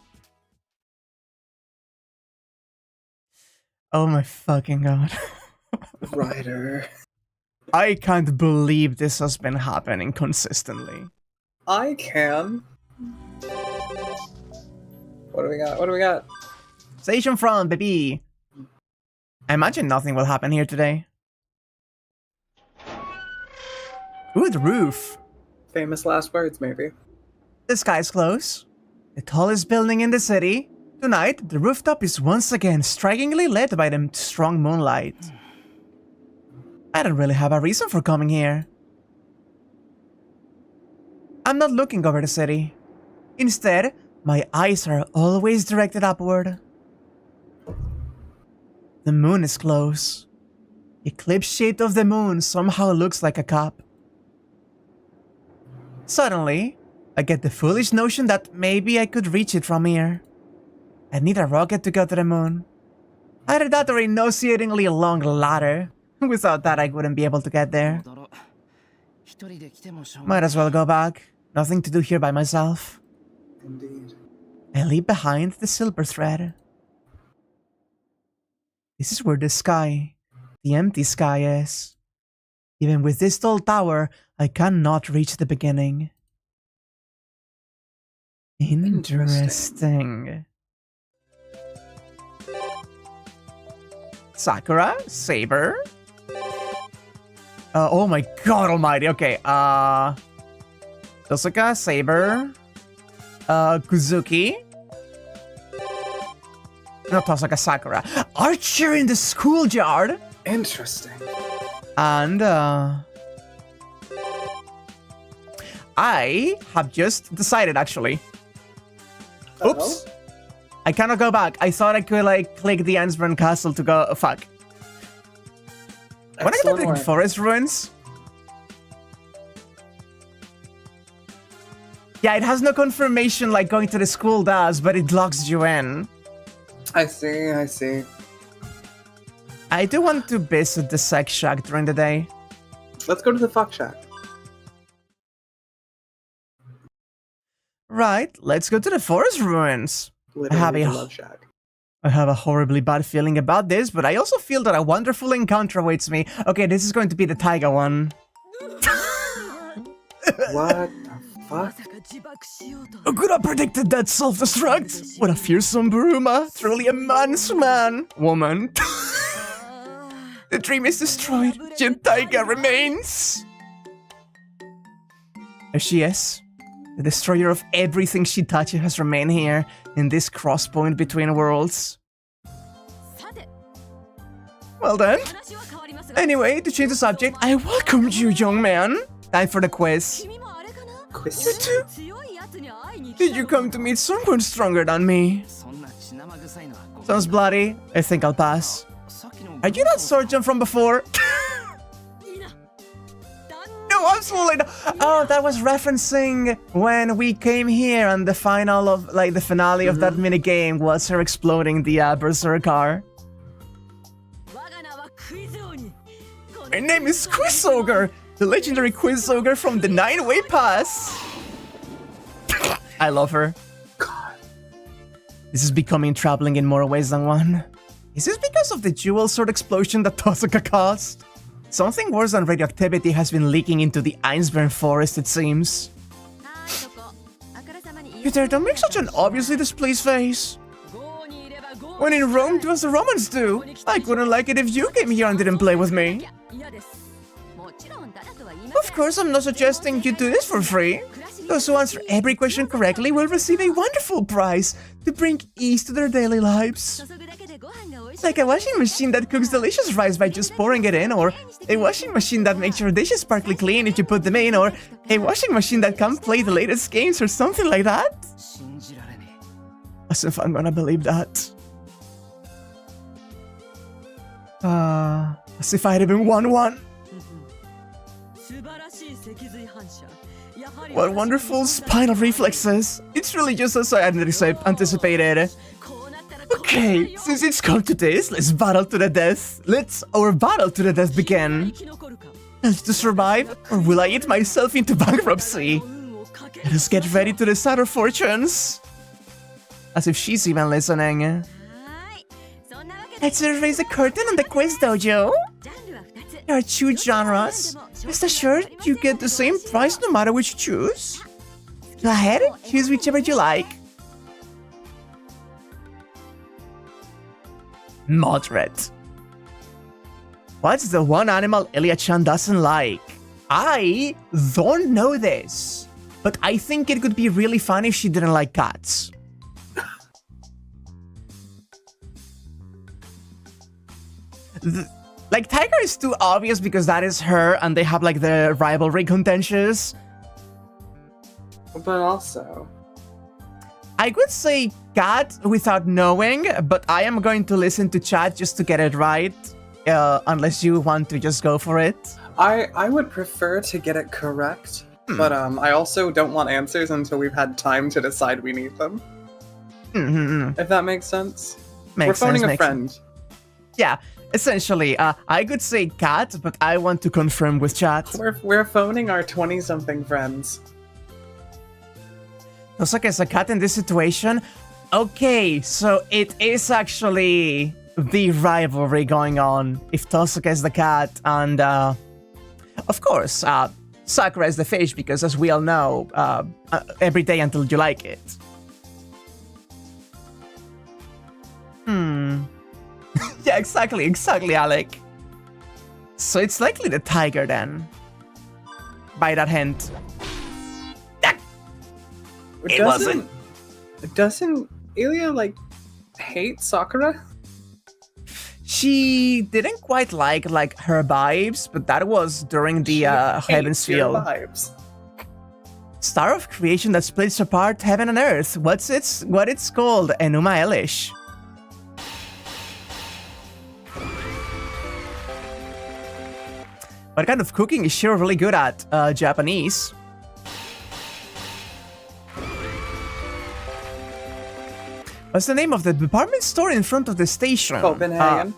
Oh my fucking god. Rider. I can't believe this has been happening consistently. I can. What do we got? Station front, baby! I imagine nothing will happen here today. Ooh, the roof. Famous last words, maybe. The sky's close. The tallest building in the city. Tonight, the rooftop is once again strikingly lit by the strong moonlight. I don't really have a reason for coming here. I'm not looking over the city. Instead, my eyes are always directed upward. The moon is close. The eclipse shape of the moon somehow looks like a cup. Suddenly, I get the foolish notion that maybe I could reach it from here. I need a rocket to go to the moon. Either that or a nauseatingly long ladder. Without that, I wouldn't be able to get there. Might as well go back. Nothing to do here by myself. Indeed. I leave behind the silver thread. This is where the sky, the empty sky is. Even with this tall tower, I cannot reach the beginning. Interesting. Sakura, Saber. Oh my god almighty, okay, Tohsaka, Saber. Kuzuki. No, Tohsaka, Sakura. Archer in the schoolyard. Interesting. And, I have just decided, actually. Oops. I cannot go back. I thought I could, like, click the Ansburn Castle to go... fuck. When I get to the forest ruins... Yeah, it has no confirmation like going to the school does, but it locks you in. I see. I do want to visit the sex shack during the day. Let's go to the fuck shack. Right, let's go to the forest ruins. Literally the love shack. I have a horribly bad feeling about this, but I also feel that a wonderful encounter awaits me. Okay, this is going to be the Taiga one. What the fuck? I could have predicted that self-destruct. What a fearsome Buruma. Truly a man's man. Woman. The dream is destroyed, yet Taiga remains. There she is. The destroyer of everything she touches has remained here, in this crosspoint between worlds. Well then. Anyway, to change the subject, I welcome you, young man. Time for the quiz. Quiz? You too? Did you come to meet someone stronger than me? Sounds bloody. I think I'll pass. Are you that surgeon from before? No, absolutely not. Oh, that was referencing when we came here and the final of, like, the finale of that minigame was her exploding the berserker. My name is Quiz Ogre, the legendary Quiz Ogre from the 9-Way Pass. I love her. God. This is becoming troubling in more ways than one. Is this because of the jewel sword explosion that Tohsaka caused? Something worse than radioactivity has been leaking into the Einsburn forest, it seems. Peter, don't make such an obviously displeased face. When in Rome, do as the Romans do. I wouldn't like it if you came here and didn't play with me. Of course, I'm not suggesting you do this for free. Those who answer every question correctly will receive a wonderful prize to bring ease to their daily lives. Like a washing machine that cooks delicious rice by just pouring it in, or a washing machine that makes your dishes sparkly clean if you put them in, or a washing machine that can play the latest games or something like that. As if I'm gonna believe that. As if I'd even won one. What wonderful spinal reflexes. It's really just as I anticipated. Okay, since it's come to this, let's battle to the death. Let our battle to the death begin. To survive, or will I eat myself into bankruptcy? Let us get ready to decide our fortunes. As if she's even listening. Let's raise the curtain on the quiz dojo. There are 2 genres. Rest assured, you get the same prize no matter which you choose. Go ahead, choose whichever you like. Moderate. What's the one animal Elia-chan doesn't like? I don't know this, but I think it could be really fun if she didn't like cats. Like, Tiger is too obvious because that is her and they have like the rivalry contentious. But also... I could say cat without knowing, but I am going to listen to chat just to get it right. Unless you want to just go for it. I would prefer to get it correct, but I also don't want answers until we've had time to decide we need them. If that makes sense. We're phoning a friend. Yeah, essentially. I could say cat, but I want to confirm with chat. We're phoning our 20-something friends. Tohsaka is a cat in this situation? Okay, so it is actually the rivalry going on. If Tohsaka is the cat and, of course, Sakura is the fish because, as we all know, every day until you like it. Yeah, exactly, Alec. So it's likely the tiger then. By that hint. It wasn't. Doesn't Ilya, like, hate Sakura? She didn't quite like her vibes, but that was during the Heaven's Field. Vibes. Star of creation that splits apart heaven and earth. What it's called? Enuma Elish. What kind of cooking is Shiro really good at? Japanese. What's the name of the department store in front of the station? Copenhagen.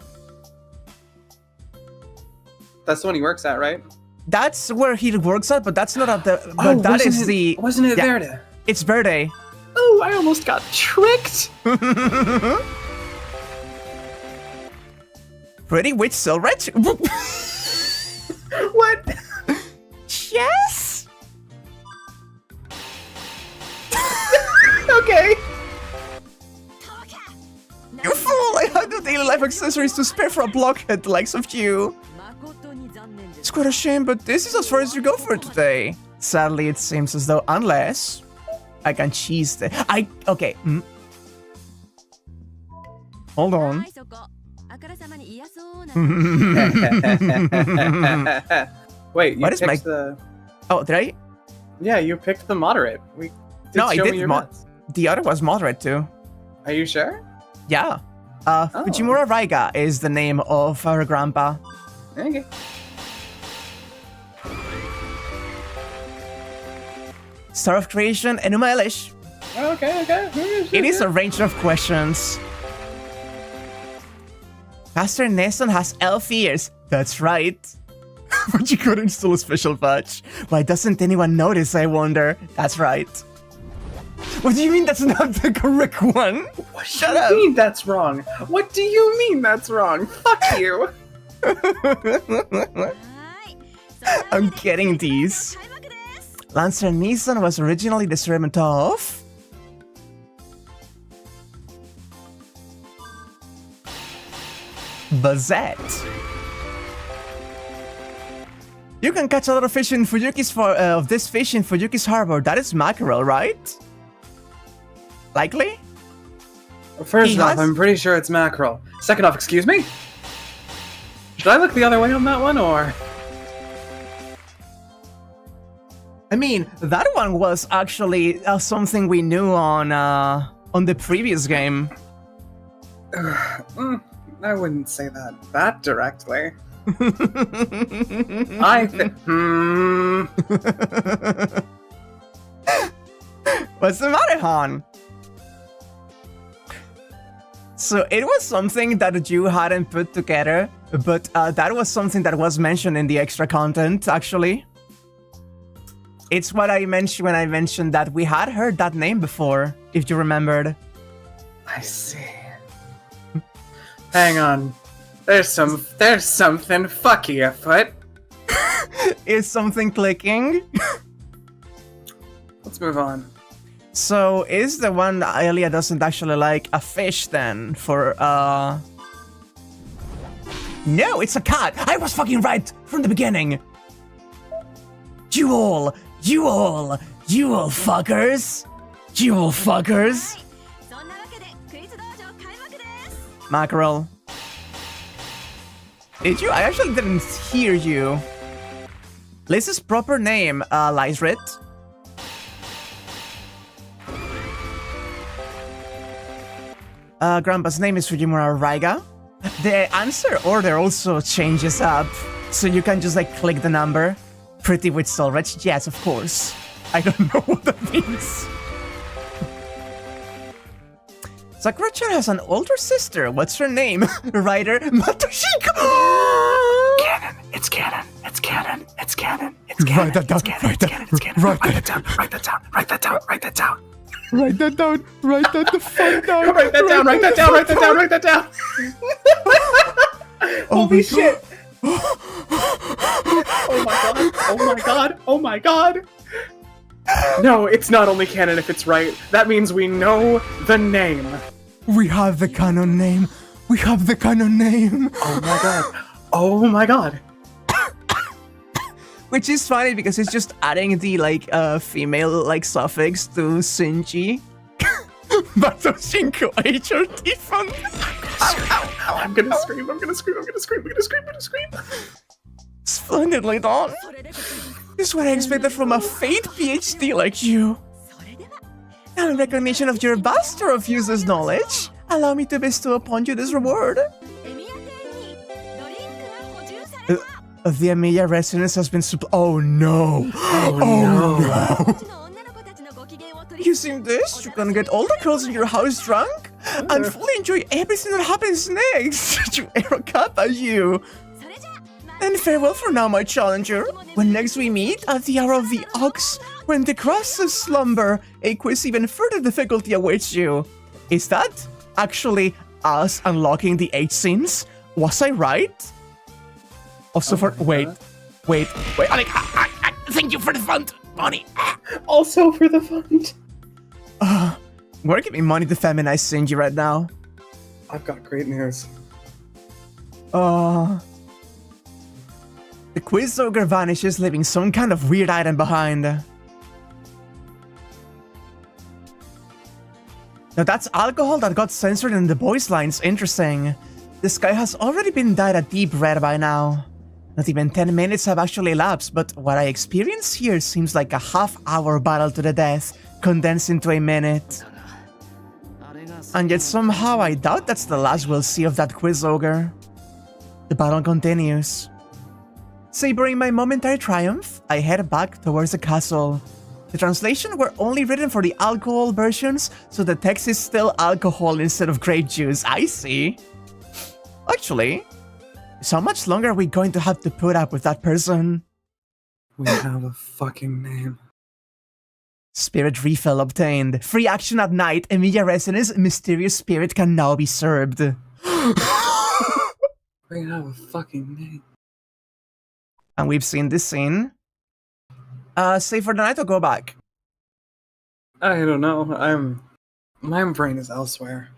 That's the one he works at, right? That's where he works at, but that's not at the... Oh, that is wasn't it Verde? It's Verde. Oh, I almost got tricked! Pretty witch so rich. What? Yes? Okay. You fool! I had no daily life accessories to spare for a blockhead the likes of you. It's quite a shame, but this is as far as you go for today. Sadly, it seems as though unless I can cheese the... Okay. Hold on. Wait, you what is picked the... Oh, did I? Yeah, you picked the moderate. No, I did. The other was moderate too. Are you sure? Yeah. Fujimura Raiga is the name of our grandpa. Okay. Star of creation, Enuma Elish. Okay. It is a range of questions. Pastor Nesson has elf ears. That's right. But you couldn't install a special patch. Why doesn't anyone notice, I wonder? That's right. What do you mean that's not the correct one? What do Shut you up. mean that's wrong? What do you mean that's wrong? Fuck you! I'm getting these. Lancer Nissan was originally the servant of... Bazette. You can catch a lot of fish in Fuyuki's of this fish in Fuyuki's harbor. That is mackerel, right? Likely? First off, I'm pretty sure it's mackerel. Second off, excuse me? Should I look the other way on that one, or...? I mean, that one was actually something we knew on the previous game. I wouldn't say that directly. I think... What's the matter, Han? So it was something that you hadn't put together, but that was something that was mentioned in the extra content, actually. It's what I mentioned when I mentioned that we had heard that name before, if you remembered. I see. Hang on. There's something fucky afoot. Is something clicking? Let's move on. So, is the one that Elia doesn't actually like a fish then? For, No, it's a cat! I was fucking right from the beginning! You all fuckers! You all fuckers! Mackerel. Did you? I actually didn't hear you. Liz's proper name, Lysrit. Grandpa's name is Fujimura Raiga. The answer order also changes up, so you can just like click the number. Pretty with Solrich? Yes, of course. I don't know what that means. Sakura-chan has an older sister. What's her name? Rider Matoshiko! Canon. It's canon. It's canon. It's canon. It's canon. Write that down. Write that down. Write that down. Write that down. Write that down. Write that down. Write that down. Write that the fuck down. Write that down. Write that down. Write that down. Write that down. Holy shit. Oh my god. Oh my god. Oh my god. No, it's not only canon if it's right. That means we know the name. We have the canon name. We have the canon name. Oh my god. Oh my god. Which is funny because it's just adding the like female like suffix to Shinji. Batoshinko HRT fun. I'm gonna scream. I'm gonna scream. I'm gonna scream. I'm gonna scream. I'm gonna scream. Splendidly done. This is what I expected from a Fate PhD like you. And in recognition of your vast of useless knowledge, allow me to bestow upon you this reward. The Emilia residence has been Oh no! Oh no! Using this, you can get all the girls in your house drunk and fully enjoy everything that happens next. You arrow kappa, you! And farewell for now, my challenger. When next we meet at the hour of the ox, when the grasses slumber, a quiz even further difficulty awaits you. Is that actually us unlocking the 8 scenes? Was I right? Also for wait. Thank you for the fund, money. Also for the fund. We're giving money to feminize Shinji right now. I've got great news. The quiz ogre vanishes, leaving some kind of weird item behind. Now that's alcohol that got censored in the voice lines. Interesting. This guy has already been dyed a deep red by now. Not even 10 minutes have actually elapsed, but what I experience here seems like a half-hour battle to the death, condensed into a minute. And yet somehow I doubt that's the last we'll see of that quiz ogre. The battle continues. Savoring my momentary triumph, I head back towards the castle. The translation were only written for the alcohol versions, so the text is still alcohol instead of grape juice. I see. Actually, so how much longer are we going to have to put up with that person? We have a fucking name. Spirit refill obtained. Free action at night. Emilia residence. Mysterious spirit can now be served. We have a fucking name. And we've seen this scene. Stay for the night or go back? I don't know. My brain is elsewhere.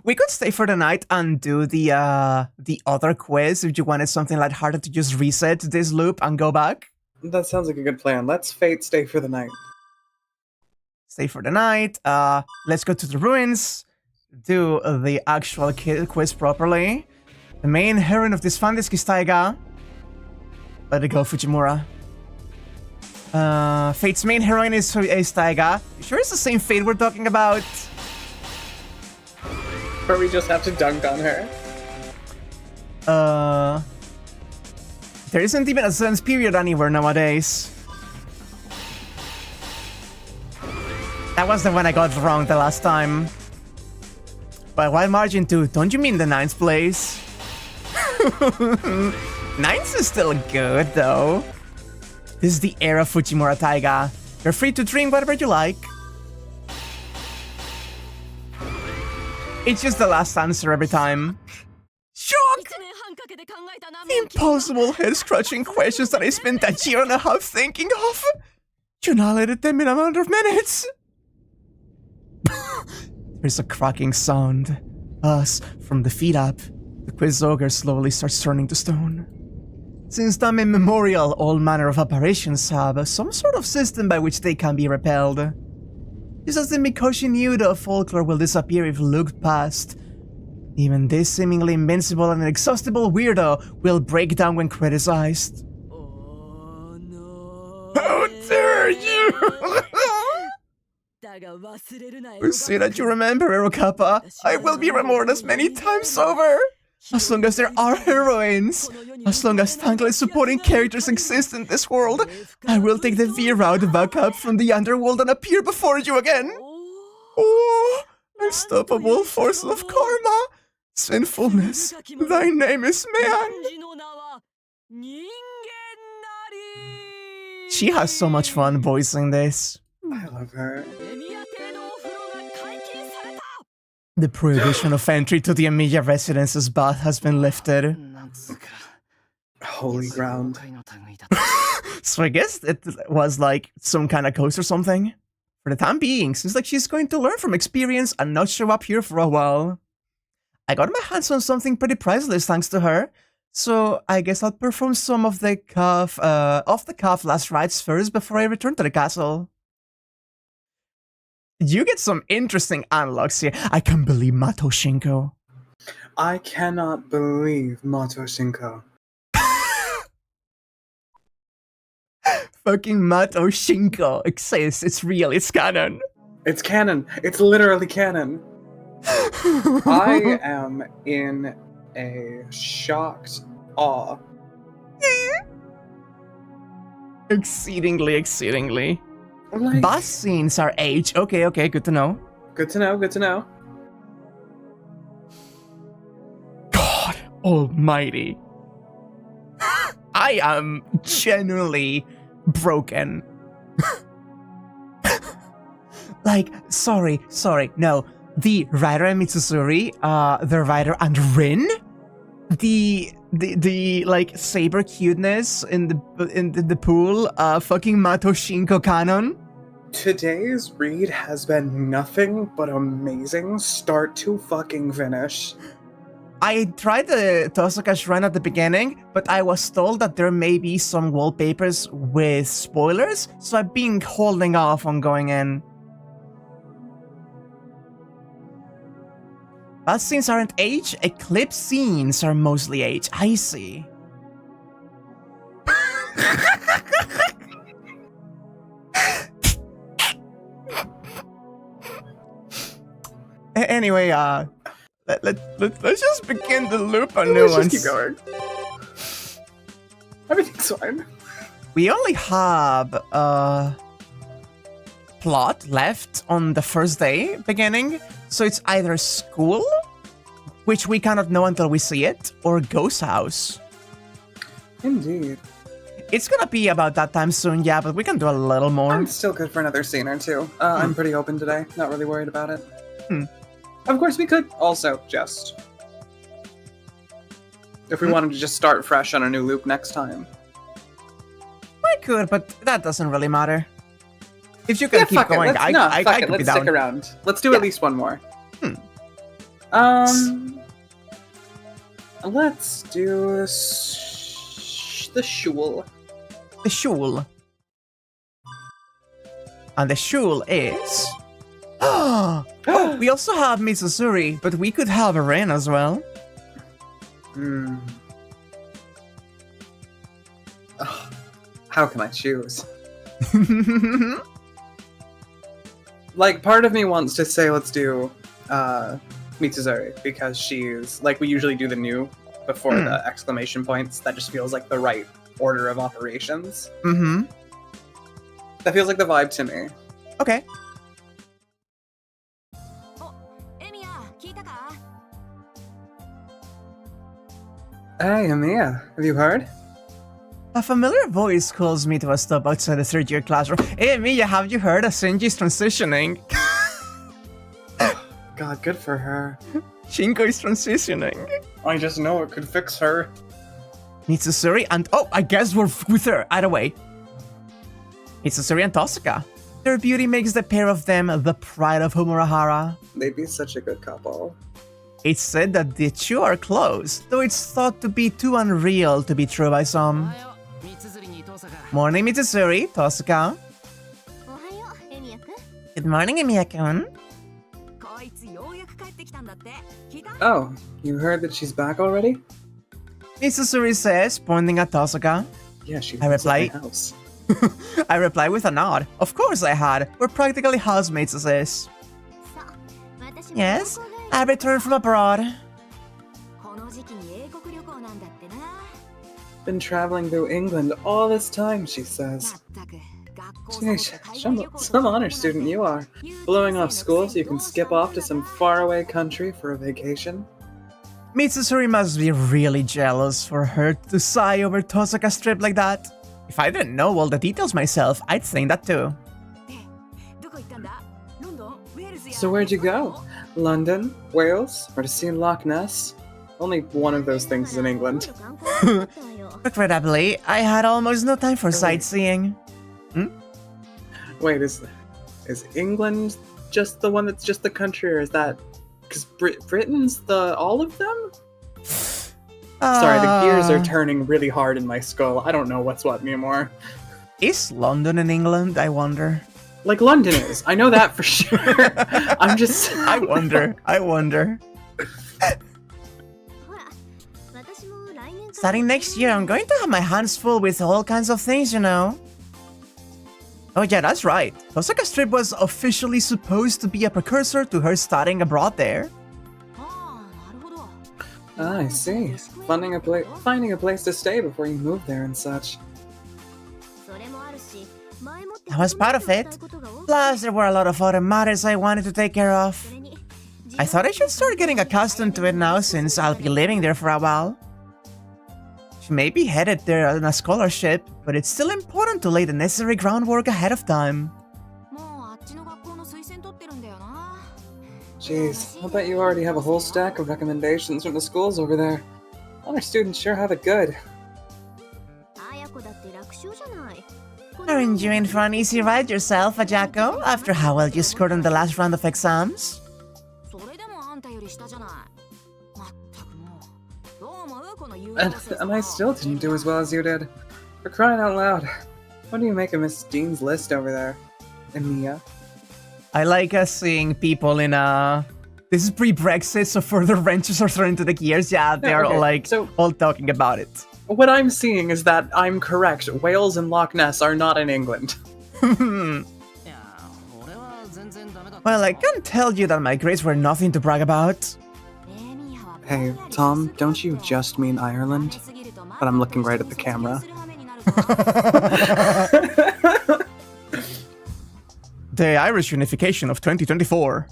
We could stay for the night and do the other quiz if you wanted something lighthearted to just reset this loop and go back. That sounds like a good plan. Let's fate stay for the night. Stay for the night. Let's go to the ruins. Do the actual quiz properly. The main heroine of this fan is Taiga. Let it go, Fujimura. Fate's main heroine is Taiga. You sure it's the same Fate we're talking about? Or we just have to dunk on her? There isn't even a sentence period anywhere nowadays. That was the one I got wrong the last time. By wide margin too. Don't you mean the 9th place? 9th is still good though. This is the era of Fujimura Taiga. You're free to drink whatever you like. It's just the last answer every time. Shock! Impossible head-scratching questions that I spent a year and a half thinking of. You annihilated them in a matter of minutes. There's a cracking sound. Us, from the feet up, the quiz ogre slowly starts turning to stone. Since time immemorial, all manner of apparitions have some sort of system by which they can be repelled. Just as the Mikoshi knew the folklore will disappear if looked past, even this seemingly invincible and inexhaustible weirdo will break down when criticized. Oh, no. How dare you! We see that you remember, Erokappa. I will be remembered as many times over. As long as there are heroines, as long as thankless supporting characters exist in this world, I will take the V route back up from the underworld and appear before you again. Oh, unstoppable force of karma, sinfulness, thy name is man. She has so much fun voicing this. I love her. The prohibition of entry to the Emilia residence's bath has been lifted. Holy ground. So I guess it was like some kind of ghost or something. For the time being, seems like she's going to learn from experience and not show up here for a while. I got my hands on something pretty priceless thanks to her, so I guess I'll perform some of the off-the-cuff last rites first before I return to the castle. You get some interesting unlocks here. I can't believe Mato Shinko. I cannot believe Mato Shinko. Fucking Mato Shinko exists. It's real. It's canon. It's canon. It's literally canon. I am in a shocked awe. Exceedingly. Like, Bus scenes are age. Okay, good to know. Good to know. God almighty. I am genuinely broken. Like, sorry, no. The Rider and Mitsuzuri, the Rider and Rin? The like Saber cuteness in the pool, fucking Mato Shinko canon. Today's read has been nothing but amazing, start to fucking finish. I tried the Tohsaka's run at the beginning, but I was told that there may be some wallpapers with spoilers, so I've been holding off on going in. Bus scenes aren't age, Eclipse Scenes are mostly age. I see. Anyway, let's just begin the loop on new ones. Just keep going. Everything's fine. We only have plot left on the first day beginning, so it's either school, which we cannot know until we see it, or ghost house. Indeed. It's gonna be about that time soon, yeah, but we can do a little more. I'm still good for another scene or two. I'm pretty open today. Not really worried about it. Hmm. Of course, we could also just... If we wanted to just start fresh on a new loop next time. I could, but that doesn't really matter. If you can keep fuck going, it. I could Let's be down. stick around. Let's do at least one more. Let's do the shul. The shul. And the shul is... Oh, we also have Mitsuzuri, but we could have Rin as well. Ugh, how can I choose? Like, part of me wants to say let's do Mitsuzuri, because she's, like, we usually do the new before the exclamation points. That just feels like the right order of operations. That feels like the vibe to me. Okay. Hey, Amiya, have you heard? A familiar voice calls me to a stop outside the third-year classroom. Hey, Mia, have you heard that Shinji's transitioning? God, good for her. Shinko is transitioning. I just know it could fix her. Mitsuzuri and... Oh, I guess we're with her. Either way. Mitsuzuri and Tohsaka. Their beauty makes the pair of them the pride of Homurahara. They'd be such a good couple. It's said that the two are close, though it's thought to be too unreal to be true by some. Morning, Mitsuzuri, Tohsaka. Good morning, Emiya-kun. Oh, you heard that she's back already? Mitsuzuri says, pointing at Tohsaka. Yeah, she I lives at reply. my house. I reply with a nod. Of course I had. We're practically housemates, he says. Yes, I returned from abroad. Been traveling through England all this time, she says. Jeez, some honor student you are. Blowing off school so you can skip off to some faraway country for a vacation. Mitsuzuri must be really jealous for her to sigh over Tohsaka's trip like that. If I didn't know all the details myself, I'd think that too. So where'd you go? London? Wales? Or to see Loch Ness? Only one of those things is in England. Regrettably, I had almost no time for sightseeing. Wait, is England just the one that's just the country, or is that... Because Britain's the all of them? Sorry, the gears are turning really hard in my skull. I don't know what's what anymore. Is London in England, I wonder? Like London is. I know that for sure. I'm just... I wonder. Starting next year, I'm going to have my hands full with all kinds of things, you know. Oh yeah, that's right. Tohsaka's trip was officially supposed to be a precursor to her studying abroad there. Ah, I see. Finding a place to stay before you move there and such. I was part of it. Plus, there were a lot of other matters I wanted to take care of. I thought I should start getting accustomed to it now since I'll be living there for a while. She may be headed there on a scholarship, but it's still important to lay the necessary groundwork ahead of time. Jeez, I bet you already have a whole stack of recommendations from the schools over there. Honor students sure have it good. Aren't you in for an easy ride yourself, Ayako, after how well you scored on the last round of exams? And I still didn't do as well as you did. For crying out loud. What do you make of Miss Dean's list over there? Emiya? I like seeing people in this is pre-Brexit, so further wrenches are thrown into the gears. Yeah, they're all talking about it. What I'm seeing is that I'm correct. Wales and Loch Ness are not in England. Well, I can't tell you that my grades were nothing to brag about. Hey, Tom, don't you just mean Ireland? But I'm looking right at the camera. The Irish unification of 2024.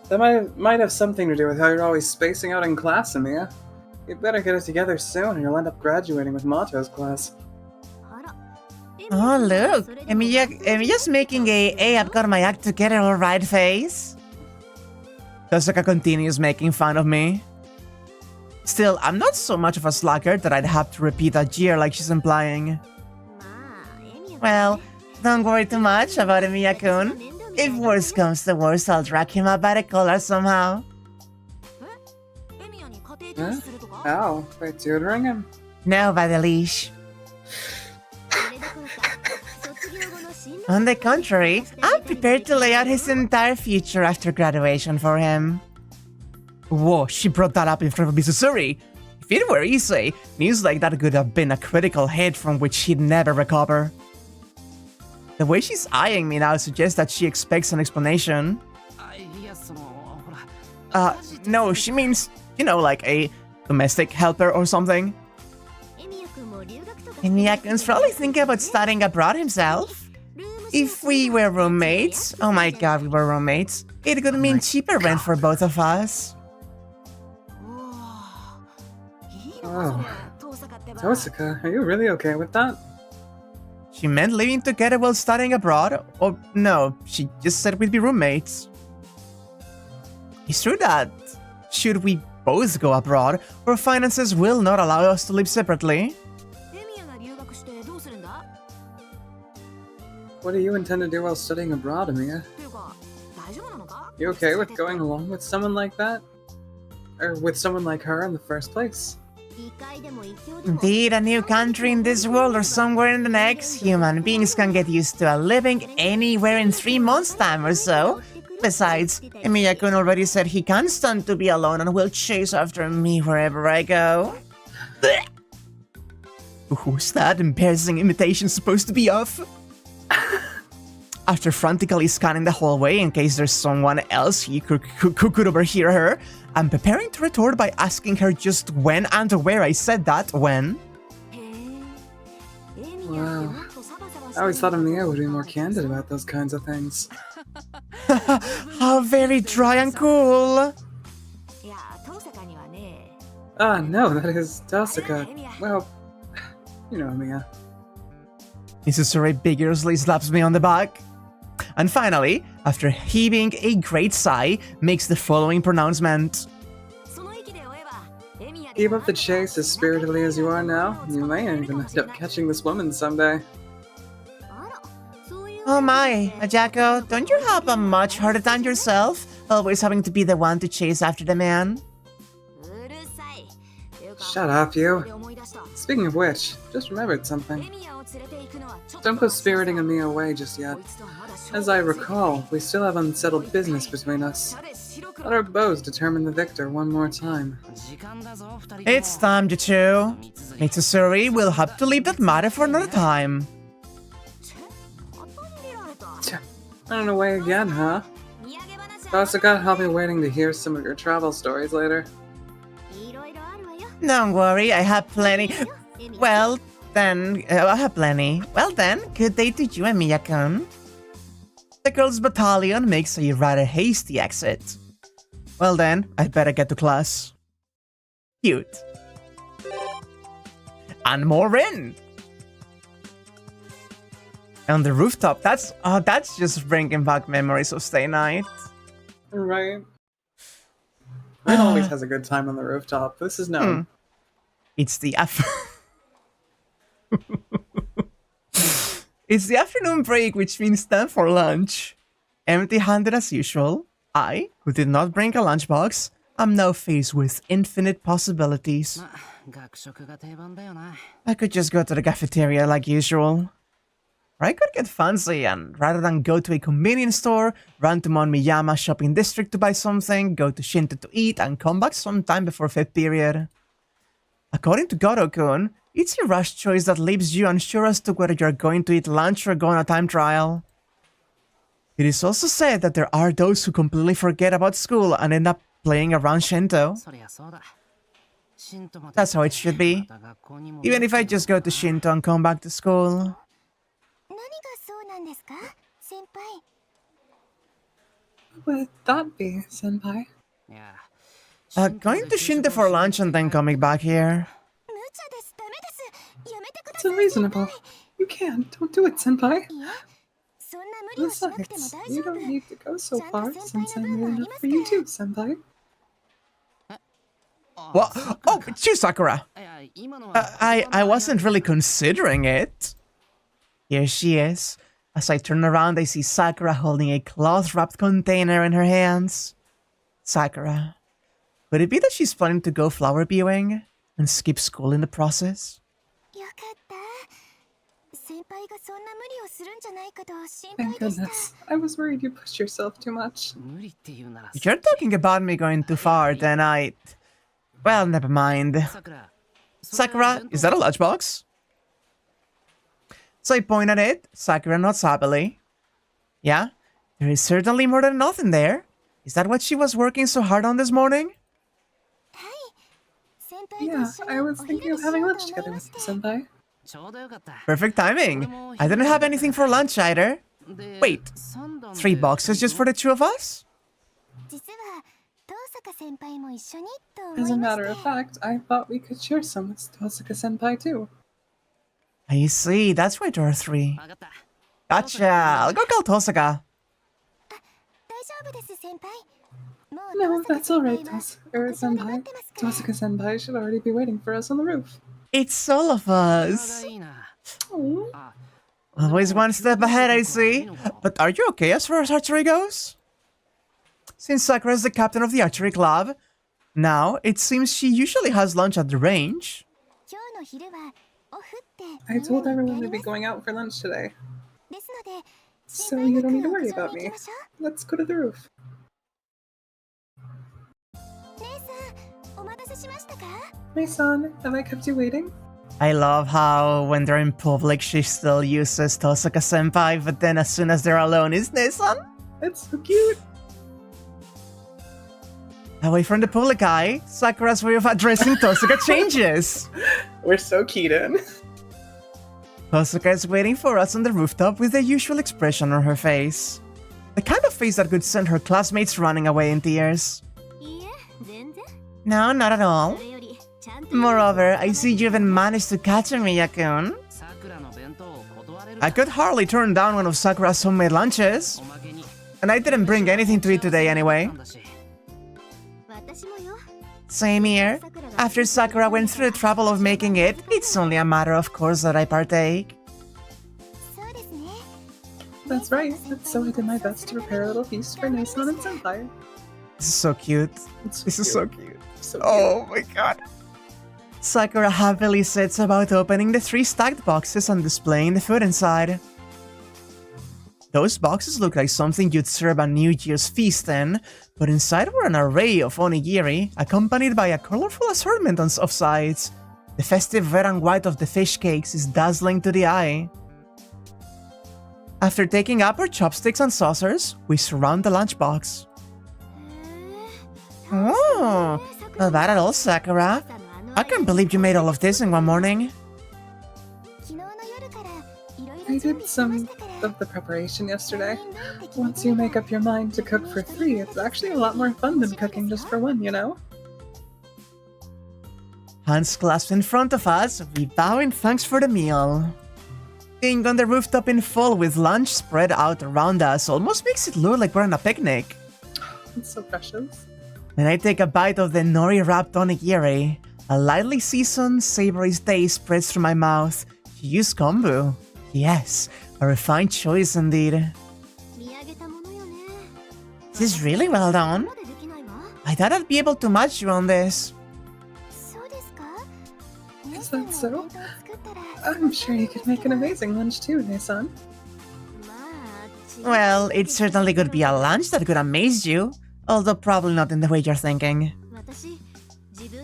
That might have something to do with how you're always spacing out in class, Emiya. You'd better get it together soon or you'll end up graduating with Mato's class. Oh, look. Emiya's making a I've got my act together alright face. Tohsaka continues making fun of me. Still, I'm not so much of a slacker that I'd have to repeat that jeer like she's implying. Well, don't worry too much about Emiya-kun. If worse comes to worse, I'll drag him up by the collar somehow. Huh? How? By tutoring him? No, by the leash. On the contrary, I'm prepared to lay out his entire future after graduation for him. Whoa, she brought that up in front of Mitsuzuri. If it were easy, news like that could have been a critical hit from which he'd never recover. The way she's eyeing me now suggests that she expects an explanation. No, she means, you know, like a domestic helper or something. Emiya-kun's probably thinking about studying abroad himself. If we were roommates, oh my god, we were roommates, it could mean cheaper rent for both of us. Oh. Tohsaka, are you really okay with that? She meant living together while studying abroad? Or no, she just said we'd be roommates. It's true that, should we both go abroad, our finances will not allow us to live separately. What do you intend to do while studying abroad, Emiya? You okay with going along with someone like that? Or with someone like her in the first place? Indeed, a new country in this world or somewhere in the next, human beings can get used to living anywhere in 3 months' time or so. Besides, Emiya-kun already said he can't stand to be alone and will chase after me wherever I go. Who's that embarrassing imitation supposed to be of? After frantically scanning the hallway in case there's someone else who could overhear her, I'm preparing to retort by asking her just when and where I said that when. Wow. I always thought Emiya would be more candid about those kinds of things. How very dry and cool. No, that is Tohsaka. Well, you know Emiya. Mitsuzuri vigorously slaps me on the back. And finally, after heaving a great sigh, makes the following pronouncement. Keep up the chase as spiritedly as you are now, you may even end up catching this woman someday. Oh my, Ayako, don't you have a much harder time yourself? Always having to be the one to chase after the man? Shut up, you. Speaking of which, just remembered something. Don't go spiriting Emiya away just yet. As I recall, we still have unsettled business between us. Let our bows determine the victor one more time. It's time, you two. Mitsuzuri will have to leave that matter for another time. Running away again, huh? Tohsaka, I'll be waiting to hear some of your travel stories later. Don't worry, I have plenty. Well, then, I have plenty. Well then, good day to you, Emiya-kun. The girls' battalion makes a rather hasty exit. Well then, I'd better get to class. Cute. And more Rin! On the rooftop, that's just bringing back memories of stay night. Right. Rin always has a good time on the rooftop. This is known. It's the It's the afternoon break, which means time for lunch. Empty-handed as usual, I, who did not bring a lunchbox, am now faced with infinite possibilities. I could just go to the cafeteria like usual. Or I could get fancy and, rather than go to a convenience store, run to Mon Miyama shopping district to buy something, go to Shinto to eat, and come back sometime before 5th period. According to Goto-kun, it's a rush choice that leaves you unsure as to whether you're going to eat lunch or go on a time trial. It is also said that there are those who completely forget about school and end up playing around Shinto. That's how it should be. Even if I just go to Shinto and come back to school. What would that be, senpai? Going to Shinta for lunch and then coming back here. It's unreasonable. You can't. Don't do it, Senpai. Besides, you don't need to go so far since I'm near enough for you too, Senpai. What? Oh, choose Sakura. I wasn't really considering it. Here she is. As I turn around, I see Sakura holding a cloth-wrapped container in her hands. Sakura. Could it be that she's planning to go flower viewing and skip school in the process? Thank goodness. I was worried you pushed yourself too much. If you're talking about me going too far, then well, never mind. Sakura, is that a lunchbox? So I point at it, Sakura nods happily. Yeah, there is certainly more than enough in there. Is that what she was working so hard on this morning? Yeah, I was thinking of having lunch together with you, Senpai. Perfect timing. I didn't have anything for lunch either. Wait, 3 boxes just for the 2 of us? As a matter of fact, I thought we could share some with Tohsaka-senpai too. I see, that's why there are 3. Gotcha, I'll go call Tohsaka. No, that's alright, Senpai. Tohsaka-senpai should already be waiting for us on the roof. It's all of us. Always one step ahead, I see. But are you okay as far as archery goes? Since Sakura is the captain of the archery club, now it seems she usually has lunch at the range. I told everyone we'd be going out for lunch today. So you don't need to worry about me. Let's go to the roof. Mai-san, have I kept you waiting? I love how when they're in public she still uses Tohsaka-senpai, but then as soon as they're alone is Ne-san? It's so cute. Away from the public eye, Sakura's way of addressing Tohsaka changes. We're so keyed-in. Tohsaka is waiting for us on the rooftop with the usual expression on her face. The kind of face that could send her classmates running away in tears. No, not at all. Moreover, I see you even managed to catch me, Yakun. I could hardly turn down one of Sakura's homemade lunches. And I didn't bring anything to eat today anyway. Same here. After Sakura went through the trouble of making it, it's only a matter of course that I partake. That's right, so I did my best to prepare a little feast for Ne-san and Senpai. This is so cute. This is so cute. So cute. Oh my god. Sakura happily sets about opening the 3 stacked boxes and displaying the food inside. Those boxes look like something you'd serve a New Year's feast in, but inside were an array of onigiri, accompanied by a colorful assortment of sides. The festive red and white of the fish cakes is dazzling to the eye. After taking up our chopsticks and saucers, we surround the lunchbox. Oh, not bad at all, Sakura. I can't believe you made all of this in one morning. I did some of the preparation yesterday. Once you make up your mind to cook for 3, it's actually a lot more fun than cooking just for 1, you know? Hands clasped in front of us, we bow in thanks for the meal. Being on the rooftop in fall with lunch spread out around us almost makes it look like we're on a picnic. It's so precious. When I take a bite of the nori-wrapped onigiri, a lightly seasoned, savory taste spreads through my mouth. You use kombu. Yes, a refined choice indeed. This is really well done. I thought I'd be able to match you on this. Is that so? I'm sure you could make an amazing lunch too, Ne-san. Well, it certainly could be a lunch that could amaze you, although probably not in the way you're thinking.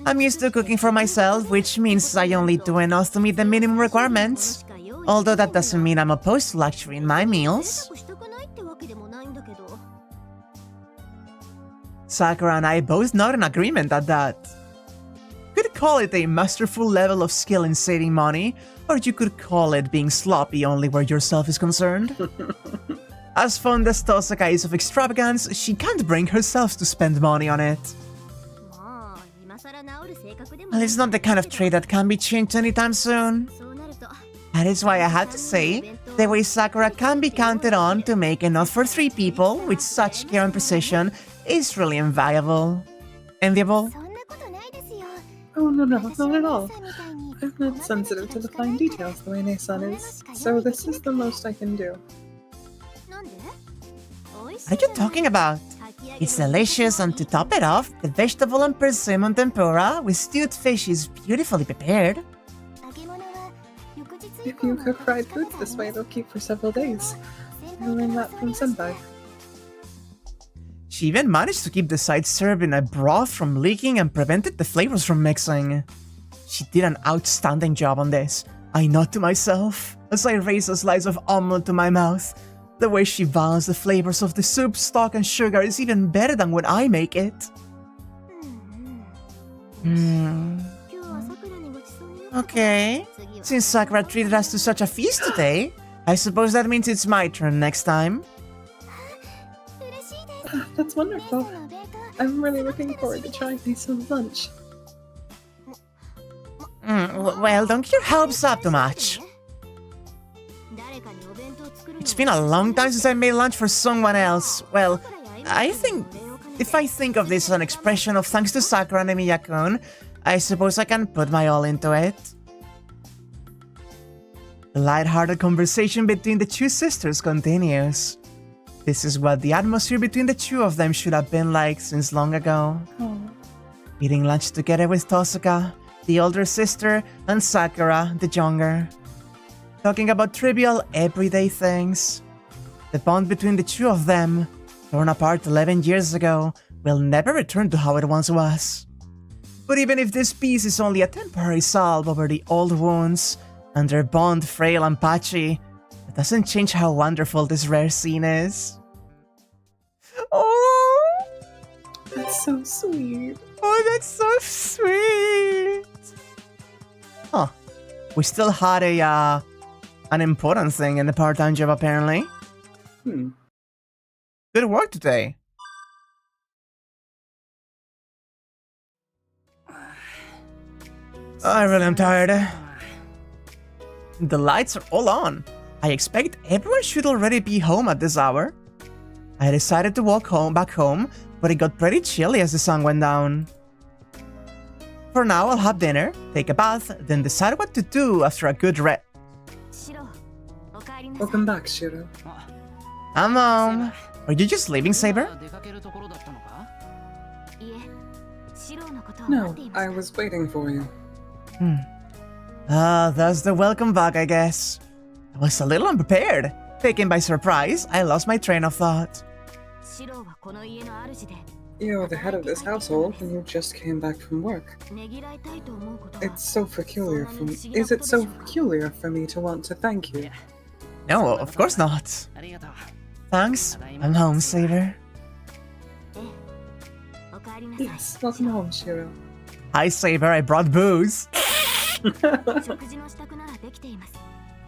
I'm used to cooking for myself, which means I only do enough to meet the minimum requirements. Although that doesn't mean I'm opposed to luxury in my meals. Sakura and I both nod in agreement at that. You could call it a masterful level of skill in saving money, or you could call it being sloppy only where yourself is concerned. As fond as Tohsaka is of extravagance, she can't bring herself to spend money on it. Well, it's not the kind of trait that can be changed anytime soon. That is why I had to say, the way Sakura can be counted on to make enough for 3 people with such care and precision is really invaluable. Enviable? Oh, no, not at all. I'm not sensitive to the fine details the way Ne-san is, so this is the most I can do. What are you talking about? It's delicious, and to top it off, the vegetable and persimmon tempura with stewed fish is beautifully prepared. If you cook fried foods this way, they'll keep for several days. I learned that from Senpai. She even managed to keep the sides served in a broth from leaking and prevented the flavors from mixing. She did an outstanding job on this. I nod to myself as I raise a slice of omelette to my mouth. The way she balanced the flavors of the soup, stock, and sugar is even better than when I make it. Okay. Since Sakura treated us to such a feast today, I suppose that means it's my turn next time. That's wonderful. I'm really looking forward to trying me some lunch. Well, don't get your hopes up too much. It's been a long time since I made lunch for someone else. Well, if I think of this as an expression of thanks to Sakura and Emiya-kun, I suppose I can put my all into it. The light-hearted conversation between the 2 sisters continues. This is what the atmosphere between the 2 of them should have been like since long ago. Eating lunch together with Tohsaka, the older sister, and Sakura, the younger. Talking about trivial, everyday things. The bond between the 2 of them, torn apart 11 years ago, will never return to how it once was. But even if this piece is only a temporary salve over the old wounds, and their bond frail and patchy, it doesn't change how wonderful this rare scene is. Oh! That's so sweet. Oh, that's so sweet! Huh. We still had an important thing in the part-time job, apparently. Good work today. I really am tired. The lights are all on. I expect everyone should already be home at this hour. I decided to walk back home, but it got pretty chilly as the sun went down. For now, I'll have dinner, take a bath, then decide what to do after a good rest. Welcome back, Shiro. I'm home. Are you just leaving, Saber? No, I was waiting for you. That's the welcome back, I guess. I was a little unprepared. Taken by surprise, I lost my train of thought. You're the head of this household, and you just came back from work. Is it so peculiar for me to want to thank you? No, of course not. Thanks. I'm home, Saber. Yes, welcome home, Shiro. Hi, Saber. I brought booze.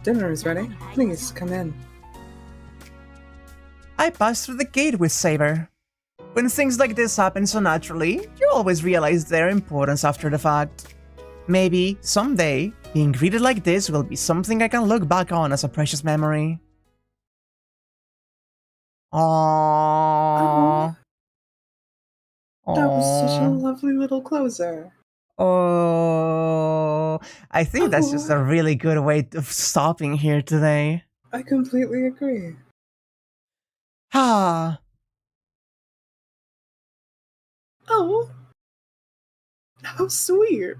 Dinner is ready. Please, come in. I passed through the gate with Saber. When things like this happen so naturally, you always realize their importance after the fact. Maybe, someday, being greeted like this will be something I can look back on as a precious memory. Aww. That was such a lovely little closer. Oh, I think that's just a really good way of stopping here today. I completely agree. Ah. Oh. How sweet.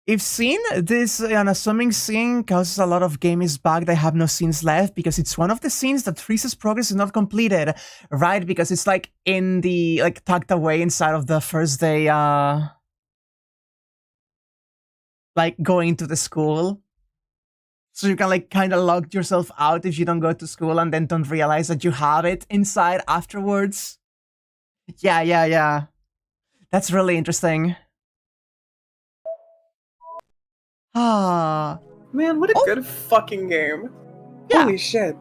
If scene, this unassuming scene causes a lot of gamers back that have no scenes left because it's one of the scenes that freezes progress is not completed, right? Because it's like in the, like tucked away inside of the first day, like going to the school. So you can like kind of lock yourself out if you don't go to school and then don't realize that you have it inside afterwards. Yeah. That's really interesting. Ah. Man, what a good fucking game. Yeah. Holy shit.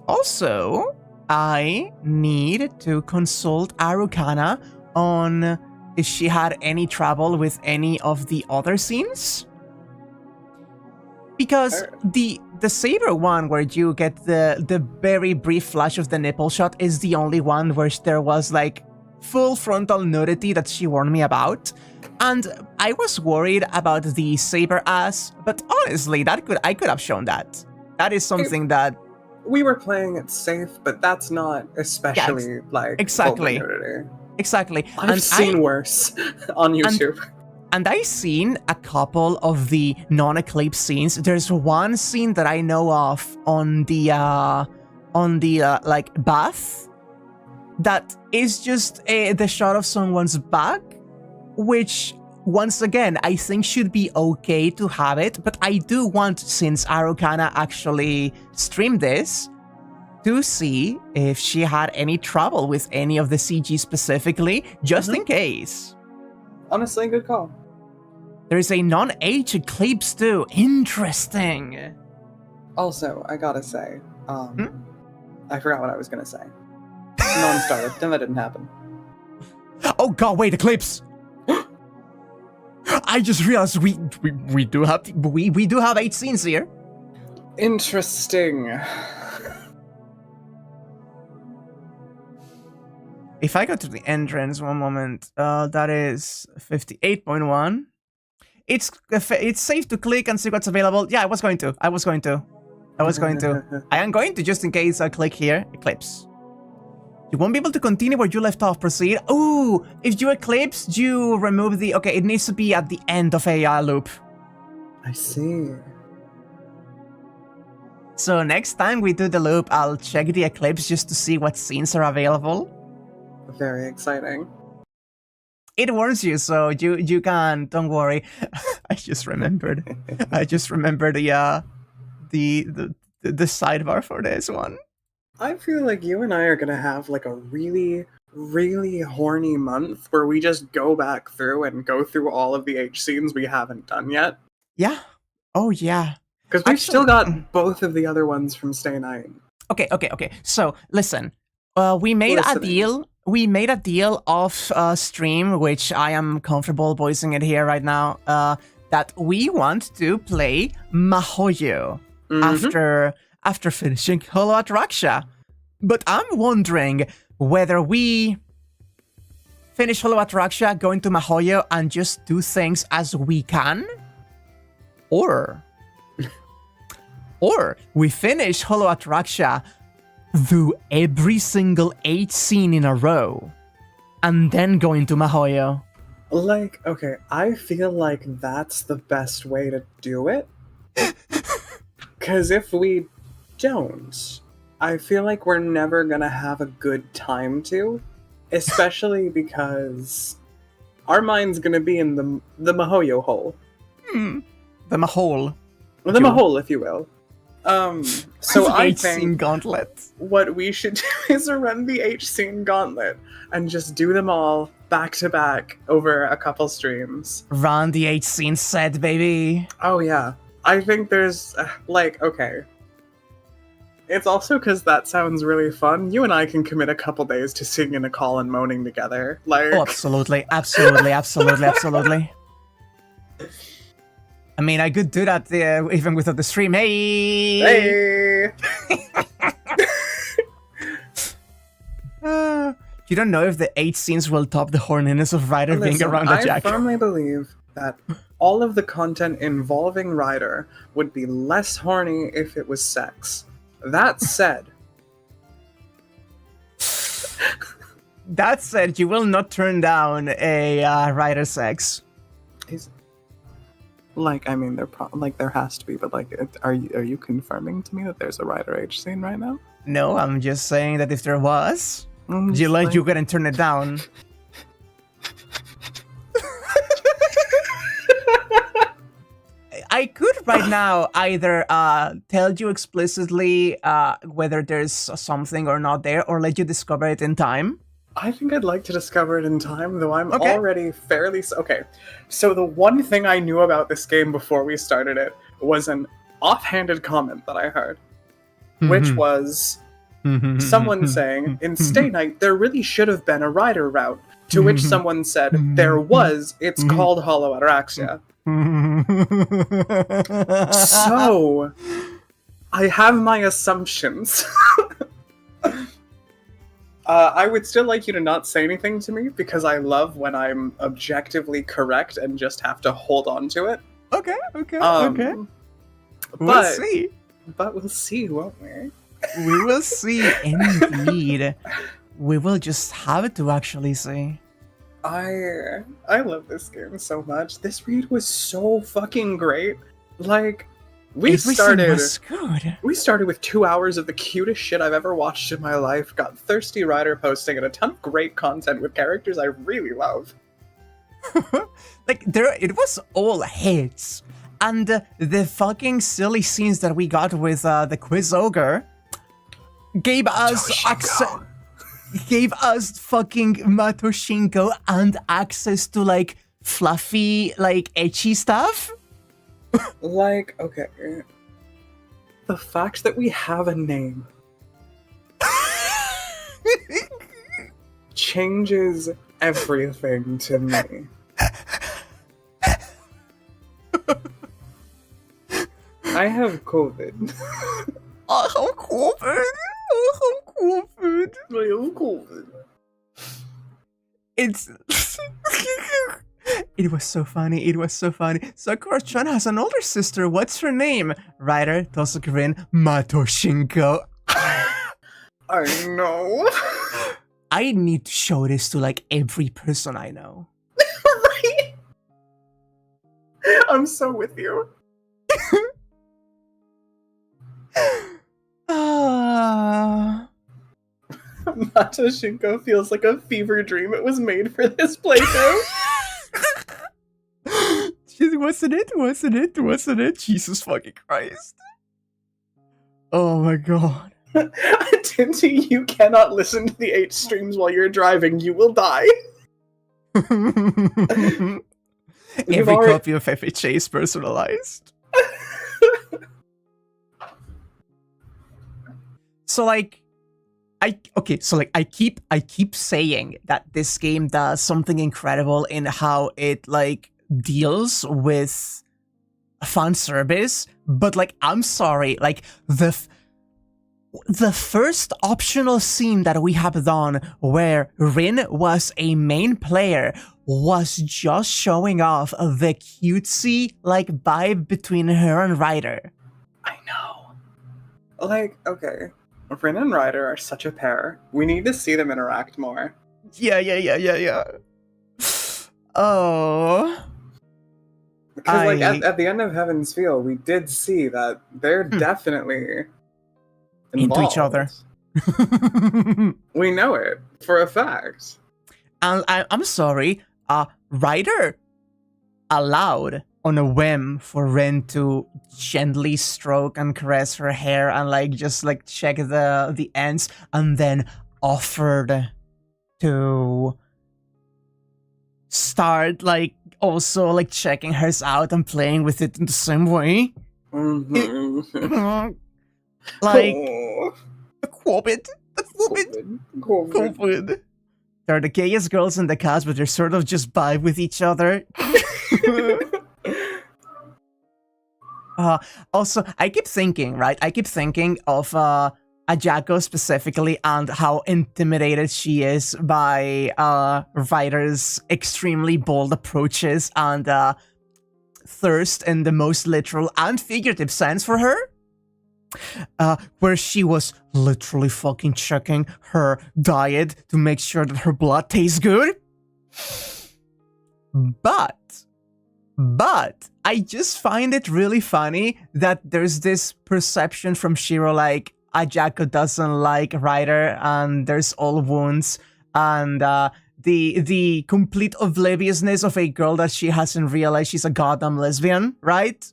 Also, I need to consult Arukana on if she had any trouble with any of the other scenes. Because the Saber one where you get the very brief flash of the nipple shot is the only one where there was like full frontal nudity that she warned me about. And I was worried about the Saber ass, but honestly, I could have shown that. That is something that we were playing it safe, but that's not especially exactly. nudity. Exactly. I've seen worse on YouTube. And I've seen a couple of the non-Eclipse scenes. There's one scene that I know of on the like bath that is just the shot of someone's back, which once again I think should be okay to have it. But I do want, since Arukana actually streamed this, to see if she had any trouble with any of the CG specifically, just in case. Honestly, good call. There's a non-H Eclipse too. Interesting. Also, I gotta say, I forgot what I was gonna say. Non-star, then that didn't happen. Oh god, wait, Eclipse! I just realized we do have 8 scenes here. Interesting. If I go to the entrance, one moment, that is 58.1. It's safe to click and see what's available. Yeah, I was going to. I am going to, just in case I click here. Eclipse. You won't be able to continue where you left off. Proceed. Ooh, if you eclipse, you remove the... Okay, it needs to be at the end of a loop. I see. So next time we do the loop, I'll check the eclipse just to see what scenes are available. Very exciting. It warns you, so you can. Don't worry. I just remembered. The sidebar for this one. I feel like you and I are gonna have like a really, really horny month where we just go back through and go through all of the H scenes we haven't done yet. Yeah. Oh yeah. Because we've still got both of the other ones from Stay Night. Okay. So listen. We made a deal. We made a deal off stream, which I am comfortable voicing it here right now, that we want to play Mahoyo after finishing Holo Ataraxia. But I'm wondering whether we finish Holo Ataraxia, go into Mahoyo, and just do things as we can, or we finish Holo Ataraxia, do every single 8 scene in a row, and then go into Mahoyo. Like, okay, I feel like that's the best way to do it. Because if we don't, I feel like we're never gonna have a good time to, especially because our mind's gonna be in the Mahoyo hole. The Mahole. The Mahole, if you will. So I think gauntlet. What we should do is run the H scene gauntlet and just do them all back to back over a couple streams. Run the H scene set, baby. Oh yeah. I think there's okay. It's also because that sounds really fun. You and I can commit a couple days to singing a call and moaning together. Oh, absolutely. I mean, I could do that even without the stream. Hey! You don't know if the 8 scenes will top the horniness of Ryder being around the jack. I firmly believe that all of the content involving Ryder would be less horny if it was sex. That said... you will not turn down a Ryder sex. I mean, there has to be, but are you confirming to me that there's a Ryder H scene right now? No, I'm just saying that if there was, you couldn't turn it down. I could right now either tell you explicitly whether there's something or not there, or let you discover it in time. I think I'd like to discover it in time, though I'm already fairly... Okay, so the one thing I knew about this game before we started it was an offhanded comment that I heard, which was someone saying, in Stay Night, there really should have been a Ryder route, To which someone said, there was, it's called Hollow Ataraxia. So, I have my assumptions. I would still like you to not say anything to me, because I love when I'm objectively correct and just have to hold on to it. Okay. We'll But, see. But we'll see, won't we? We will see, indeed. We will just have to actually see. I love this game so much. This read was so fucking great. Like, Everything was good. We started with 2 hours of the cutest shit I've ever watched in my life, got Thirsty Rider posting, and a ton of great content with characters I really love. It was all hits. And the fucking silly scenes that we got with the quiz ogre gave us fucking Matoshinko and access to, like, fluffy, like, ecchi stuff. Like, okay. The fact that we have a name changes everything to me. I have COVID. I have COVID. It's... It was so funny. Sakura-chan has an older sister. What's her name? Rider, Tohsaka, Rin, Matoshinko. I know. I need to show this to, like, every person I know. Right? I'm so with you. Matoshinko feels like a fever dream. It was made for this playthrough. Wasn't it? Jesus fucking Christ. Oh my god. Tinty, you cannot listen to the 8 streams while you're driving. You will die. Every copy of FHA is personalized. I keep saying that this game does something incredible in how it, like, deals with fan service, but, like, I'm sorry, like, the first optional scene that we have done where Rin was a main player was just showing off the cutesy, like, vibe between her and Rider. I know. Like, okay, Rin and Rider are such a pair. We need to see them interact more. Yeah. Oh. Because, like, at the end of Heaven's Feel, we did see that they're definitely involved. Into each other. We know it for a fact. And I'm sorry, Ryder allowed on a whim for Rin to gently stroke and caress her hair and, like, just, like, check the ends, and then offered to start, like, also, like, checking hers out and playing with it in the same way. Mm-hmm. Like, Oh. COVID. They're the gayest girls in the cast, but they're sort of just vibe with each other. Also, I keep thinking of Ayako specifically, and how intimidated she is by Ryder's extremely bold approaches and thirst in the most literal and figurative sense for her. Where she was literally fucking checking her diet to make sure that her blood tastes good. But I just find it really funny that there's this perception from Shiro, like, Ayako doesn't like Ryder and there's all wounds, and the complete obliviousness of a girl that she hasn't realized she's a goddamn lesbian, right?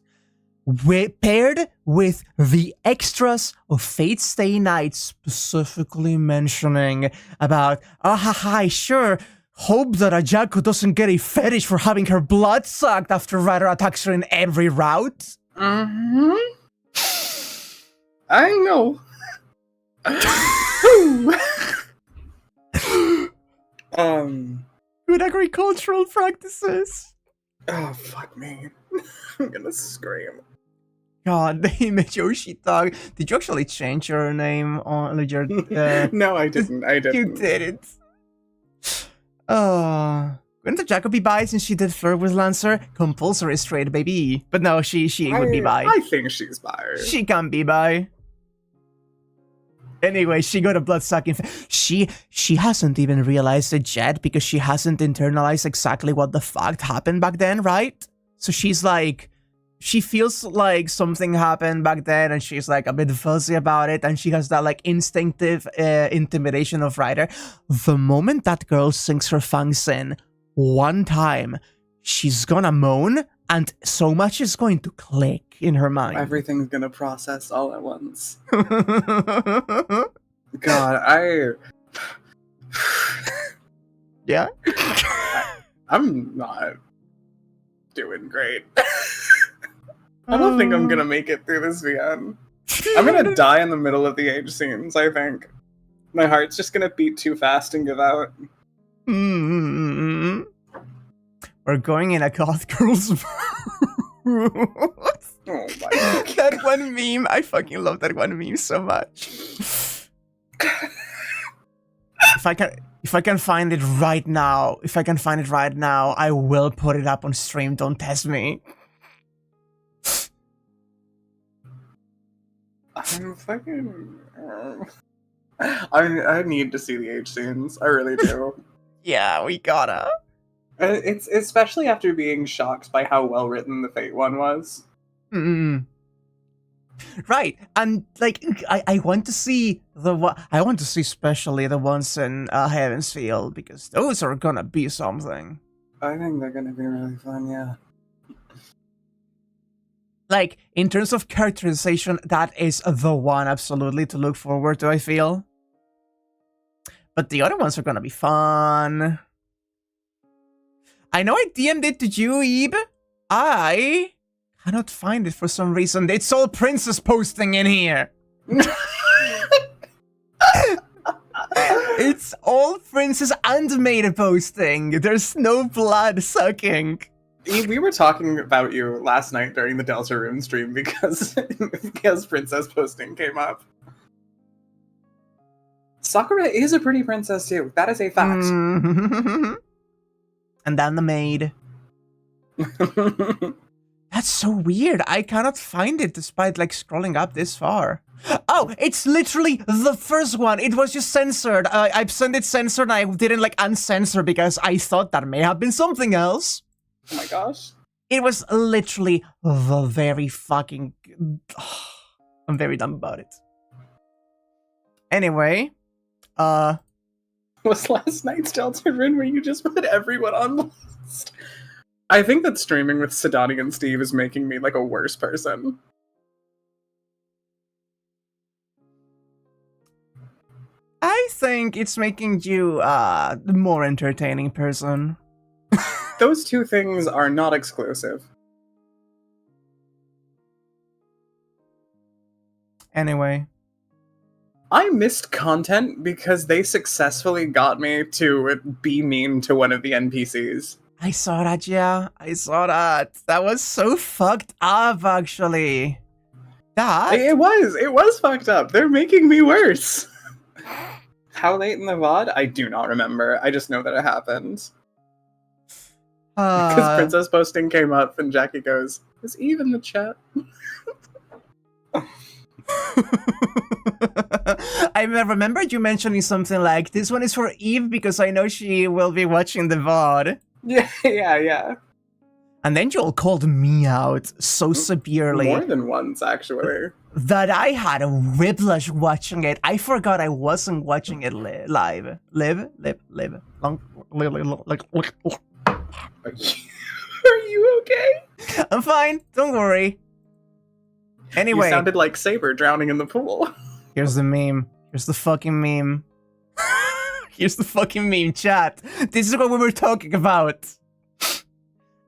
Paired with the extras of Fate Stay Night specifically mentioning about, hi, sure, hope that Ayako doesn't get a fetish for having her blood sucked after Ryder attacks her in every route. Mm-hmm. I know. Good agricultural practices. Oh, fuck me. I'm gonna scream. God, they made Yoshi talk. Did you actually change your name on your... No, I didn't. I didn't. You didn't. Oh... Wouldn't Jaco be bi since she did flirt with Lancer? Compulsory straight, baby. But no, she would be bi. I think she's bi. She can be bi. Anyway, she got a blood-sucking... She hasn't even realized it yet because she hasn't internalized exactly what the fuck happened back then, right? So she's like... She feels like something happened back then and she's like a bit fuzzy about it and she has that like instinctive intimidation of Ryder. The moment that girl sings her fangs in one time, she's gonna moan and so much is going to click in her mind. Everything's gonna process all at once. God, Yeah? I'm not doing great. I don't think I'm gonna make it through this VN. I'm gonna die in the middle of the age scenes, I think. My heart's just gonna beat too fast and give out. We're going in a goth girl's room. Oh my god. That one meme, I fucking love that one meme so much. If I can find it right now, I will put it up on stream. Don't test me. I'm fucking... I need to see the age scenes. I really do. Yeah, we gotta. It's especially after being shocked by how well written the Fate one was. Right, and like I want to see especially the ones in Heaven's Field because those are gonna be something. I think they're gonna be really fun, yeah. Like, in terms of characterization, that is the one absolutely to look forward to, I feel. But the other ones are gonna be fun. I know I DM'd it to you, Ebe. I cannot find it for some reason. It's all princess posting in here. It's all princess and maid posting. There's no blood sucking. We were talking about you last night during the Delta Room stream because princess posting came up. Sakura is a pretty princess too. That is a fact. And then the maid. That's so weird. I cannot find it despite like scrolling up this far. Oh, it's literally the first one. It was just censored. I've sent it censored and I didn't like uncensor because I thought that may have been something else. Oh my gosh. It was literally the very fucking... I'm very dumb about it. Anyway, was last night's Delta Rin where you just put everyone on the list? I think that streaming with Sidani and Steve is making me like a worse person. I think it's making you a more entertaining person. Those two things are not exclusive. Anyway. I missed content because they successfully got me to be mean to one of the NPCs. I saw that, yeah. I saw that. That was so fucked up, actually. That? It was fucked up. They're making me worse. How late in the VOD? I do not remember. I just know that it happened. Because princess posting came up and Jackie goes, "Is Eve in the chat?" I remembered you mentioning something like, this one is for Eve because I know she will be watching the VOD. Yeah. And then you all called me out so severely. More than once, actually. That I had a whiplash watching it. I forgot I wasn't watching it live. Live. Are you okay? I'm fine. Don't worry. Anyway. You sounded like Saber drowning in the pool. Here's the meme. Here's the fucking meme. Here's the fucking meme, chat. This is what we were talking about.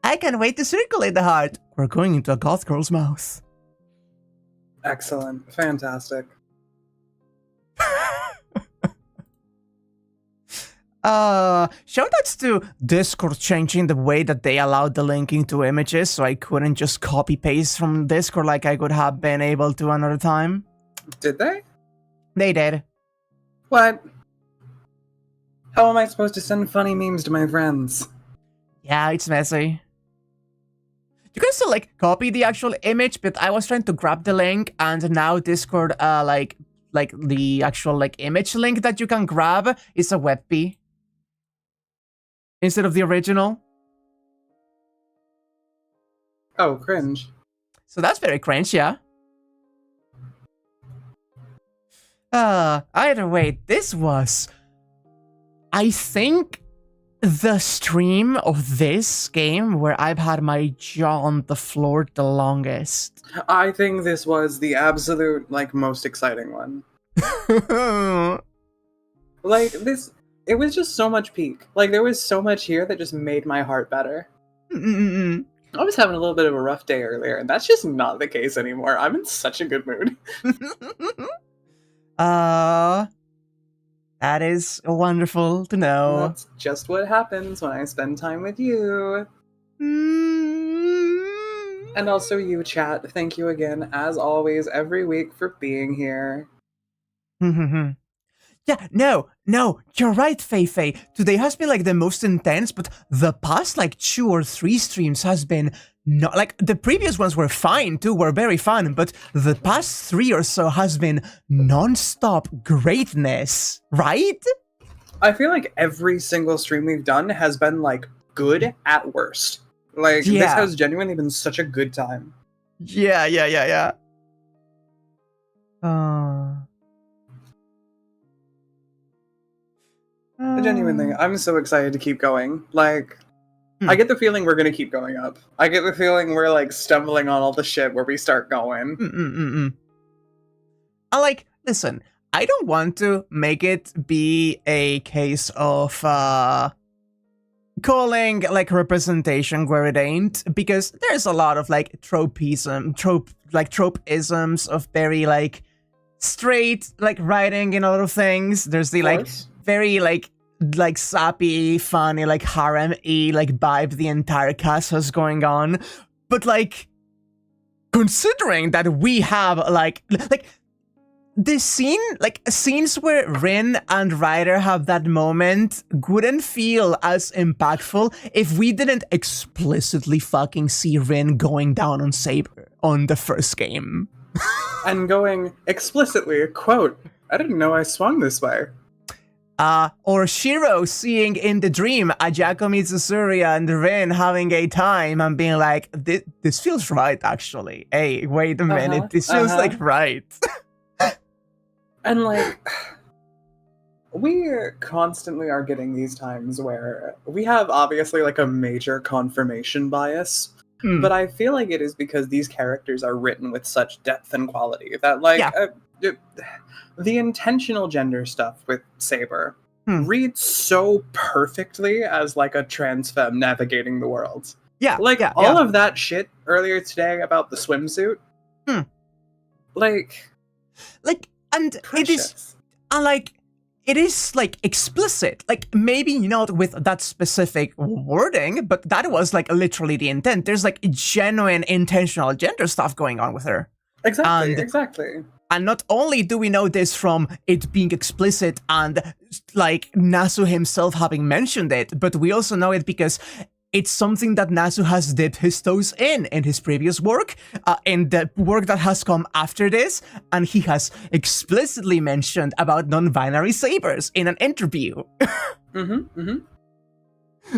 I can't wait to circulate the heart. We're going into a goth girl's mouth. Excellent. Fantastic. Shoutouts to Discord changing the way that they allowed the linking to images, so I couldn't just copy paste from Discord like I could have been able to another time. Did they? They did. What? How am I supposed to send funny memes to my friends? Yeah, it's messy. You can still like copy the actual image, but I was trying to grab the link, and now Discord like the actual like image link that you can grab is a WebP instead of the original. Oh, cringe. So that's very cringe, yeah. Either way, this was, I think, the stream of this game where I've had my jaw on the floor the longest. I think this was the absolute, like, most exciting one. Like, this, it was just so much peak. Like, there was so much here that just made my heart better. Mm-mm-mm. I was having a little bit of a rough day earlier, and that's just not the case anymore. I'm in such a good mood. That is wonderful to know. That's just what happens when I spend time with you. And also you, chat. Thank you again, as always, every week for being here. Yeah, no, you're right, Fei. Today has been like the most intense, but the past like 2 or 3 streams has been not like the previous ones were fine too, were very fun, but the past 3 or so has been non-stop greatness, right? I feel like every single stream we've done has been like good at worst. Like this has genuinely been such a good time. Yeah. The genuine thing, I'm so excited to keep going. Like, I get the feeling we're gonna keep going up. I get the feeling we're like stumbling on all the shit where we start going. I like, listen, I don't want to make it be a case of calling like representation where it ain't, because there's a lot of like tropisms of very like straight like writing in a lot of things. There's the like very like sappy, funny, like harem-y like vibe the entire cast has going on. But like considering that we have like this scene, like scenes where Rin and Rider have that moment wouldn't feel as impactful if we didn't explicitly fucking see Rin going down on Saber on the first game. And going explicitly, quote, I didn't know I swung this way. Or Shiro seeing in the dream Ayako, Mitsuzuri and Rin having a time and being like, this feels right, actually. Hey, wait a minute, this feels like right. And like, we constantly are getting these times where we have obviously like a major confirmation bias, but I feel like it is because these characters are written with such depth and quality that like the intentional gender stuff with Saber reads so perfectly as like a trans femme navigating the world. All of that shit earlier today about the swimsuit. And precious. It is like explicit, like maybe not with that specific wording, but that was like literally the intent. There's like genuine intentional gender stuff going on with her. Exactly. And not only do we know this from it being explicit and like Nasu himself having mentioned it, but we also know it because it's something that Nasu has dipped his toes in his previous work, in the work that has come after this, and he has explicitly mentioned about non-binary sabers in an interview.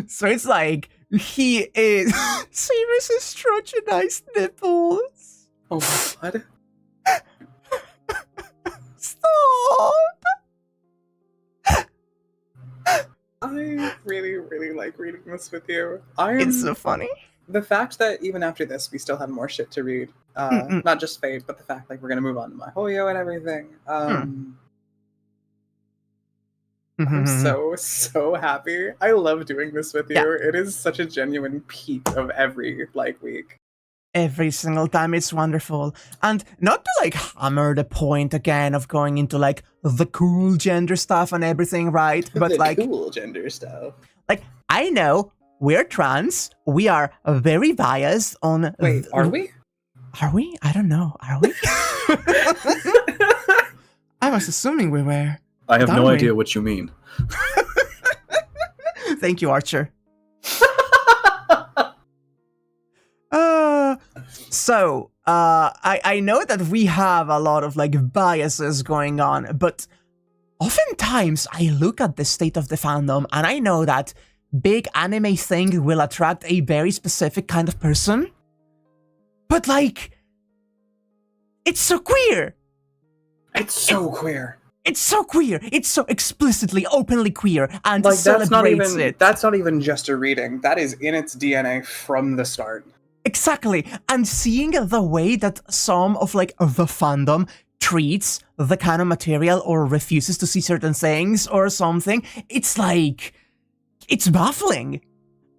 So it's like, he is... Sabers estrogenize nipples. Oh, what? Stop! I really, really like reading this with you. It's so funny. The fact that even after this, we still have more shit to read. Not just Fate, but the fact like we're going to move on to MiHoYo and everything. I'm so happy. I love doing this with you. It is such a genuine peak of every like week. every single time. It's wonderful. And not to like hammer the point again of going into like the cool gender stuff and everything, right? But the like cool gender stuff. Like, I know we're trans. We are very biased on. Wait, are we? Are we? I don't know. Are we? I was assuming we were. I have no idea what you mean. Thank you, Archer. I know that we have a lot of like biases going on, but oftentimes I look at the state of the fandom and I know that big anime thing will attract a very specific kind of person, but like, it's so queer. It's so queer. It's so queer. It's so explicitly, openly queer, and Like celebrates it. That's not even just a reading. That is in its DNA from the start. Exactly. And seeing the way that some of like the fandom treats the kind of material or refuses to see certain things or something, it's like, it's baffling.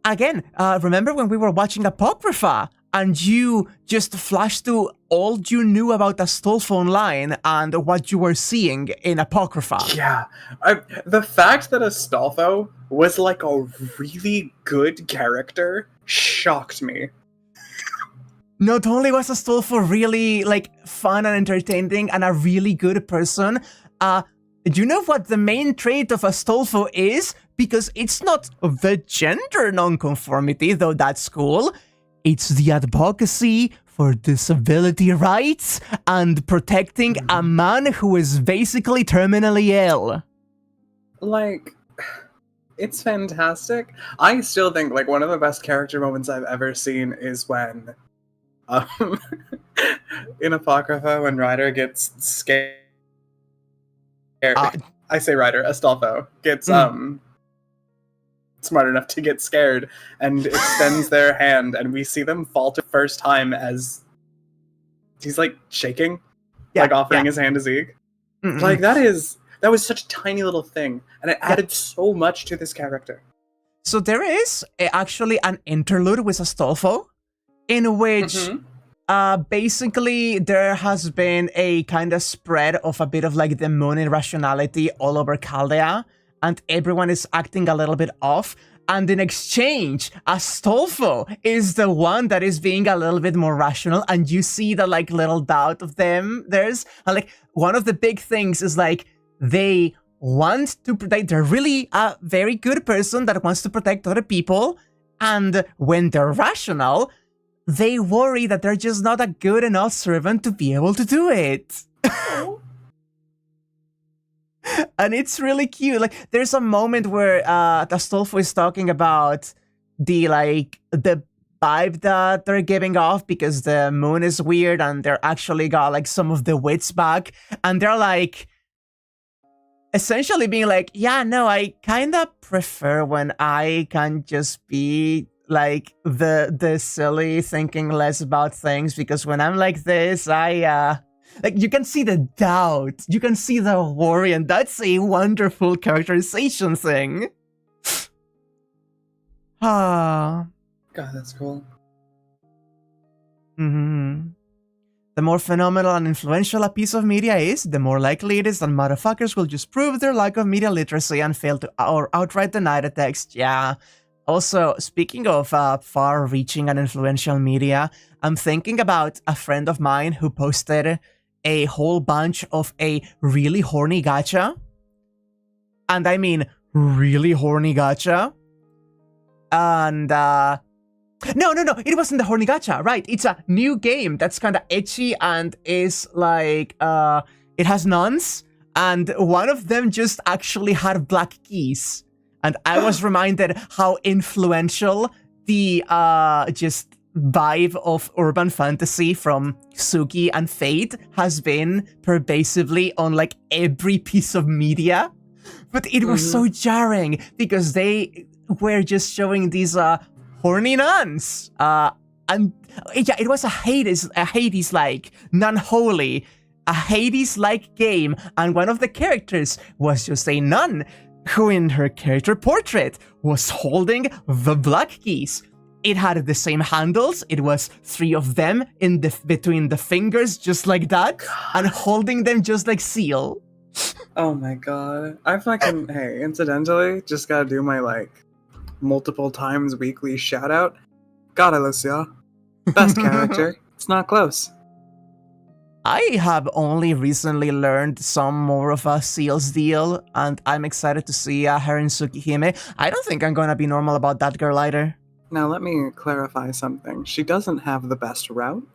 Again, remember when we were watching Apocrypha and you just flashed to all you knew about Astolfo Online and what you were seeing in Apocrypha? Yeah. The fact that Astolfo was like a really good character shocked me. Not only was Astolfo really like fun and entertaining and a really good person, you know what the main trait of Astolfo is? Because it's not the gender nonconformity, though that's cool. It's the advocacy for disability rights and protecting a man who is basically terminally ill. Like, it's fantastic. I still think like one of the best character moments I've ever seen is when in Apocrypha when Rider gets scared. I say Rider, Astolfo gets smart enough to get scared and extends their hand, and we see them falter first time as he's like shaking, like offering his hand to Zeke. Like that was such a tiny little thing, and it added so much to this character. So there is actually an interlude with Astolfo in which basically there has been a kind of spread of a bit of like the moon irrationality all over Chaldea, and everyone is acting a little bit off. And in exchange, Astolfo is the one that is being a little bit more rational, and you see the like little doubt of them. There's like one of the big things is like they want to protect. They're really a very good person that wants to protect other people, and when they're rational, they worry that they're just not a good enough servant to be able to do it. And it's really cute. Like, there's a moment where Astolfo is talking about the vibe that they're giving off because the moon is weird and they're actually got like some of the wits back. And they're like, essentially being like, yeah, no, I kind of prefer when I can just be like the silly thinking less about things, because when I'm like this, like, you can see the doubt, you can see the worry, and that's a wonderful characterization thing. God, that's cool. The more phenomenal and influential a piece of media is, the more likely it is that motherfuckers will just prove their lack of media literacy and fail to or outright deny the text. Yeah. Also, speaking of far-reaching and influential media, I'm thinking about a friend of mine who posted a whole bunch of a really horny gacha. And I mean really horny gacha. And no, it wasn't the horny gacha, right? It's a new game that's kind of ecchi and is like, it has nuns, and one of them just actually had black keys. And I was reminded how influential the just vibe of urban fantasy from Suki and Fate has been pervasively on like every piece of media. But it was so jarring because they were just showing these horny nuns. And yeah, it was a Hades-like, non-holy, a Hades-like game. And one of the characters was just a nun who in her character portrait was holding the black keys. It had the same handles. It was 3 of them in between the fingers, just like that, and holding them just like seal. Oh my god. I fucking, hey, incidentally, just gotta do my, like, multiple times weekly shout out. God, Alicia. Best character. It's not close. I have only recently learned some more of a Seal's deal, and I'm excited to see her and Tsukihime. I don't think I'm gonna be normal about that girl either. Now, let me clarify something. She doesn't have the best route,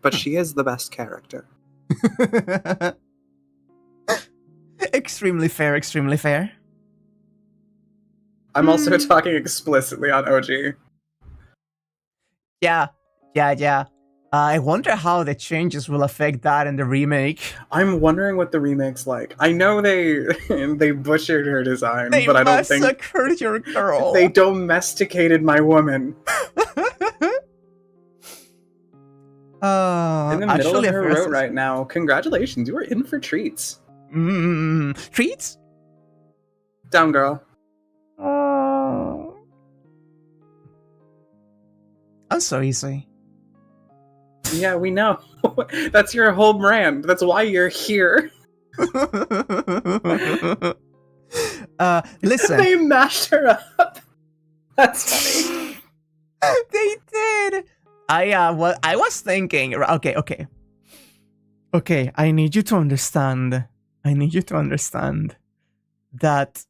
but she is the best character. Extremely fair, extremely fair. I'm also talking explicitly on OG. Yeah. I wonder how the changes will affect that in the remake. I'm wondering what the remake's like. I know they they butchered her design, but I don't think... They massacred your girl. They domesticated my woman. In the middle of her route right now. Congratulations, you are in for treats. Treats? Down, girl. I'm so easy. Yeah, we know. That's your whole brand. That's why you're here. Listen. They mashed her up. That's funny. They did. I was thinking. Okay. I need you to understand. That.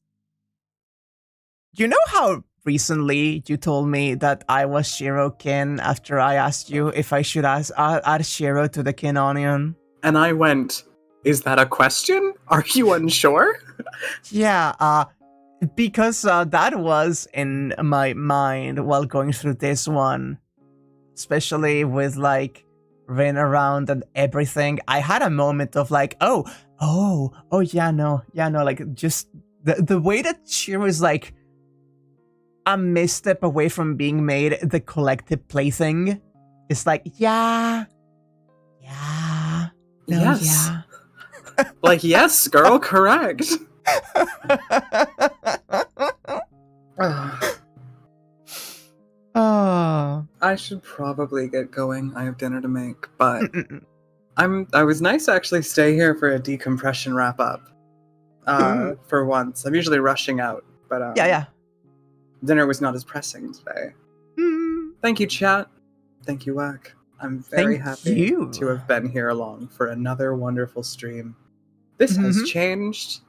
You know how recently you told me that I was Shiro Kin after I asked you if I should add Shiro to the Kin Onion? And I went, is that a question? Are you unsure? Yeah, because that was in my mind while going through this one. Especially with like Rin around and everything. I had a moment of like, oh, yeah, no, like just the way that Shiro is like a misstep away from being made the collective plaything. It's like, yeah. Yes. Like, yes, girl, correct. I should probably get going. I have dinner to make, but I was nice to actually stay here for a decompression wrap up. For once. I'm usually rushing out, but yeah. Dinner was not as pressing today. Thank you, chat. Thank you, Wak. I'm very happy to have been here along for another wonderful stream. This has changed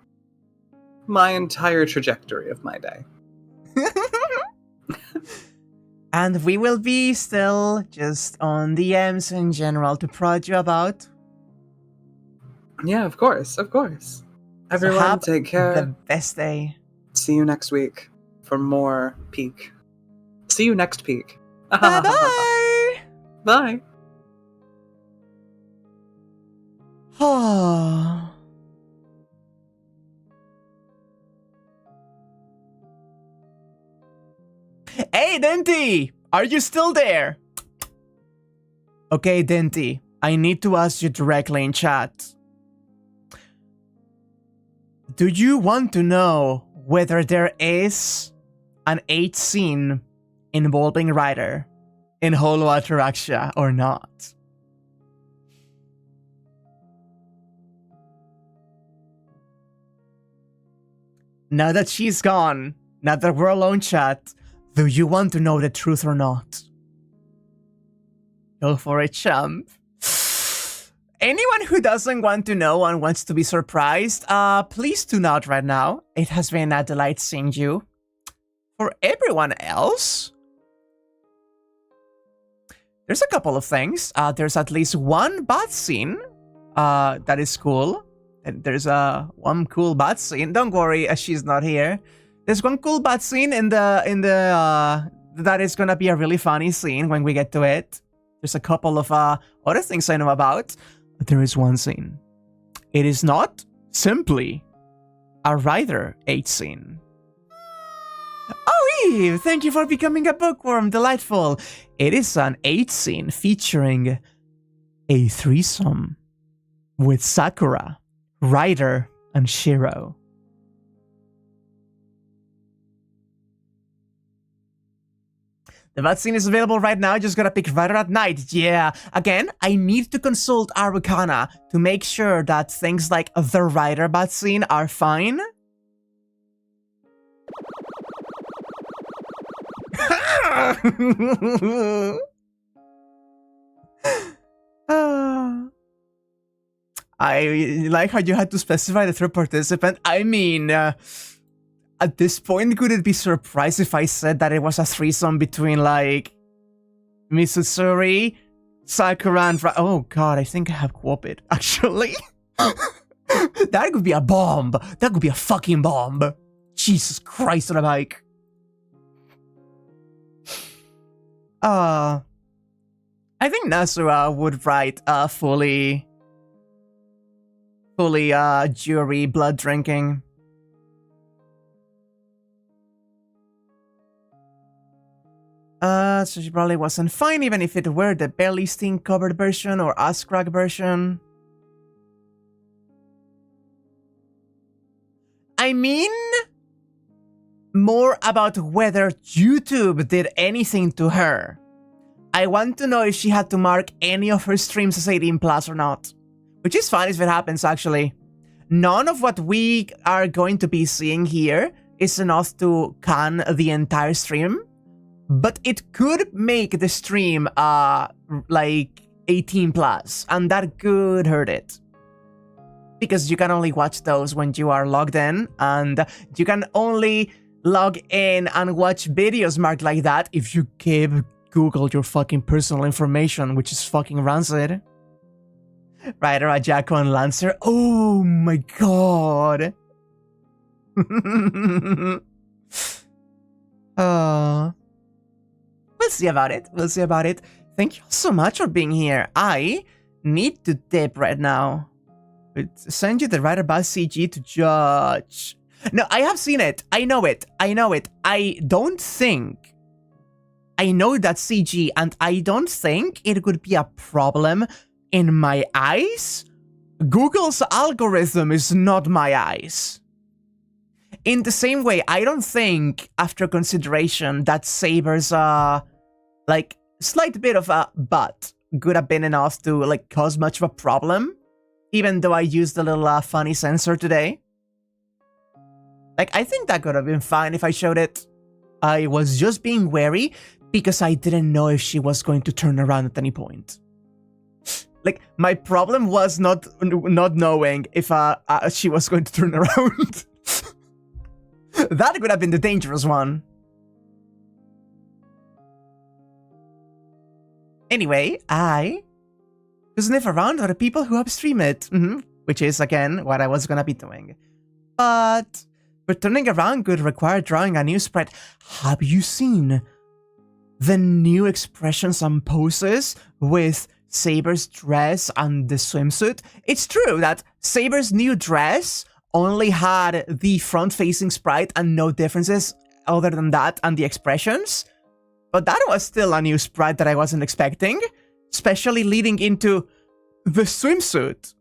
my entire trajectory of my day. And we will be still just on DMs in general to prod you about. Yeah, of course. Everyone, take care. The best day. See you next week for more Peak. See you next Peak. Bye-bye! Bye. Hey, Denti! Are you still there? Okay, Denti. I need to ask you directly in chat. Do you want to know whether there is an 8 scene involving Rider in Holo Ataraxia or not? Now that she's gone, now that we're alone, chat, do you want to know the truth or not? Go for it, champ. Anyone who doesn't want to know and wants to be surprised, please tune out right now. It has been a delight seeing you. For everyone else, there's a couple of things. There's at least one bad scene that is cool. And there's one cool bad scene. Don't worry, she's not here. There's one cool bad scene in the that is gonna be a really funny scene when we get to it. There's a couple of other things I know about. But there is one scene. It is not simply a Rider 8 scene. Oh, Eve! Thank you for becoming a bookworm. Delightful. It is an 8 scene featuring a threesome with Sakura, Rider, and Shiro. The bad scene is available right now, just gotta pick Rider at night. Yeah, again, I need to consult Arcana to make sure that things like the Rider bad scene are fine. I like how you had to specify the third participant. I mean, at this point, could it be surprised if I said that it was a threesome between, like, Mitsuzuri, Sakura, and Rin? Oh god, I think I have co-oped, actually. That could be a bomb. That could be a fucking bomb. Jesus Christ on a bike. I think Nasura would write fully jury blood drinking. So she probably wasn't fine even if it were the barely sting covered version or ass crack version. I mean, more about whether YouTube did anything to her. I want to know if she had to mark any of her streams as 18+ or not. Which is fine if it happens, actually. None of what we are going to be seeing here is enough to can the entire stream. But it could make the stream, like, 18+, and that could hurt it. Because you can only watch those when you are logged in, and you can only log in and watch videos marked like that if you give Google your fucking personal information, which is fucking rancid. Rider, Ayako, and Lancer. Oh my god. We'll see about it. We'll see about it. Thank you so much for being here. I need to dip right now. Send you the Rider Buzz CG to judge. No, I have seen it. I know it. I know it. I don't think... I know that CG, and I don't think it could be a problem in my eyes. Google's algorithm is not my eyes. In the same way, I don't think, after consideration, that Saber's, like, slight bit of a butt could have been enough to, like, cause much of a problem. Even though I used a little, funny sensor today. Like, I think that could have been fine if I showed it. I was just being wary because I didn't know if she was going to turn around at any point. Like, my problem was not knowing if she was going to turn around. That could have been the dangerous one. Anyway, I sniff around other people who upstream it, which is, again, what I was gonna be doing. But turning around could require drawing a new sprite. Have you seen the new expressions and poses with Saber's dress and the swimsuit? It's true that Saber's new dress only had the front-facing sprite and no differences other than that and the expressions. But that was still a new sprite that I wasn't expecting, especially leading into the swimsuit.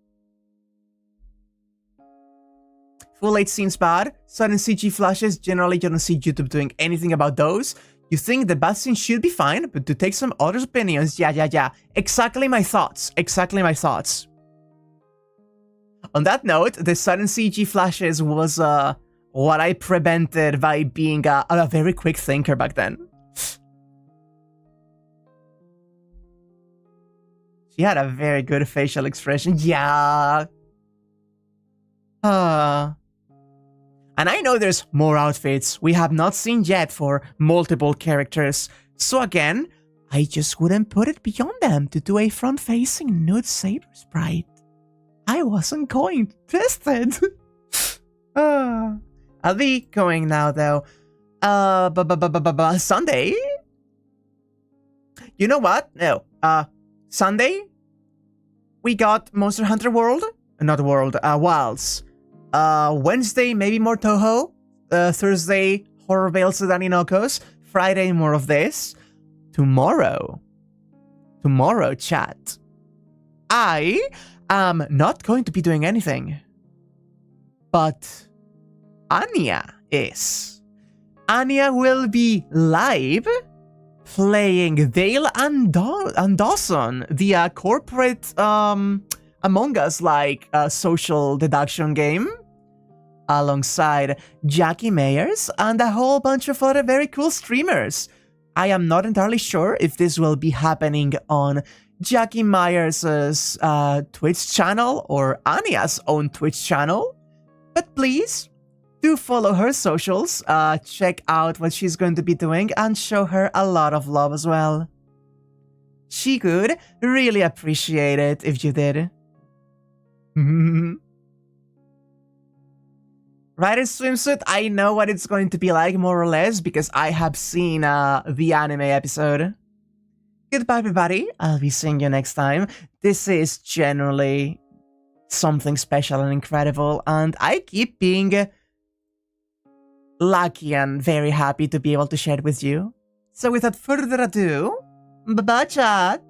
Full 8 scenes bad, sudden CG flashes, generally you don't see YouTube doing anything about those. You think the bad scene should be fine, but to take some others' opinions, yeah. Exactly my thoughts, On that note, the sudden CG flashes was what I prevented by being a very quick thinker back then. She had a very good facial expression, yeah. And I know there's more outfits we have not seen yet for multiple characters, so again, I just wouldn't put it beyond them to do a front-facing nude Saber sprite. I wasn't going to test it. I'll be going now, though. Sunday? You know what? No. Sunday? We got Monster Hunter World? Not World, Wilds. Wednesday, maybe more Toho. Thursday, Horror Veil Sedaninokos. Friday, more of this. Tomorrow, chat. I am not going to be doing anything. But Anya is. Anya will be live playing Dale and Dawson, the corporate Among Us like social deduction game, alongside Jackie Mayers and a whole bunch of other very cool streamers. I am not entirely sure if this will be happening on Jackie Myers' Twitch channel or Anya's own Twitch channel, but please do follow her socials, check out what she's going to be doing, and show her a lot of love as well. She could really appreciate it if you did. Rider's swimsuit, I know what it's going to be like more or less because I have seen the anime episode. Goodbye everybody, I'll be seeing you next time. This is generally something special and incredible, and I keep being lucky and very happy to be able to share it with you. So without further ado, bye-bye chat!